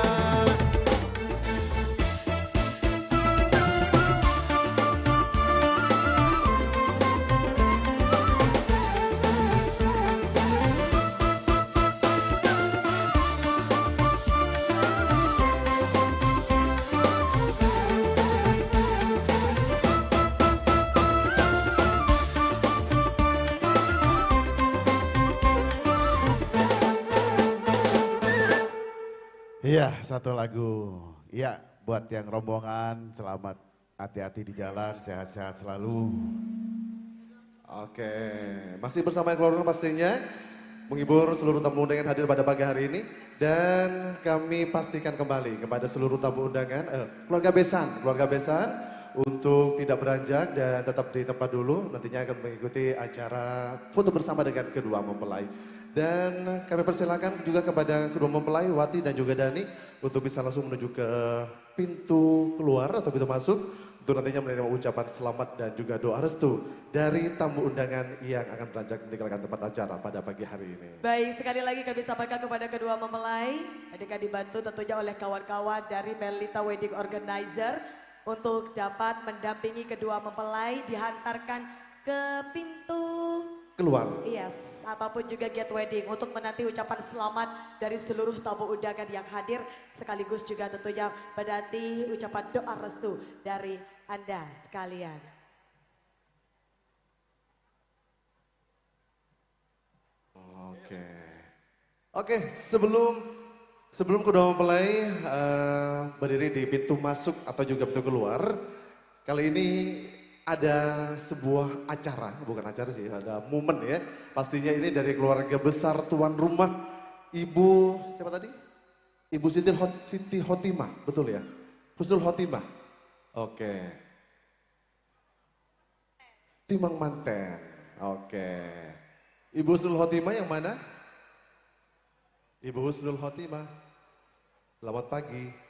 Iya, satu lagu. Iya, buat yang rombongan, selamat hati-hati di jalan, sehat-sehat selalu. Oke, masih bersama keluarga pastinya. Menghibur seluruh tamu undangan hadir pada pagi hari ini. Dan kami pastikan kembali kepada seluruh tamu undangan, keluarga besan untuk tidak beranjak dan tetap di tempat dulu. Nantinya akan mengikuti acara foto bersama dengan kedua mempelai. Dan kami persilakan juga kepada kedua mempelai, Wati dan juga Dani, untuk bisa langsung menuju ke pintu keluar atau pintu masuk untuk nantinya menerima ucapan selamat dan juga doa restu dari tamu undangan yang akan beranjak meninggalkan tempat acara pada pagi hari ini. Baik, sekali lagi kami sampaikan kepada kedua mempelai, akan dibantu tentunya oleh kawan-kawan dari Melita Wedding Organizer untuk dapat mendampingi kedua mempelai dihantarkan ke pintu Keluar. yes, ataupun juga gate wedding untuk menanti ucapan selamat dari seluruh tamu undangan yang hadir sekaligus juga tentunya menanti ucapan doa restu dari Anda sekalian. Oke, sebelum kedua mempelai berdiri di pintu masuk atau juga pintu keluar, kali ini ada sebuah acara, bukan acara sih, ada momen ya. Pastinya ini dari keluarga besar tuan rumah, Ibu, siapa tadi? Ibu Siti Hotimah, betul ya? Husnul Hotimah. Oke. Timang Manten, oke. Ibu Husnul Hotimah yang mana? Ibu Husnul Hotimah, selamat pagi.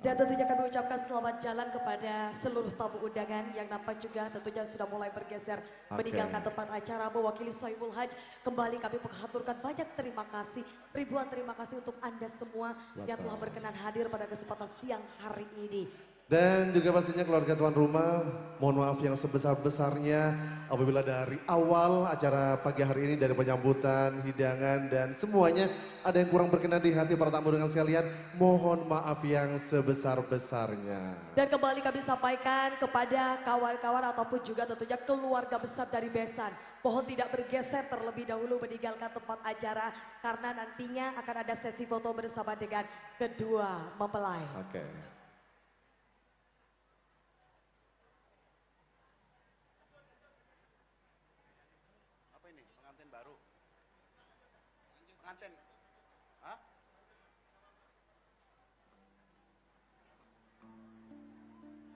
Dan tentunya kami ucapkan selamat jalan kepada seluruh tamu undangan yang nampak juga tentunya sudah mulai bergeser meninggalkan tempat acara. Mewakili Sohibul Hajj, kembali kami mengaturkan banyak terima kasih, ribuan terima kasih untuk Anda semua yang telah berkenan hadir pada kesempatan siang hari ini. Dan juga pastinya keluarga tuan rumah, mohon maaf yang sebesar-besarnya apabila dari awal acara pagi hari ini dari penyambutan, hidangan dan semuanya ada yang kurang berkenan di hati para tamu undangan sekalian, mohon maaf yang sebesar-besarnya. Dan kembali kami sampaikan kepada kawan-kawan ataupun juga tentunya keluarga besar dari Besan, mohon tidak bergeser terlebih dahulu meninggalkan tempat acara karena nantinya akan ada sesi foto bersama dengan kedua mempelai. Oke.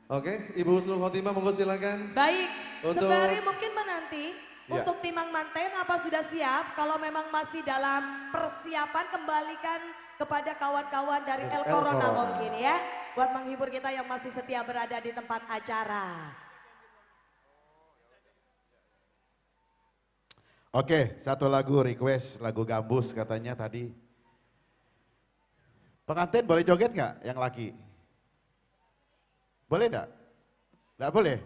Oke, Ibu Husnul Khotimah monggo silakan. Baik, Untuk- sembari mungkin menanti Ya. untuk timang manten apa sudah siap? Kalau memang masih dalam persiapan kembalikan kepada kawan-kawan dari El El Corona Corona. mungkin ya. Buat menghibur kita yang masih setia berada di tempat acara. Oke, satu lagu request, lagu Gambus katanya tadi. Pengantin boleh joget nggak yang laki? Boleh enggak? Enggak boleh?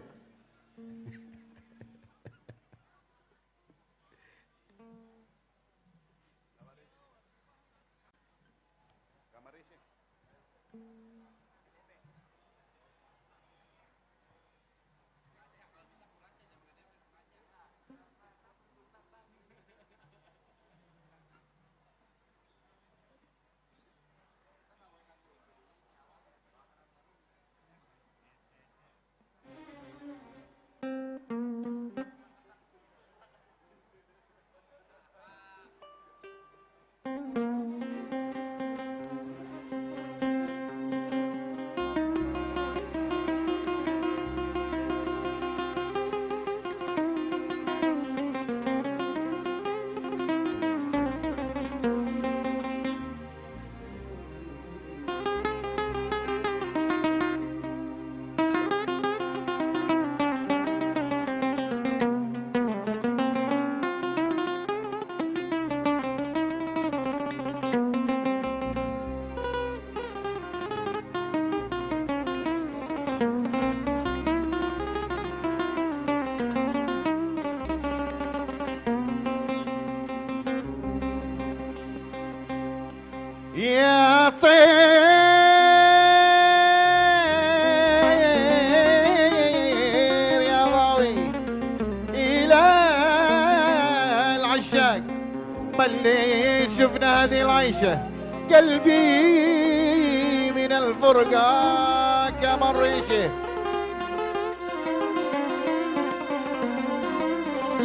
يا طير يا ضاوي إلى العشاق ملي شفنا هذه العيشة قلبي من الفرقة كمن ريشه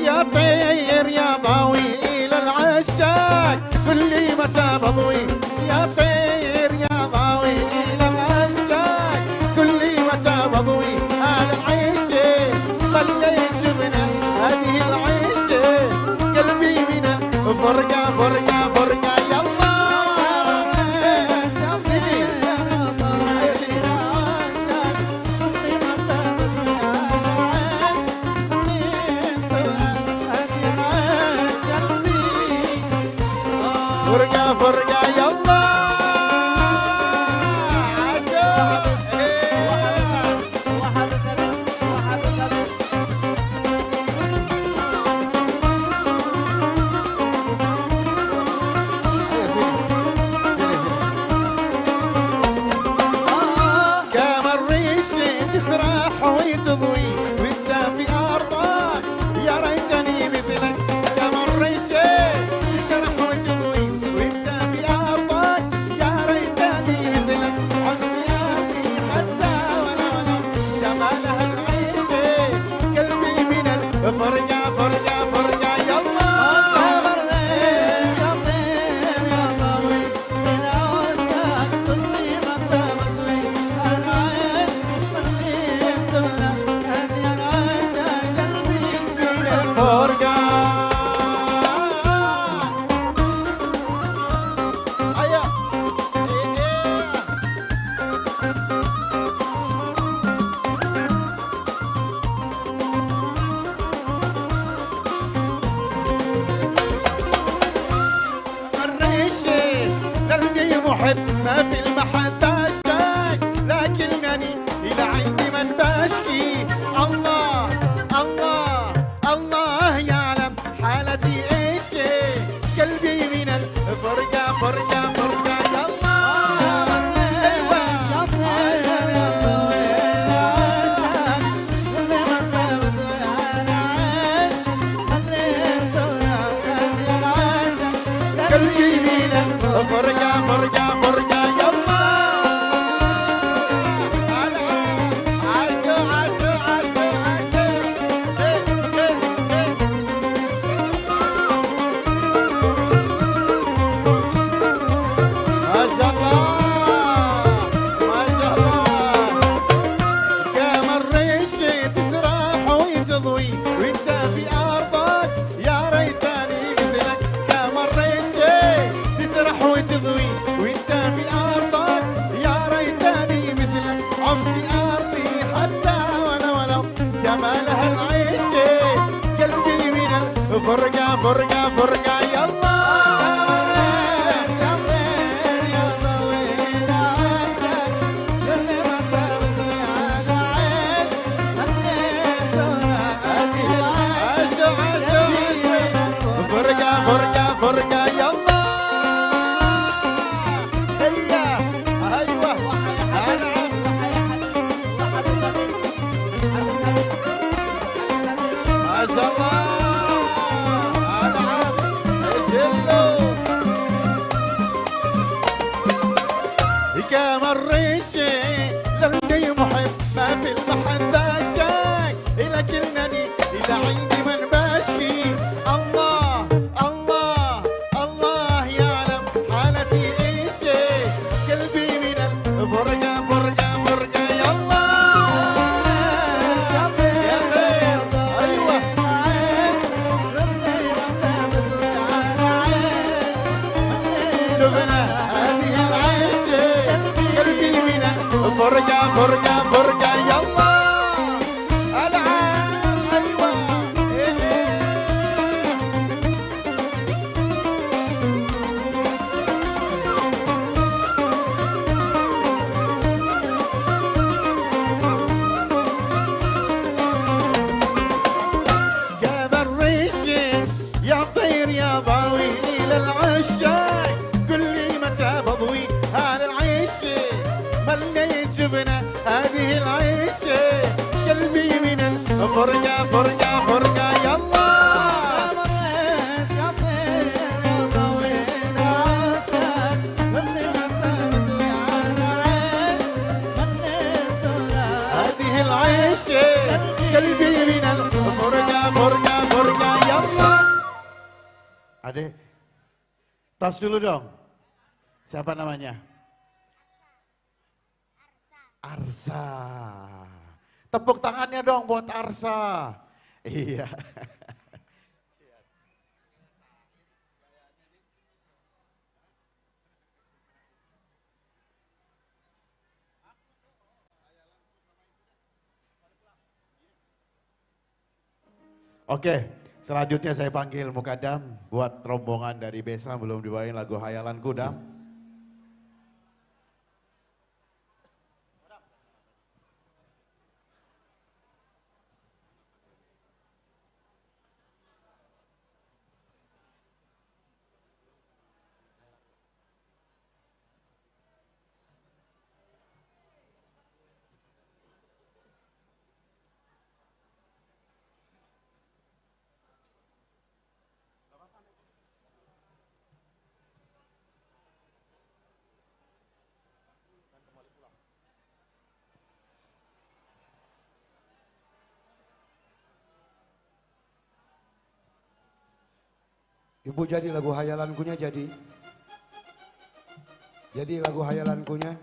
يا طير يا ضاوي إلى العشاق كل متى بضوي يا طير يا ضاوي إلى العشاق كل متى بضوي هذا العيشة خليت من هذه العيشة قلبي من الفرقة فرقة فرقة يلا فرقة فرقة يلا كما الريش تسرح وتضوي وانت في ارضك يا ريتني مثلك كما الريش تسرح وتضوي وانت في ارضك يا ريتني مثلك عمري حتى ولا جمالها العيش قلبي من الفرقة فرقة فرقة يلا فرقة أيا الريشة قلبي محب ما في المحبة شاك لكنني إلى عندي من بشكي الله الله الله يعلم حالتي ايش قلبي من الفرقة فرقة فرقة يلا قلبي من الفرقة فرقة فرقة يلا عاشو عاشو عاشو عاشو ما شاء الله ما شاء الله كما الريش تسرح وتضوي وانت في ارضك يا ريتني مثلك كما الريش تسرح وتضوي وانت في ارضك يا ريتني مثلك عمري ارضي حتى ولو جمالها العيش قلبي من الفرقة فرقة فرقة يلا فرقة فرقة فرقة يلا هيا ايوه ما شاء الله العب جلو كما الريشة قلبي محب ما في المحبة شاك لكنني إلى عندي من بشكي الله الله الله يعلم حالتي ايش قلبي من الفرقة فرقة فرقة يلا ايوه شوفنا هذه العيش قلبي من الفرقة فرقة فرقة يلا العب ايوه جاب الريش يا طير يا ضاوي إلى العشاق كل متى بضوي Furga ya Allah. Hadihil aisyah qalbi minal furga ya Allah. Adek, tas dulu dong. Siapa namanya? Arsa. Tepuk tangannya dong buat Arsa. Iya. Oke, selanjutnya saya panggil Mukadam buat rombongan dari Besa belum dibawain lagu Hayalanku, Dam. Ibu jadi lagu hayalankunya jadi? Jadi lagu hayalankunya?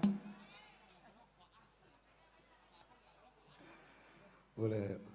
Boleh.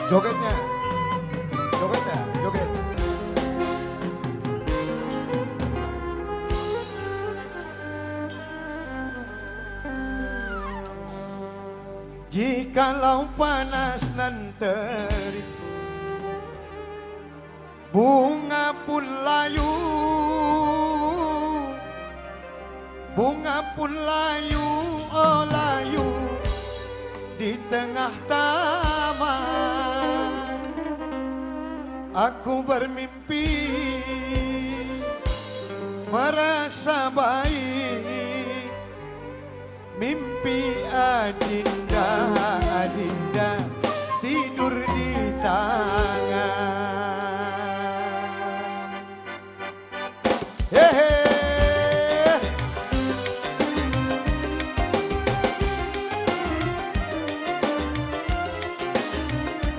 Jogetnya, joget. Jikalau panas nan terik, bunga pun layu, oh layu di tengah taman. Aku bermimpi merasa baik, mimpi adinda tidur di tangan. Hehe.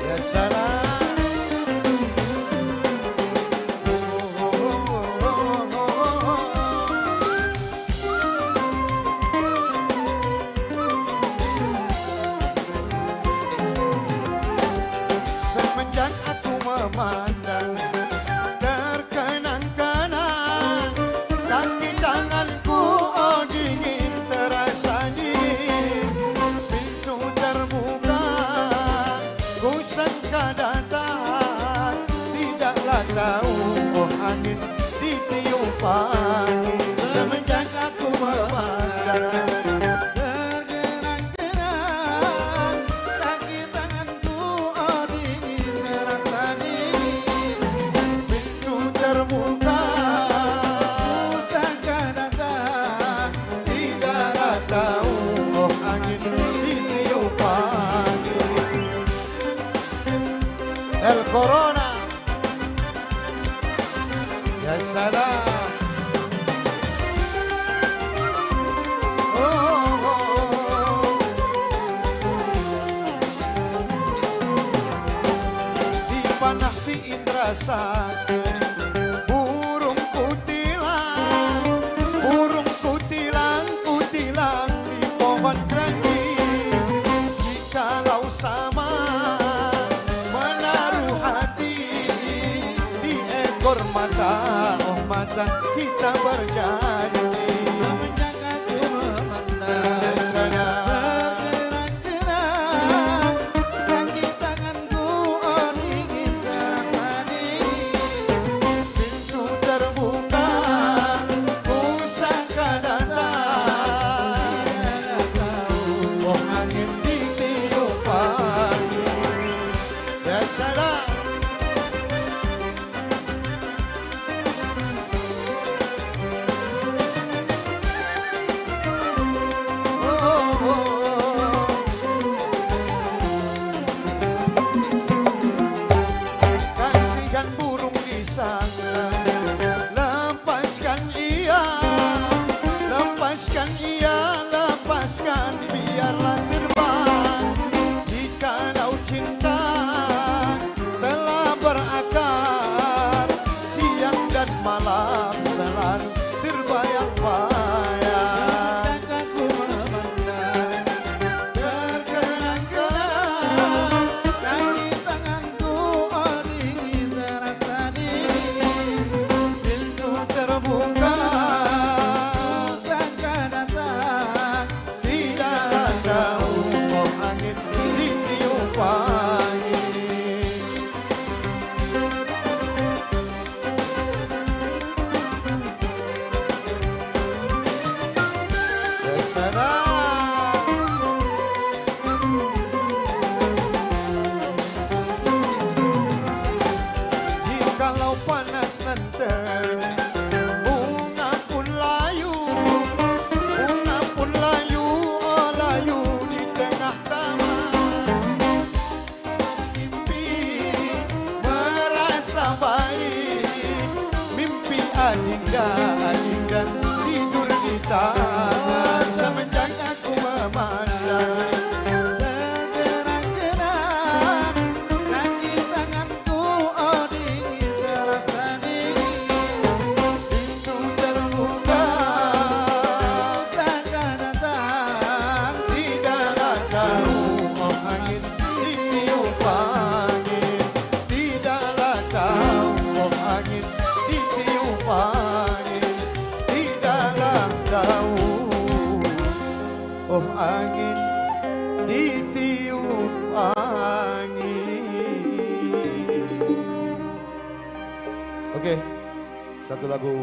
Ya salam. Semenjak aku memandang terkenang-kenang, kaki tanganku oh dingin terasa dingin. Pintu terbuka, ku sangka datang, tidaklah tahu oh angin ditiup angin. Semenjak aku memandang El Corona. Ya salam. Dipanah si Indra Saki, burung kutilang di pohon keranji. ekor mata, oh mata kita berjanji. Semenjak aku memandang sana bergerak-gerak, kaki tanganku oh dingin terasa dingin. Pintu terbuka, ku sangka datang, oh angin ditiup pagi. Ya salam. Kasihkan burung di sana, lepaskan ia, lepaskan ia, lepaskan biarlah terbang. Jikalau cinta telah berakar, siang dan malam selalu terbayang-bayang. Aku memandang tergerak-gerak, kaki tanganku oh dingin terasa dingin. Pintu terbuka, sangka datang, tidak tahu oh angin ditiup angin. Terserah. Jikalau panas nanti, bunga pun layu, bunga pun layu, oh layu di tengah taman. Mimpi merasa baik, mimpi adinda, adinda tidur di tangan. Semenjak aku memandang tergerak-gerak, kaki tanganku oh dingin terasa dingin. Pintu terbuka, sangka datang, tidaklah tahu oh angin ditiup angin. Tidaklah tahu oh angin ditiup angin. Tidaklah tahu oh angin ditiup angin. Oke, satu lagu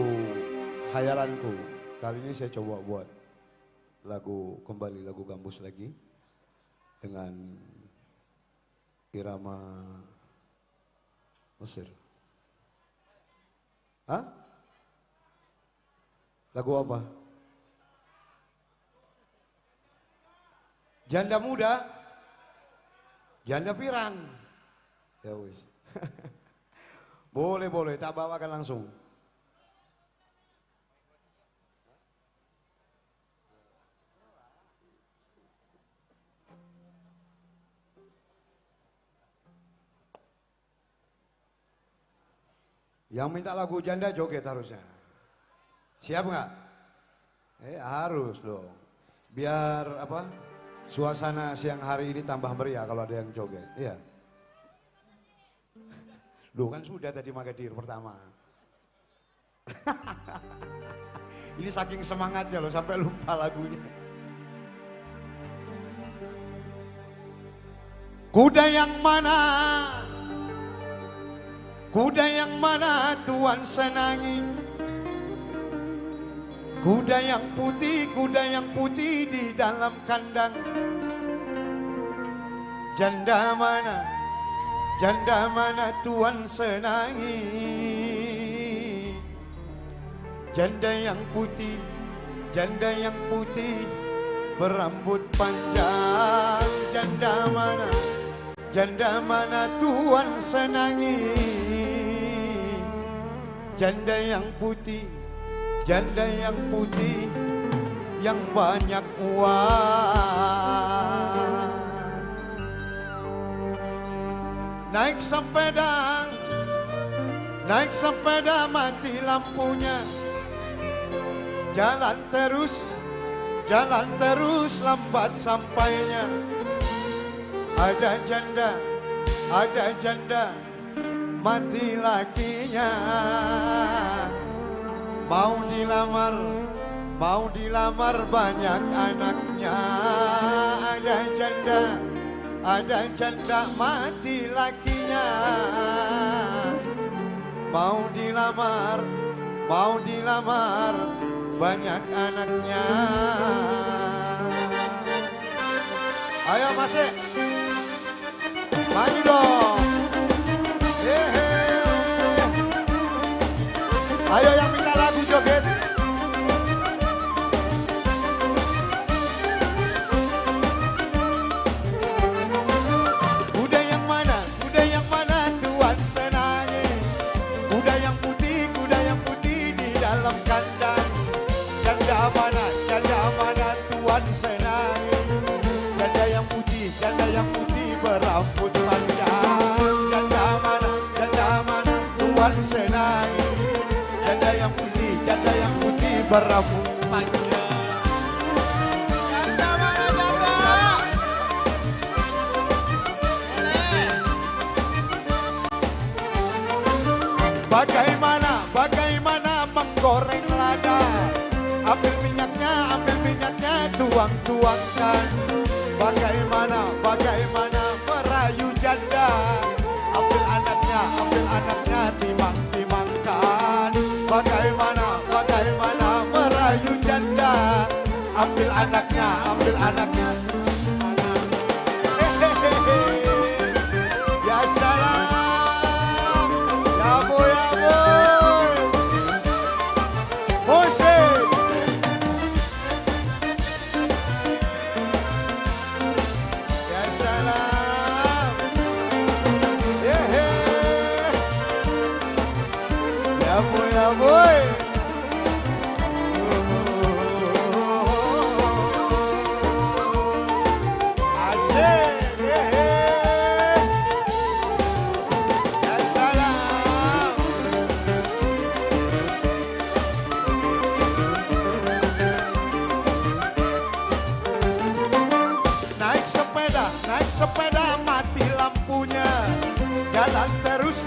khayalanku. Kali ini saya coba buat lagu kembali, lagu gambus lagi dengan irama Mesir. Hah? Lagu apa? Janda muda, janda pirang. Ya wis. Boleh, boleh, tak bawakan langsung. Yang minta lagu janda joget harusnya. Siap nggak? Harus dong. Biar apa? Suasana siang hari ini tambah meriah kalau ada yang joget. Iya. Loh kan sudah tadi Magadir pertama. Ini saking semangatnya loh sampai lupa lagunya. Kuda yang mana? Kuda yang mana Tuan senangi? Kuda yang putih di dalam kandang. Janda mana Tuan senangi? Janda yang putih berambut panjang. Janda mana Tuan senangi? Janda yang putih yang banyak uang. Naik sepeda mati lampunya. Jalan terus lambat sampainya. Ada janda mati lakinya. Mau dilamar banyak anaknya. Ada janda mati lakinya. Mau dilamar banyak anaknya. Ayo masih, maju dong. Ayo yang minta lagu joget. Kuda yang mana tuan senangi. Kuda yang putih di dalam kandang. Janda mana tuan senangi. Janda yang putih berambut panjang. Janda mana tuan senangi. Janda yang putih berambut panjang. Janda mana janda? Bagaimana menggoreng lada? Ambil minyaknya, tuang-tuangkan. Bagaimana merayu janda? Ambil anaknya, timang-timangkan. Bagaimana merayu janda? Ambil anaknya. Ya salam, ya boy. Musik. Ya salam. Ya boy. Asik. Ya salam. Naik sepeda mati lampunya. Jalan terus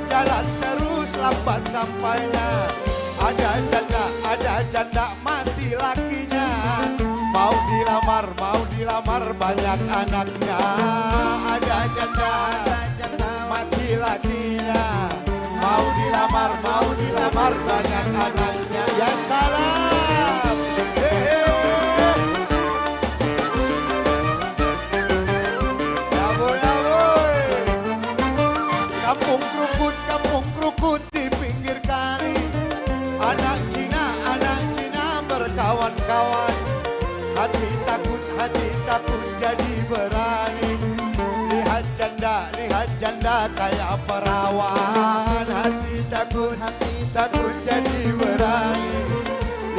lambat sampainya. Ada janda mati lakinya. Mau dilamar banyak anaknya. Ada janda mati lakinya. Mau dilamar banyak anaknya. Ya salam. Kampung kerukut di pinggir kali. Anak Cina berkawan-kawan. Hati takut jadi berani. Lihat janda kayak perawan. Hati takut jadi berani.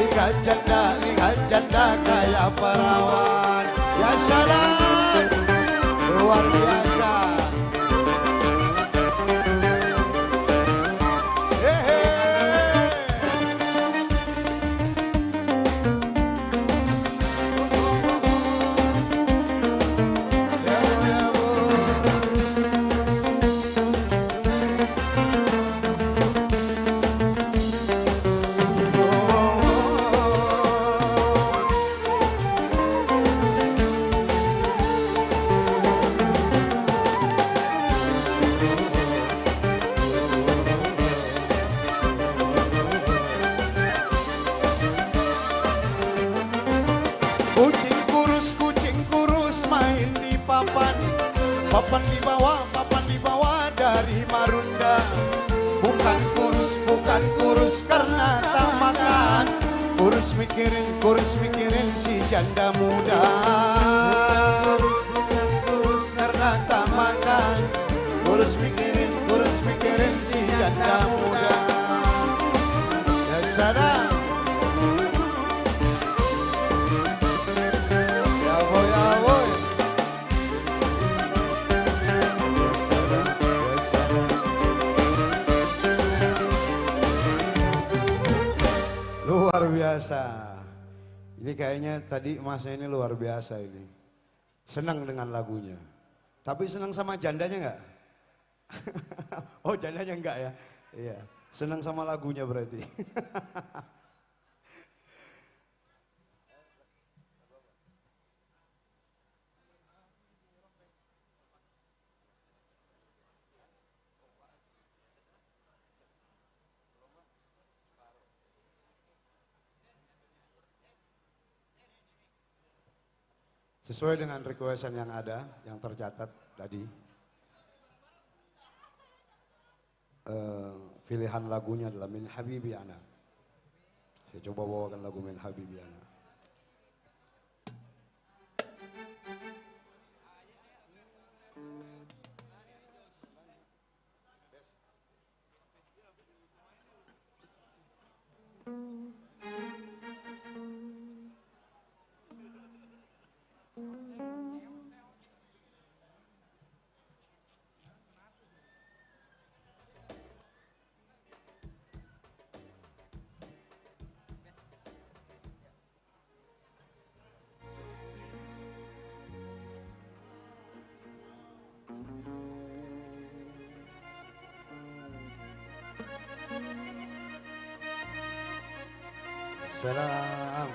Lihat janda kayak perawan. Ya salam, luar biasa. Kucing kurus main di papan. Papan dibawa dari Marunda. Bukan kurus karena tak makan. Kurus mikirin si janda muda. Kurus karena tak makan. Kurus mikirin si janda muda. Ya sadar. Luar biasa. Ini kayaknya tadi masnya ini luar biasa ini. Senang dengan lagunya. Tapi senang sama jandanya enggak? Oh jalannya enggak ya? Iya, senang sama lagunya berarti. Sesuai dengan requestan yang ada, yang tercatat tadi. Pilihan lagunya adalah Min Habibi Ana. Saya coba bawakan lagu Min Habibi Ana. Salam.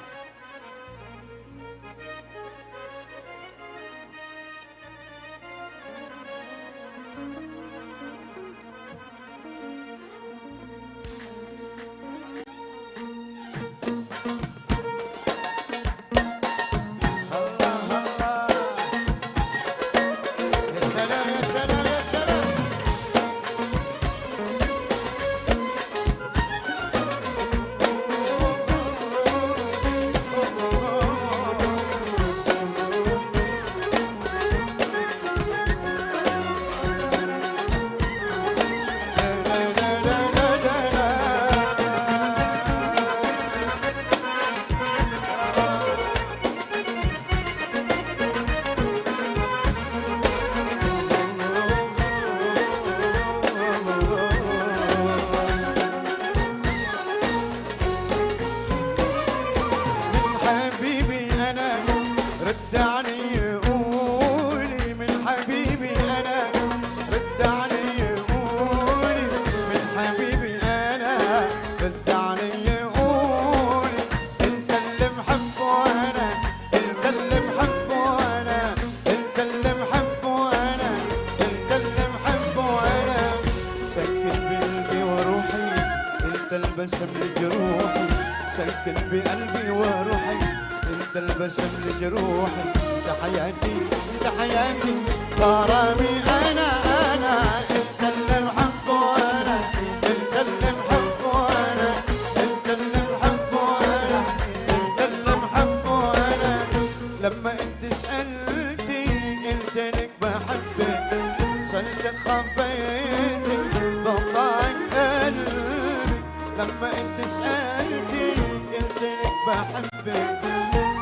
البسم لجروحي سكن بقلبي وروحي انت البسم لجروحي انت حياتي انت حياتي غرامي انا انت اللي محبه انا انت اللي محبه انا انت اللي محبه انا انت اللي محبه انا لما انت سألتي قلت لك بحبك سألتك خبيتك بقطعك قلبي لما انت سألتي قلت لك بحبك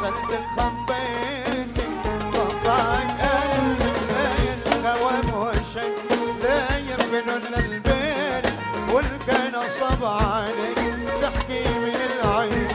سألتك خبيتك بقطعك قلبي لاين الغوام والشك لاين بنون البيت والكان صب عليك تحكي من العين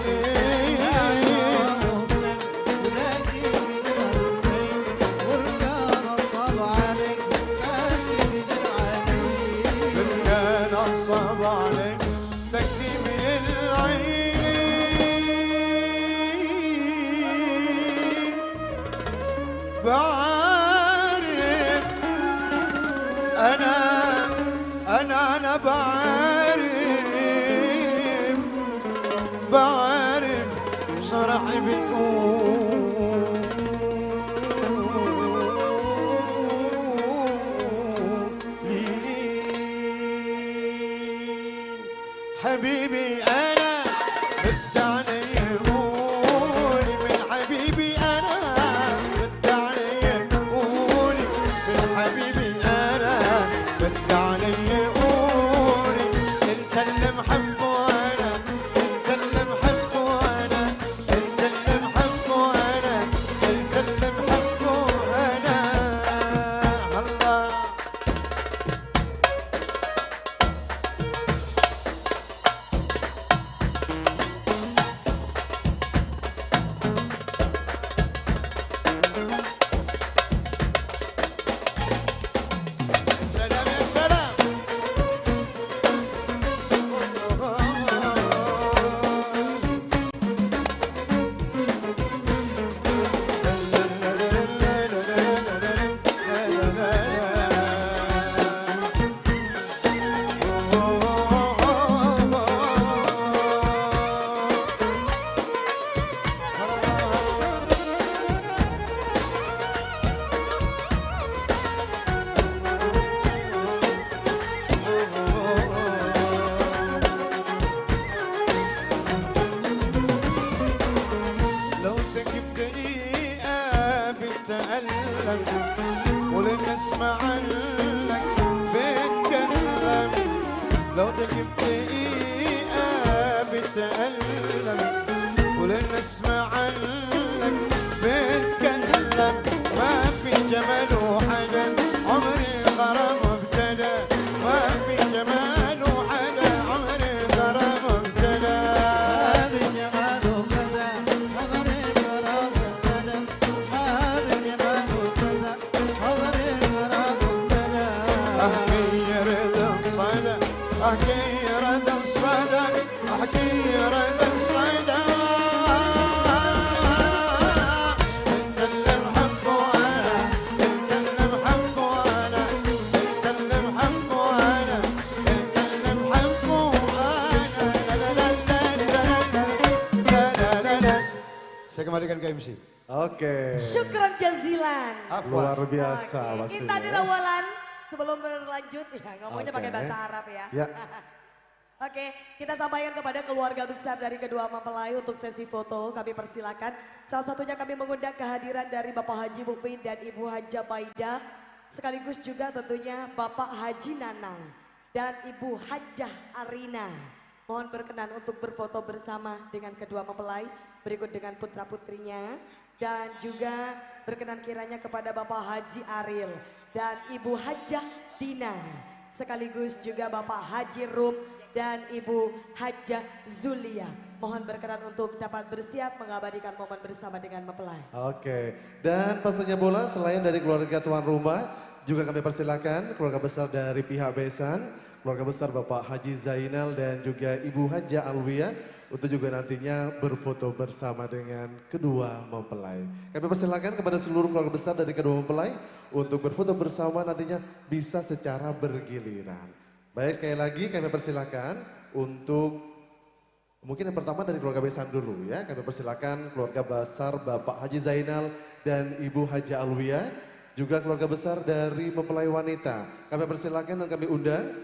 بعرف أنا بعرف صراحة بتقولي حبيبي أنا رد علي قولي من حبيبي أنا رد علي قولي من حبيبي أنا رد علي قولي أنت اللي محبه أنا أنت اللي محبه أنا أنت اللي محبه أنا أنت اللي محبه أنا الله سلام يا سلام الصدى حقيرة الصدى حقيرة الصدى انت اللي محبه انا انت اللي محبه انا انت اللي محبه انا انت اللي محبه انا. Saya kembalikan ke MC. Oke. Syukran jazilan. Luar biasa Oke, pastinya. kita dirawalan sebelum berlanjut ya ngomongnya Oke. pakai bahasa Arab ya. Ya. Oke, kita sampaikan kepada keluarga besar dari kedua mempelai untuk sesi foto. Kami persilakan. Salah satunya kami mengundang kehadiran dari Bapak Haji Mukmin dan Ibu Haja Maida. Sekaligus juga tentunya Bapak Haji Nanang dan Ibu Hajah Arina. Mohon berkenan untuk berfoto bersama dengan kedua mempelai. Berikut dengan putra-putrinya. Dan juga berkenan kiranya kepada Bapak Haji Aril dan Ibu Hajah Dina. Sekaligus juga Bapak Haji Rum dan Ibu Hajah Zulia. Mohon berkenan untuk dapat bersiap mengabadikan momen bersama dengan mempelai. Oke, dan pastinya pula selain dari keluarga tuan rumah, juga kami persilakan keluarga besar dari pihak besan, keluarga besar Bapak Haji Zainal dan juga Ibu Hajah Alwiyah untuk juga nantinya berfoto bersama dengan kedua mempelai. Kami persilakan kepada seluruh keluarga besar dari kedua mempelai untuk berfoto bersama nantinya bisa secara bergiliran. Baik, sekali lagi kami persilakan untuk mungkin yang pertama dari keluarga besan dulu ya. Kami persilakan keluarga besar Bapak Haji Zainal dan Ibu Hajah Alwiyah, juga keluarga besar dari mempelai wanita. Kami persilakan dan kami undang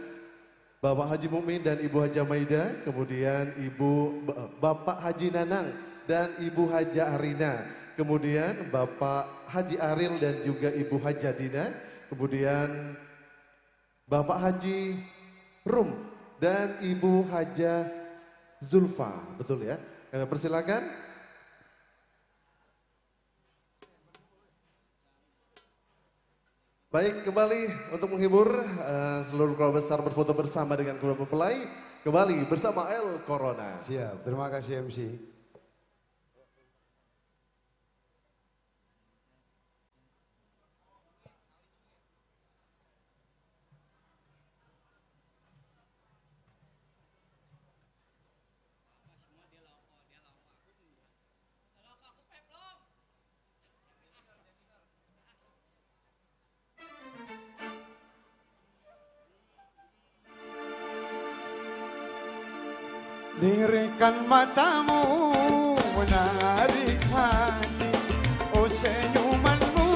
Bapak Haji Mukmin dan Ibu Hajah Maida, kemudian Bapak Haji Nanang dan Ibu Hajah Arina, kemudian Bapak Haji Aril dan juga Ibu Hajah Dina, kemudian Bapak Haji Rum dan Ibu Hajah Zulfa, betul ya? Kami persilakan. Baik, kembali untuk menghibur seluruh keluarga besar berfoto bersama dengan kedua mempelai. Kembali bersama El Corona. Siap, terima kasih MC. Lirikan matamu menarik hati, oh senyumanmu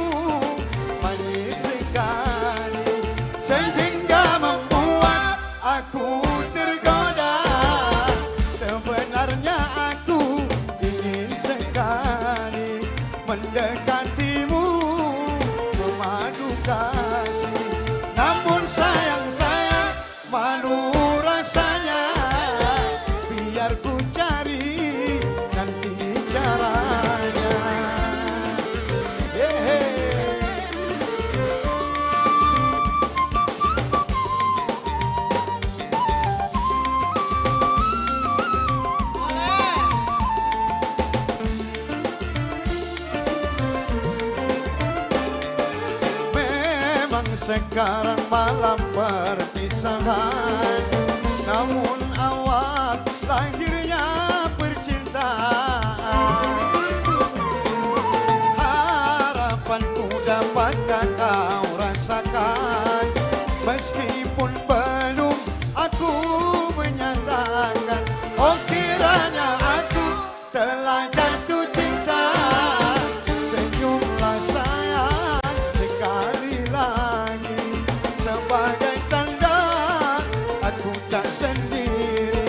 manis sekali, sehingga membuat aku tergoda. Sebenarnya aku ingin sekali mendekatimu, memadu kasih, namun sayang malu rasanya. Biar ku cari nanti caranya. Memang sekarang malam perpisahan, namun awal lahirnya percintaan. Harapanku dapatkah kau rasakan, meskipun belum aku menyatakan. Oh kiranya aku telah jatuh cinta, senyumlah sayang sekali lagi, sebagai tanda aku tak sendiri.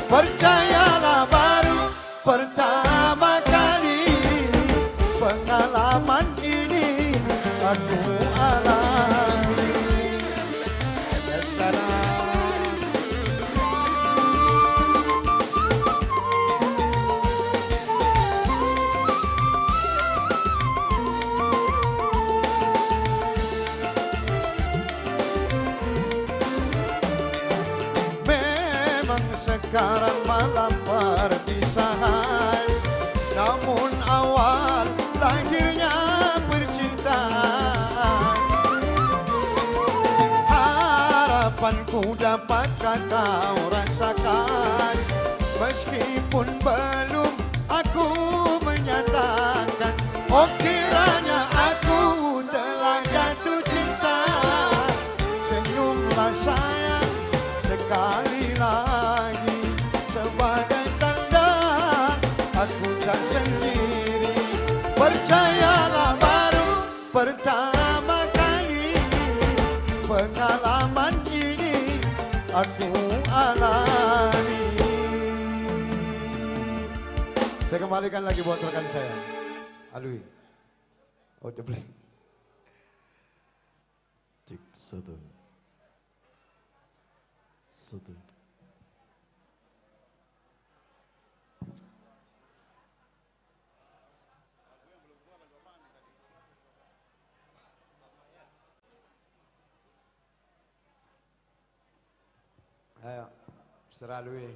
Percayalah baru pertama kali pengalaman ini aku alami. Ya salam. Sekarang malam perpisahan, namun awal lahirnya percintaan. Kapan ku dapatkah kau rasakan, meskipun belum aku menyatakan. Oh kiranya aku telah jatuh cinta, senyumlah sayang sekali lagi, sebagai tanda aku tak sendiri. Percayalah baru pertama kali pengalaman ini aku alami. Saya kembalikan lagi buat rekan saya, Alwi. Oh, the blank. Cek, satu. Satu. Ayo, Mr. Alwi.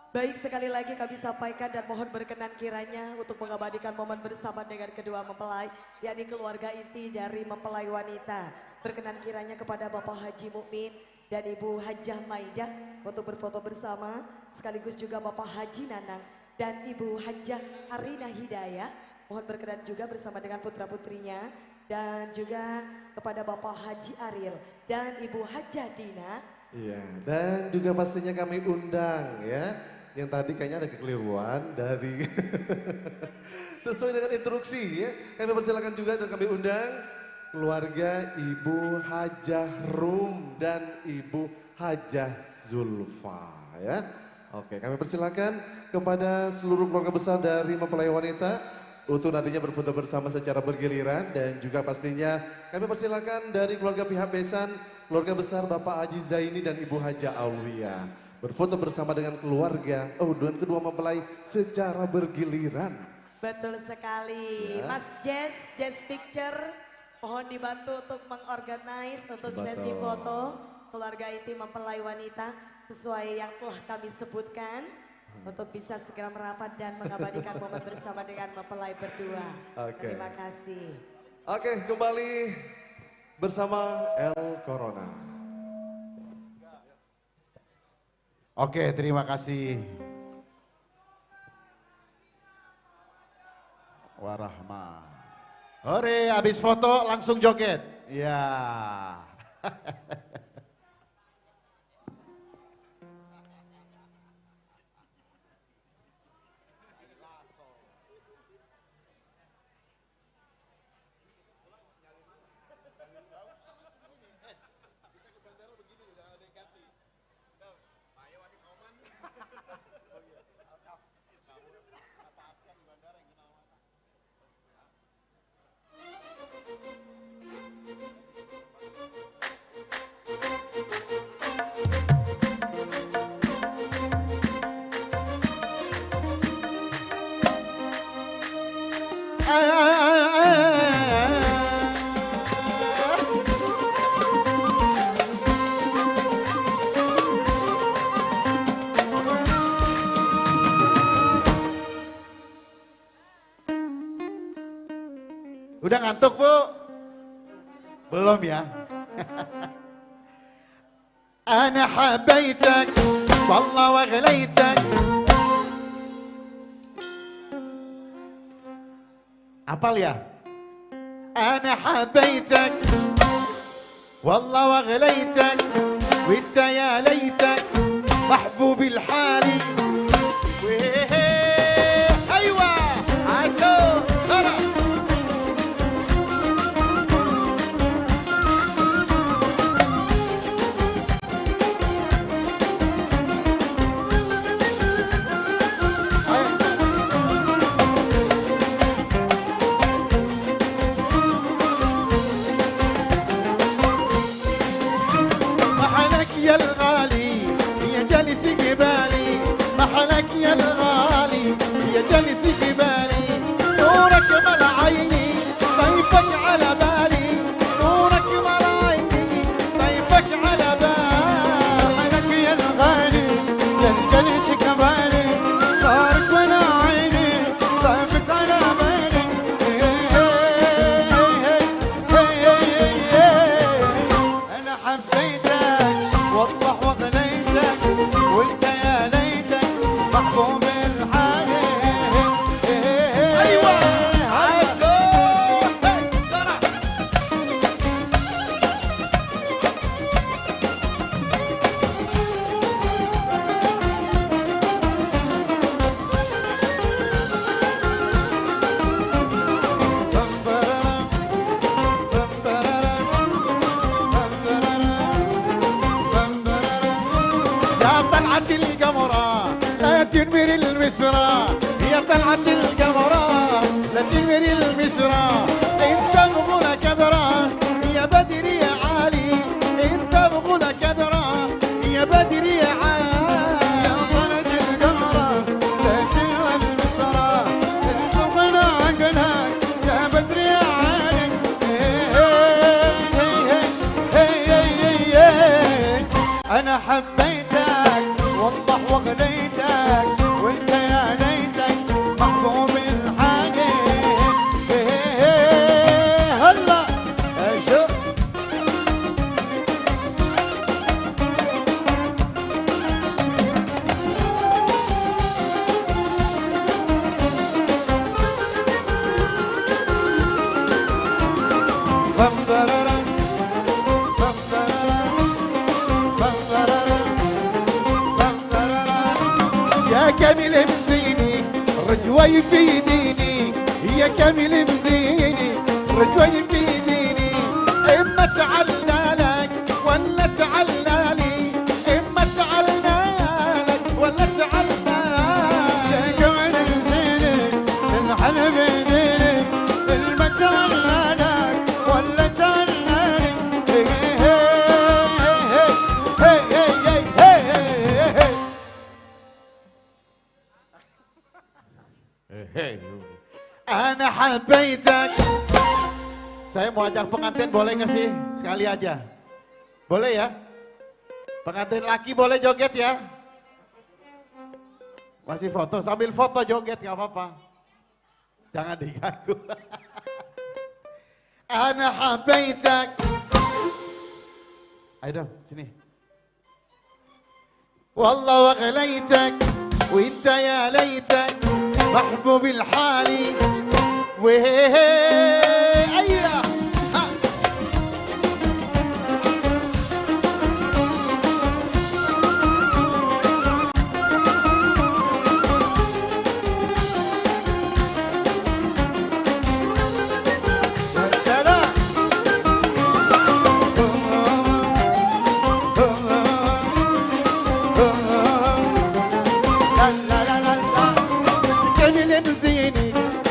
Baik, sekali lagi kami sampaikan dan mohon berkenan kiranya untuk mengabadikan momen bersama dengan kedua mempelai, yakni keluarga inti dari mempelai wanita. Berkenan kiranya kepada Bapak Haji Mukmin dan Ibu Hajah Maidah untuk berfoto bersama, sekaligus juga Bapak Haji Nanang dan Ibu Hajah Arina Hidayah. Mohon berkenan juga bersama dengan putra-putrinya, dan juga kepada Bapak Haji Ariel dan Ibu Hajah Dina. Iya, dan juga pastinya kami undang ya, yang tadi kayaknya ada kekeliruan dari sesuai dengan instruksi ya. Kami persilakan juga dan kami undang keluarga Ibu Hajah Rum dan Ibu Hajah Zulfa ya. Oke, kami persilakan kepada seluruh keluarga besar dari mempelai wanita untuk nantinya berfoto bersama secara bergiliran, dan juga pastinya kami persilakan dari keluarga pihak besan, keluarga besar Bapak Haji Zaini dan Ibu Hajah Aulia berfoto bersama dengan keluarga, dengan kedua mempelai secara bergiliran. Betul sekali, Ya. Mas Jazz Picture, mohon dibantu untuk mengorganize untuk sesi Betul. foto keluarga inti mempelai wanita sesuai yang telah kami sebutkan, untuk bisa segera merapat dan mengabadikan momen bersama dengan mempelai berdua. Oke. Terima kasih. Oke, kembali bersama El Corona. Oke, terima kasih. Warahmah. Hore, habis foto langsung joget. Ya. Udah ngantuk, Bu? Belum ya? Ana habaitak wallah wa ghalaitak. Apal ya? Ana habaitak wallah wa ghalaitak wa anta ya laitak mahbubi الحالي. ايوه عاكو ترى يا الغالي يا جالس قبالي، محلك يا الغالي يا جالس قبالي، نورك ملا عيني طيفك على بالي، نورك ملا عيني طيفك على بالي. يا طلعة القمرة لا تنمر المسرى يا طلعة القمرة لا تنمر المسرى انت بغل كدرة يا بدر يا عالي انت بغل كدرة يا بدر يا عالي يا طلعة القمرة لا تنمر المسرى ارزقنا عقلك يا بدر يا عالي انا حبيتك والله وغليتك وانت يا ليتك محبوب الحالي هلا شوف بمبررم يا كامل مزيني رجوي في ديني يا كامل مزيني رجوي في ديني اما تعلنا لك ولا تعلنا لي اما تعلنا لك ولا تعلنا يا كامل مزيني الحل في ديني اما تعلنا لك ولا تعلنا لي Ana habaitak. Saya mau ajak pengantin, boleh nggak sih? Sekali aja. Boleh ya? Pengantin laki boleh joget ya? Masih foto, sambil foto joget nggak apa-apa. Jangan diganggu. Ana habaitak. Ayo dong, sini. Wallah wa ghalaitak. وانت يا ليتك محبوب الحالي ايوه سلام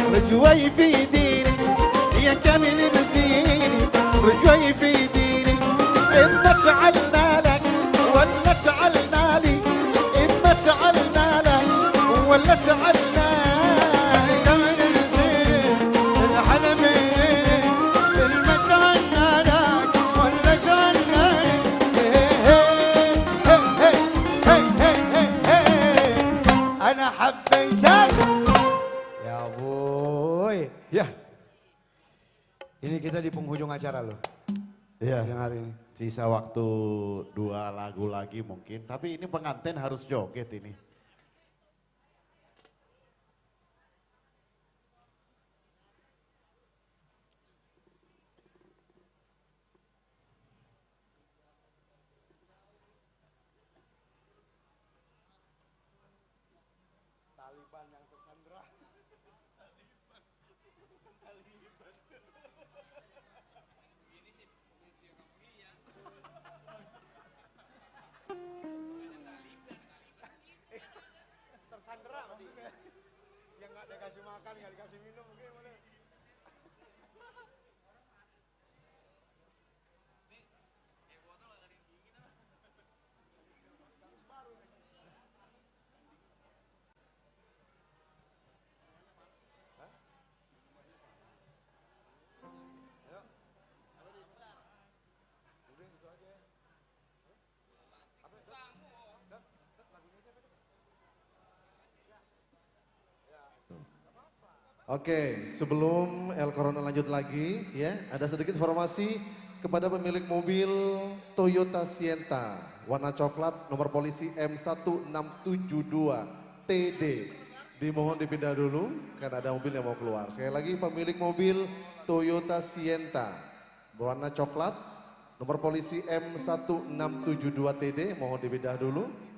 رجوي في ديني يا كامل مزيني رجوي في ديني إما تعلنا لك ولا تعلنا لي إما تعلنا لك ولا تعلنا كامل مزيني الحلم إما تعلنا لك ولا تعلنا لي أنا حبيتك Ya boy, ya. Ini kita di penghujung acara loh. Iya. Yang hari ini. Sisa waktu 2 lagu lagi mungkin. Tapi ini pengantin harus joget ini. Taliban yang tersandra. Tersandra maksudnya. Yang nggak dikasih makan, nggak dikasih minum gimana? Oke, sebelum El Corona lanjut lagi ya, ada sedikit informasi kepada pemilik mobil Toyota Sienta warna coklat nomor polisi M1672 TD. Dimohon dipindah dulu karena ada mobil yang mau keluar. Sekali lagi pemilik mobil Toyota Sienta warna coklat nomor polisi M1672 TD, mohon dipindah dulu.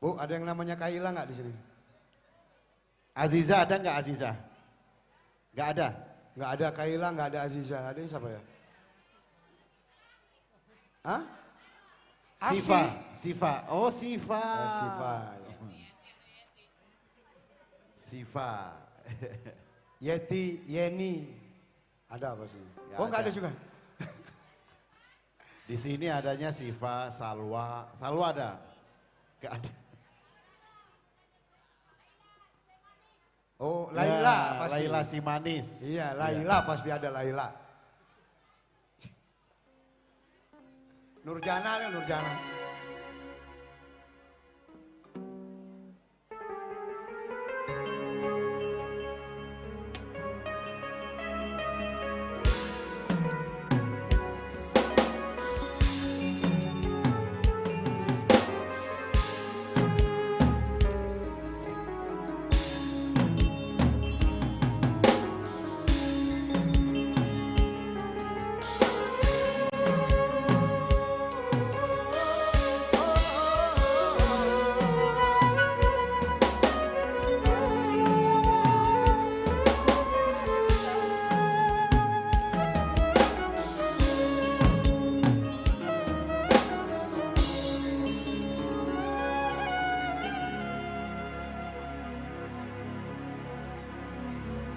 Bu, ada yang namanya Kaila nggak di sini? Aziza ada nggak Aziza? Nggak ada. Nggak ada Kaila, nggak ada Aziza. Ada yang siapa ya? Hah? Siva, Siva. Oh Siva. Siva. Siva. Yeti, Yeni. Ada apa sih? Oh nggak ada juga. Di sini adanya Siva, Salwa. Salwa ada? Nggak ada. Oh Laila Ya, pasti. Laila si manis. Iya Laila pasti ada Laila. Nurjana ada Nurjana.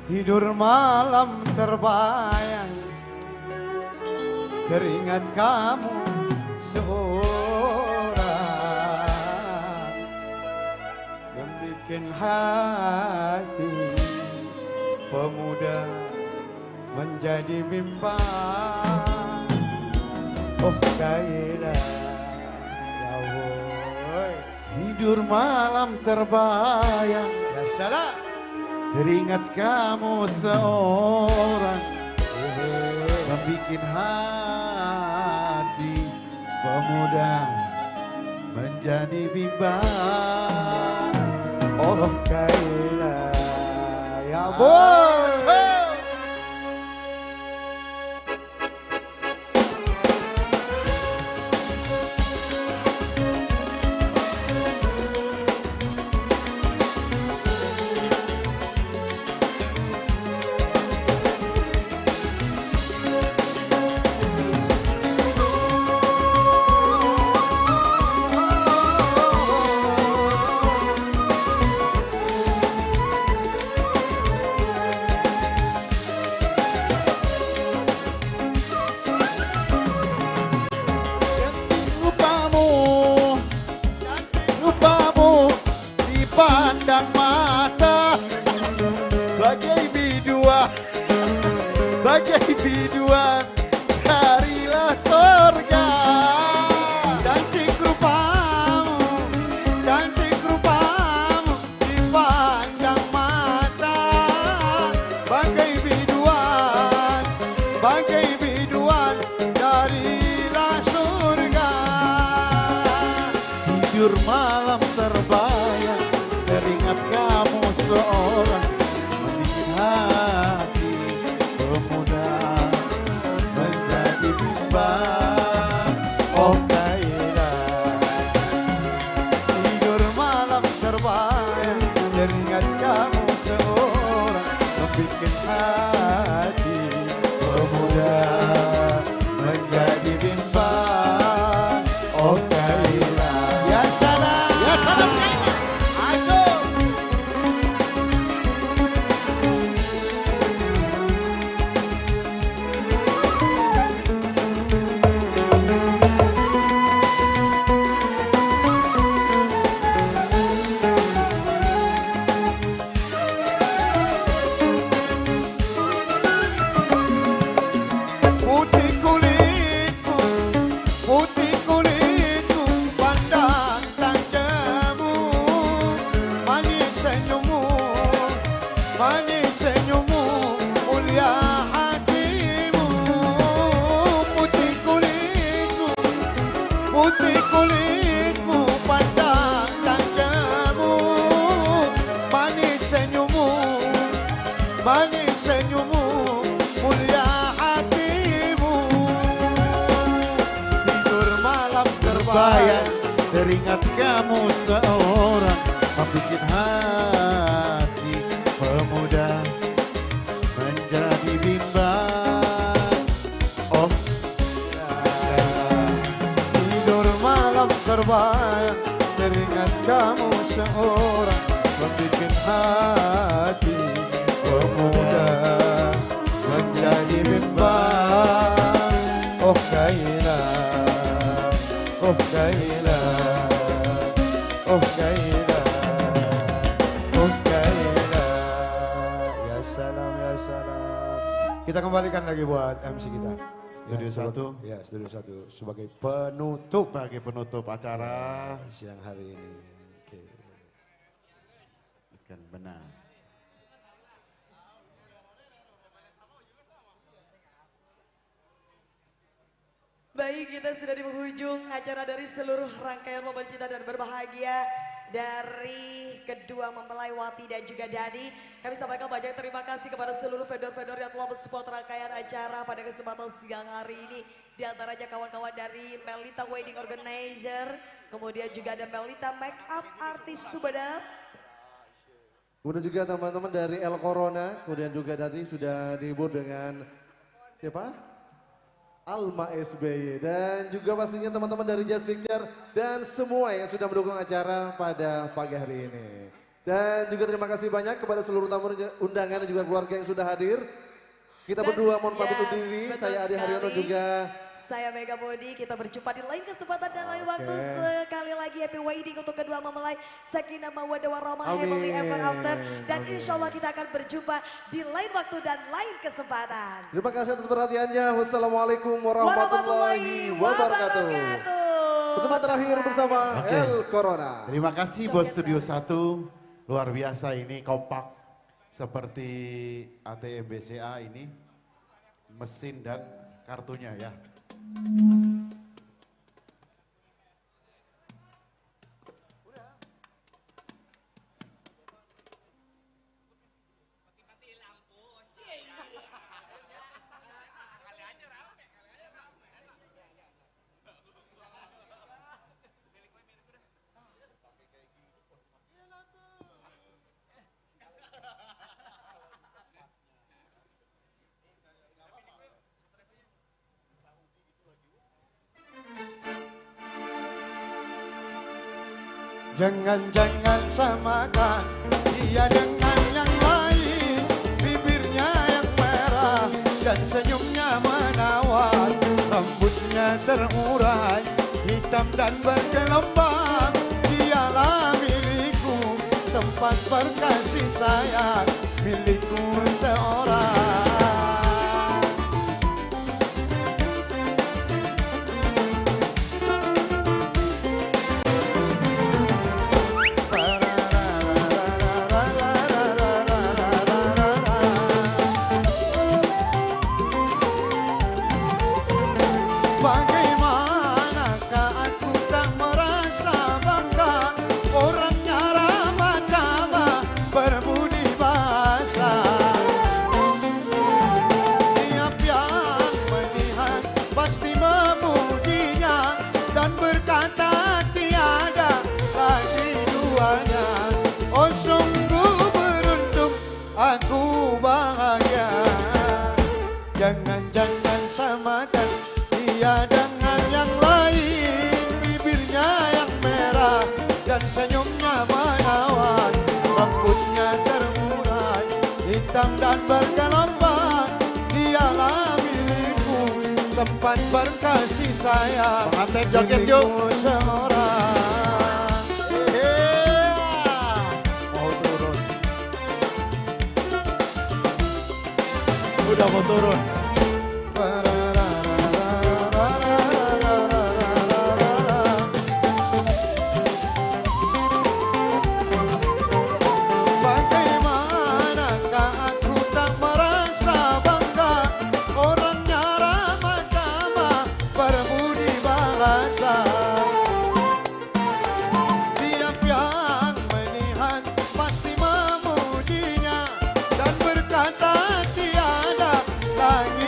Tidur malam terbayang, teringat kamu seorang, membikin hati pemuda menjadi bimbang. Oh Kaila, ya boy. Tidur malam terbayang, Ya salah. teringat kamu seorang, membikin hati pemuda menjadi bimbang. Oh Kaila, ya bos. Rupamu dipandang mata bagai biduan carilah sorga. Cantik rupamu dipandang mata bagai biduan darilah surga. Tidur malam terbayang, teringat kamu seorang, membikin hati pemuda menjadi bimbang. Oh Kaila, tidur malam terbayang, teringat kamu seorang, membikin hati pemuda menjadi bimbang. Oh Kaila, ya salam Kaila, ayo. Putih kulitmu, pandang tajammu, manis senyummu, mulia hatimu. Putih kulitmu, pandang tajammu, manis senyummu, mulia hatimu. Tidur malam terbayang, teringat kamu seorang membuat hati pemuda menjadi bimbang. Oh, tidur malam terbayang teringat kamu seorang membuat hati pemuda menjadi bimbang. Oh Kaila, oh Kaila, oh Kaila, oh Kaila. Ya salam, ya salam. Kita kembalikan lagi buat MC kita. Studio satu. Ya, studio 1 sebagai penutup. Sebagai penutup acara siang hari ini. Oke. Kan benar. Baik, kita sudah di penghujung acara dari seluruh rangkaian momen cinta dan berbahagia dari kedua mempelai Wati dan juga Dani. Kami sampaikan banyak terima kasih kepada seluruh vendor-vendor yang telah mensupport rangkaian acara pada kesempatan siang hari ini. Di antaranya kawan-kawan dari Melita Wedding Organizer, kemudian juga ada Melita Makeup Artis Sumedang. Kemudian juga teman-teman dari El Corona, kemudian juga tadi sudah dihibur dengan siapa? Alma SBY, dan juga pastinya teman-teman dari Just Picture dan semua yang sudah mendukung acara pada pagi hari ini. Dan juga terima kasih banyak kepada seluruh tamu undangan dan juga keluarga yang sudah hadir. Kita berdua mohon pamit undur diri, saya Adi Haryono juga. Saya Mega Bodi, kita berjumpa di lain kesempatan dan lain waktu. Sekali lagi happy wedding untuk kedua mempelai Sakinah Mawaddah Warahmah, happily ever after. Dan insya Allah kita akan berjumpa di lain waktu dan lain kesempatan. Terima kasih atas perhatiannya. Wassalamualaikum warahmatullahi wabarakatuh. Kesempatan terakhir bersama El Corona. Terima kasih buat Studio 1. Luar biasa ini, kompak. Seperti ATM BCA ini. Mesin dan kartunya ya. Jangan-jangan samakan dia dengan yang lain. Bibirnya yang merah dan senyumnya menawan. Rambutnya terurai, hitam dan bergelombang. Dialah milikku, tempat berkasih sayang, milikku seorang. Bagaimanakah aku tak merasa bangga, orangnya ramah tamah, berbudi bahasa. Tiap yang melihat pasti memujinya dan berkata tiada lagi duanya. Oh sungguh beruntung, aku bahagia. Jangan-jangan samakan dia dengan yang lain. Bibirnya yang merah dan senyumnya menawan. Rambutnya terurai, hitam dan bergelombang. Dialah milikku, tempat berkasih sayang, milikku seorang. Mau turun. Udah mau turun. Bagaimanakah aku tak merasa bangga, orangnya ramah tamah, berbudi bahasa. Tiap yang melihat pasti memujinya dan berkata tiada lagi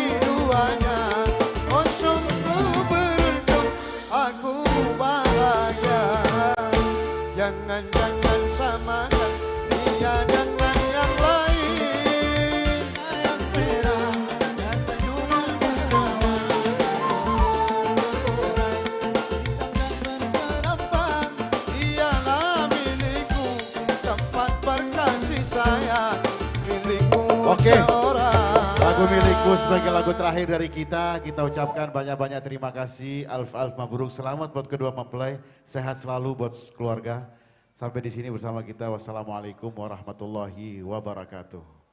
Oke, lagu milikku sebagai lagu terakhir dari kita ucapkan banyak-banyak terima kasih, alf mabruk, selamat buat kedua mempelai, sehat selalu buat keluarga. Sampai di sini bersama kita, wassalamualaikum warahmatullahi wabarakatuh.